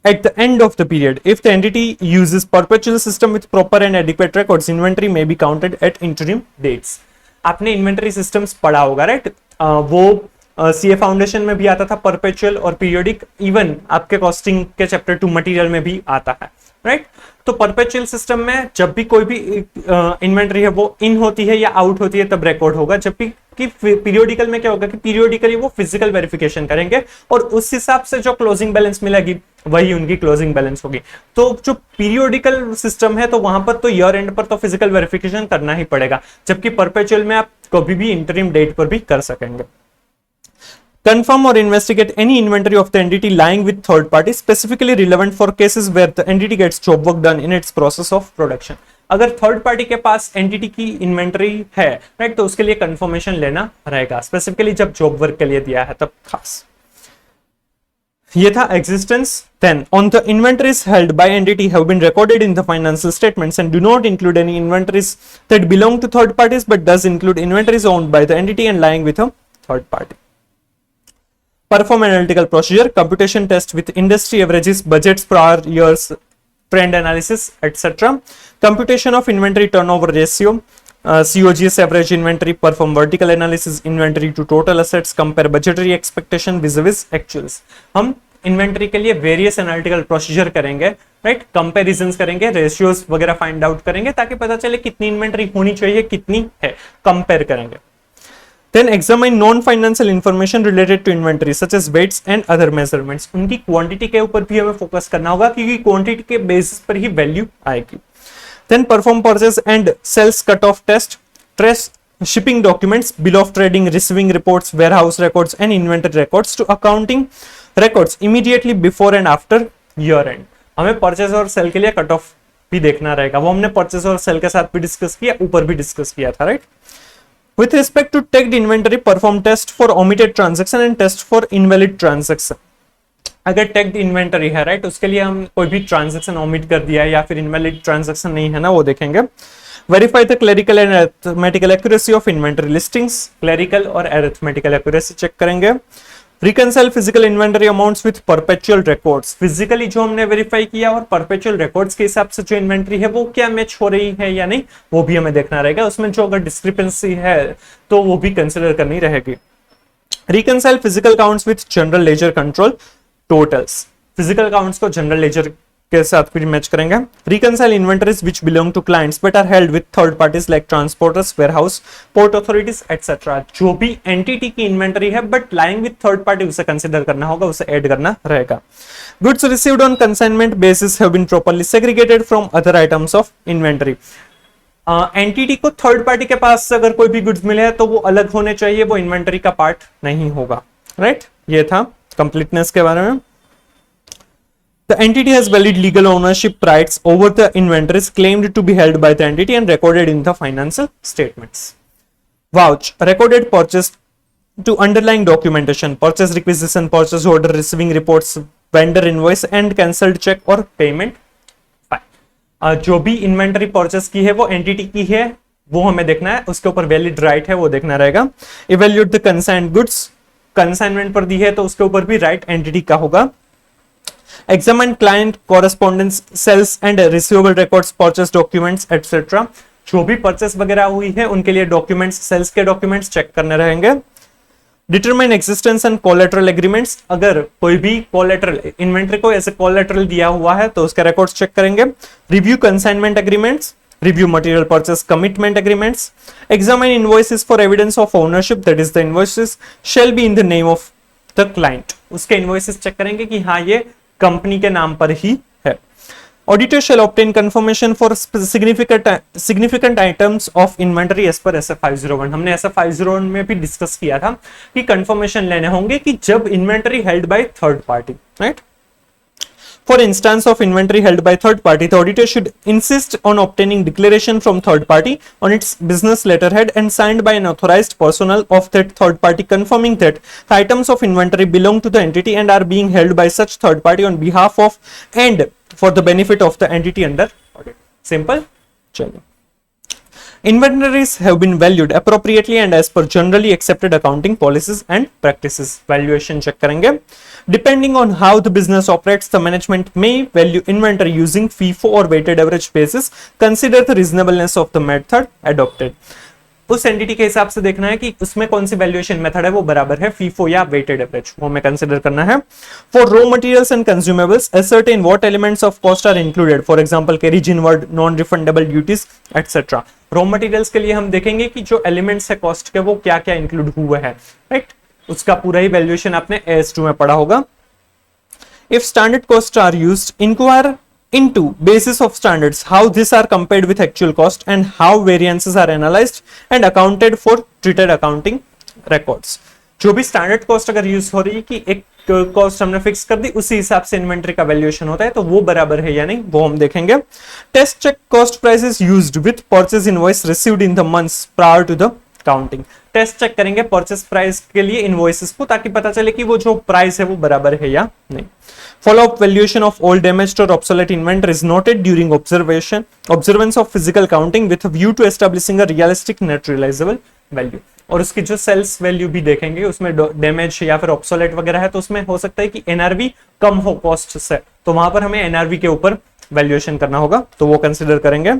at the end of the period. If the entity uses perpetual system with proper and adequate records, inventory may be counted at interim dates. आपने inventory systems पढ़ा होगा, right? वो CA foundation में भी आता था, perpetual और periodic, even आपके कॉस्टिंग के चैप्टर 2 मटेरियल में भी आता है, राइट? तो परपेचुअल सिस्टम में जब भी कोई भी इन्वेंटरी है वो इन होती है या आउट होती है तब रिकॉर्ड होगा, जबकि कि पीरियोडिकल में क्या होगा कि पीरियोडिकली वो फिजिकल वेरिफिकेशन करेंगे और उस हिसाब से जो क्लोजिंग बैलेंस मिलेगी वही उनकी क्लोजिंग बैलेंस होगी. तो जो पीरियोडिकल सिस्टम है तो वहां पर तो ईयर एंड पर तो फिजिकल वेरिफिकेशन करना ही पड़ेगा, जबकि परपेचुअल में आप कभी भी इंटरिम डेट पर भी कर सकेंगे. Confirm or investigate any inventory of the entity lying with third party, specifically relevant for cases where the entity gets job work done in its process of production. अगर third party के पास entity की inventory है, right, तो उसके लिए confirmation लेना रहेगा, specifically जब जॉब वर्क के लिए दिया है तब खास. ये था existence. Then on the inventories held by entity have been recorded in the financial statements and do not include any inventories that belong to third parties but does include inventories owned by the entity and lying with a third party. Perform analytical procedure, computation test with industry averages, budgets, prior years, trend analysis, etc. Computation of inventory turnover ratio, COGS average inventory, perform vertical analysis, inventory to total assets, compare budgetary expectation vis-a-vis actuals. हम inventory के लिए various analytical procedure करेंगे, right, comparisons करेंगे, ratios वगैरह find out करेंगे ताकि पता चले कितनी इन्वेंटरी होनी चाहिए, कितनी है, कंपेयर करेंगे. Then examine non-financial information related to inventory such as weights and other measurements. उनकी क्वांटिटी के ऊपर भी हमें फोकस करना होगा क्योंकि क्वांटिटी के बेसिस पर ही वैल्यू आएगी. Then perform purchase and sales cut-off test, trace shipping documents, bill of trading, receiving reports, warehouse records and inventory records to accounting records immediately before and after year end. हमें purchase और cell के लिए cut off भी देखना रहेगा, वो हमने purchase और सेल के साथ भी डिस्कस किया, ऊपर भी डिस्कस किया था, right. With respect to tagged inventory, perform test for omitted transaction and test for invalid transaction. अगर टैग्ड इन्वेंटरी है, राइट, उसके लिए हम कोई भी ट्रांजैक्शन ओमिट कर दिया है या फिर इनवैलिड ट्रांजैक्शन नहीं है ना, वो देखेंगे. Verify the clerical and arithmetical accuracy of inventory listings, clerical और अरिथमेटिकल एक्यूरेसी चेक करेंगे. Reconcile physical inventory amounts with perpetual records, physically जो हमने वेरीफाई किया और परपेचुअल रिकॉर्ड्स के हिसाब से जो इन्वेंटरी है वो क्या मैच हो रही है या नहीं, वो भी हमें देखना रहेगा. उसमें जो अगर डिस्क्रिपेंसी है तो वो भी कंसिडर करनी रहेगी. Reconcile physical counts with general ledger control totals, physical counts को जनरल लेजर के साथ भी मैच करेंगे. Reconcile inventories which belong to clients but are held with third parties like transporters, warehouse, port authorities et cetera. जो भी entity की inventory है but lying with third party, उसे कंसीडर करना होगा, उसे ऐड करना रहेगा. Goods received on consignment basis have been properly segregated from other items of inventory. Entity को थर्ड पार्टी के पास से अगर कोई भी गुड्स मिले हैं तो वो अलग होने चाहिए, वो इन्वेंटरी का पार्ट नहीं होगा, राइट. ये था कंप्लीटनेस के बारे में. The entity has valid legal ownership rights over the inventories claimed to be held by the entity and recorded in the financial statements. Vouch, recorded purchase to underlying documentation, purchase requisition, purchase order, receiving reports, vendor invoice and cancelled check or payment file. जो भी inventory purchase की है वो entity की है, वो हमें देखना है, उसके ऊपर वैलिड राइट है वो देखना रहेगा. Evaluate the consigned goods, consignment पर दी है तो उसके ऊपर भी राइट एंटिटी का होगा. Examine client correspondence, sales and receivable records, purchase documents, etc. जो भी परचेस वगैरह हुई है उनके लिए डॉक्यूमेंट्स, सेल्स के डॉक्यूमेंट्स चेक करने रहेंगे. Determine existence and collateral agreements, अगर कोई भी कोलेटरल इन्वेंटरी को ऐसे कोलेटरल दिया हुआ है तो उसके रिकॉर्ड्स चेक करेंगे. Review consignment agreements, review material purchase commitment agreements. Examine invoices for evidence of ownership, that is the invoices shall be in the name of the client. उसके invoices check करेंगे कि हाँ ये कंपनी के नाम पर ही है. Auditor shall obtain confirmation for significant items of inventory as per SF 501. हमने SF 501 में भी डिस्कस किया था कि कंफर्मेशन लेने होंगे कि जब inventory held by third party, right. For instance of inventory held by third party, the auditor should insist on obtaining declaration from third party on its business letterhead and signed by an authorized personnel of that third party confirming that the items of inventory belong to the entity and are being held by such third party on behalf of and for the benefit of the entity under audit. Simple. चलो. Inventories have been valued appropriately and as per generally accepted accounting policies and practices. Valuation check करेंगे. Depending on how the business operates, the management may value inventory using FIFO or weighted average basis. Consider the reasonableness of the method adopted. उस entity के हिसाब से देखना है कि उसमें कौन सी वैल्यूएशन मेथड है वो बराबर है फीफो या वेटेड एवरेज, वो हमें कंसीडर करना है. For raw materials and consumables ascertain what elements of cost are included, for example carriage inward, non refundable duties etc. Raw materials के लिए हम देखेंगे कि जो एलिमेंट्स है कॉस्ट के वो क्या क्या इंक्लूड हुए हैं, राइट. उसका पूरा ही वैल्यूएशन आपने AS2 में पढ़ा होगा. If standard costs are used, inquire into basis of standards how these are compared with actual cost and how variances are analyzed and accounted for treated accounting records. जो भी standard cost अगर use हो रही है कि एक cost हमने fix कर दी उसी हिसाब से इन्वेंटरी का वैल्यूएशन होता है तो वो बराबर है या नहीं वो हम देखेंगे. Test check cost prices used with purchase invoice received in the months prior to the counting. Test check करेंगे परचेस प्राइस के लिए इनवॉइसेस को ताकि पता चले कि वो जो प्राइस है वो बराबर है या नहीं. Follow-up valuation of all damaged or obsolete inventory is noted during observance of physical counting with a view to establishing a realistic net realizable value. और उसकी जो सेल्स वैल्यू भी देखेंगे उसमें डैमेज या फिर ऑब्सोलेट वगैरह है तो उसमें हो सकता है कि एनआरवी कम हो कॉस्ट से, तो वहां पर हमें एनआरवी के ऊपर वैल्यूएशन करना होगा तो वो कंसिडर करेंगे.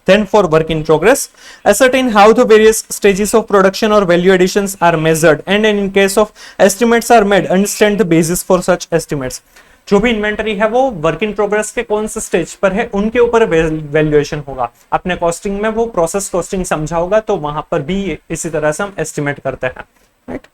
Then for work in progress, ascertain how the various stages of production or value additions are measured and in case of estimates are made, understand the basis for such estimates. जो भी inventory है वो work in progress के कौन से stage पर है उनके ऊपर वैल्यूएशन होगा. अपने कॉस्टिंग में वो प्रोसेस कॉस्टिंग समझा होगा तो वहां पर भी इसी तरह से हम एस्टिमेट करते हैं, right.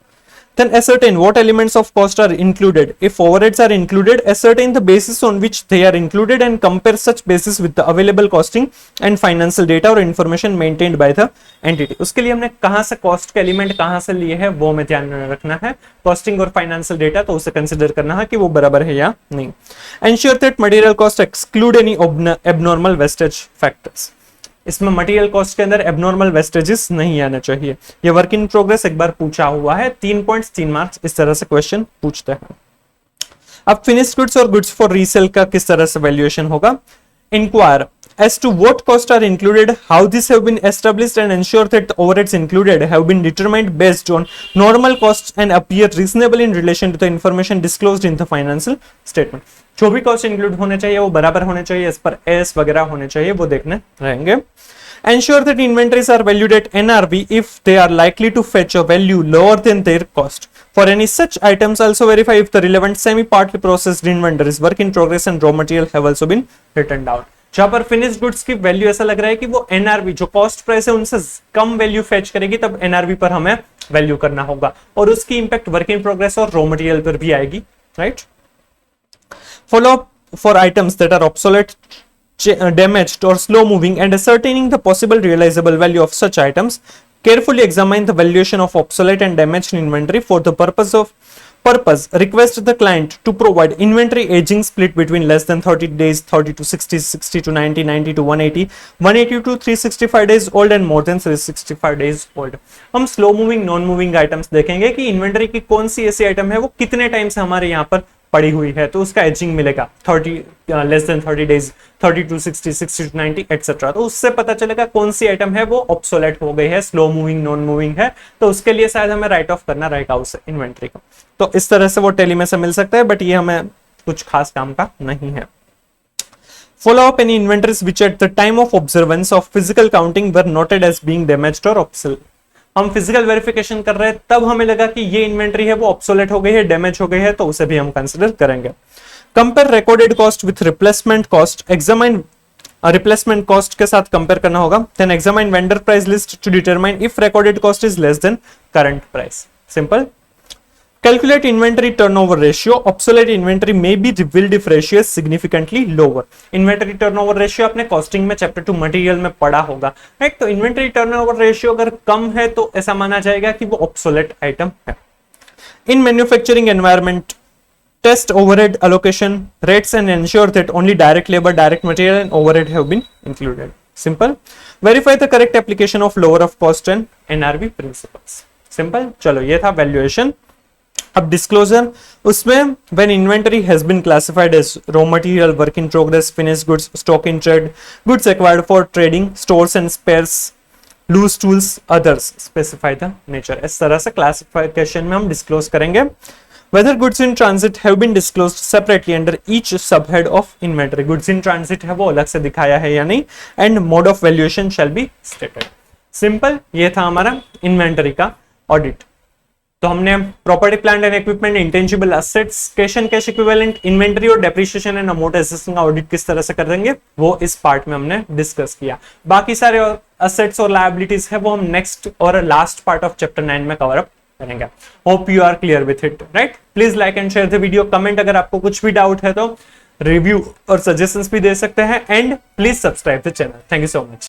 Then ascertain what elements of cost are included. If overheads are included, ascertain the basis on which they are included and compare such basis with the available costing and financial data or information maintained by the entity. उसके लिए हमने कहां से cost के element कहां से लिए हैं वो हमें ध्यान में रखना है. कॉस्टिंग और फाइनेंशियल डेटा तो उसे कंसिडर करना है कि वो बराबर है या नहीं. Ensure that material cost exclude any abnormal wastage factors. इसमें मटेरियल कॉस्ट के अंदर एबनॉर्मल वेस्टेजेस नहीं आना चाहिए. ये वर्क इन प्रोग्रेस एक बार पूछा हुआ है, 3 पॉइंट्स 3 मार्क्स इस तरह से क्वेश्चन पूछते हैं. अब फिनिश्ड गुड्स और गुड्स फॉर रीसेल का किस तरह से वैल्यूएशन होगा. Inquire as to what costs are included, how these have been established and ensure that the overheads included have been determined based on normal costs and appear reasonable in relation to the information disclosed in the financial statement. जो भी cost include होने चाहिए वो बराबर होने चाहिए, इस पर एस वगैरह होने चाहिए वो देखने रहेंगे. Ensure that inventories are valued at NRV if they are likely to fetch a value lower than their cost. For any such items, also verify if the relevant semi-partly processed inventories, work in progress and raw material have also been written down. जहां पर finished goods की value ऐसा लग रहा है कि वो NRV जो कॉस्ट प्राइस है उनसे कम वैल्यू फेच करेगी तब एनआरवी पर हमें वैल्यू करना होगा और उसकी इंपैक्ट वर्क इन प्रोग्रेस और रॉ मटेरियल पर भी आएगी, right. Follow up for items that are obsolete, damaged or slow moving and ascertaining the possible realizable value of such items. Carefully examine the valuation of obsolete and damaged inventory for the purpose. Request the client to provide inventory aging split between less than 30 days, 30 to 60, 60 to 90, 90 to 180, 180 to 365 days old and more than 365 days old. हम slow moving non moving items देखेंगे कि inventory की कौन सी ऐसी item है वो कितने time से हमारे यहाँ पर पड़ी हुई है तो उसका एजिंग मिलेगा 30 less than 30 days, 30 to 60, 60 to 90 et cetera. तो उससे पता चलेगा कौन सी आइटम है वो ऑब्सोलेट हो गई है, स्लो मूविंग नॉन मूविंग है तो उसके लिए शायद हमें राइट ऑफ करना रहेगा उस इन्वेंटरी को. तो इस तरह से वो टेली में से मिल सकता है बट ये हमें कुछ खास काम का नहीं है. Follow up any inventories which at the time of observance of physical counting were noted as being damaged or obsolete. हम फिजिकल वेरिफिकेशन कर रहे हैं तब हमें लगा कि ये इन्वेंटरी है वो ऑब्सोलेट हो गई है, डैमेज हो गई है तो उसे भी हम कंसिडर करेंगे. Compare recorded cost with replacement cost. Examine replacement cost के साथ कंपेयर करना होगा. Then examine vendor price list to determine if recorded cost is less than current price. Simple. Calculate inventory turnover ratio. Obsolete inventory may be revealed if ratio is significantly lower. Inventory turnover ratio आपने costing में chapter 2 material में पढ़ा होगा, right. तो inventory turnover ratio अगर कम है तो ऐसा माना जाएगा कि वो ऑब्सोलेट आइटम है. In manufacturing environment test overhead allocation rates and ensure that only direct labor, direct material and overhead have been included. Simple. Verify the correct application of lower of cost and NRV principles. Simple. चलो ये था valuation. अब disclosure, उसमें when inventory has been classified as raw material, work in progress, finished goods, stock in trade, goods acquired for trading, stores and spares, loose tools, others, specify the nature. इस तरह से classification में हम disclose करेंगे. Whether goods in transit have been disclosed separately under each subhead of inventory. Goods in transit है वो अलग से दिखाया है या नहीं, and mode of valuation shall be stated. Simple. ये था हमारा इन्वेंटरी का ऑडिट. तो हमने property plant and equipment, intangible assets, cash and cash equivalent, inventory और डेप्रिसिएशन एंड अमोर्टाइजेशन का ऑडिट किस तरह से कर देंगे वो इस पार्ट में हमने डिस्कस किया. बाकी सारे एसेट्स और लायबिलिटीज है वो हम नेक्स्ट और लास्ट पार्ट ऑफ चैप्टर 9 में कवर अप करेंगे. Hope you are clear with it, right. Please like and share the video. Comment अगर आपको कुछ भी डाउट है तो रिव्यू और सजेशंस भी दे सकते हैं, and please subscribe the channel. Thank you so much.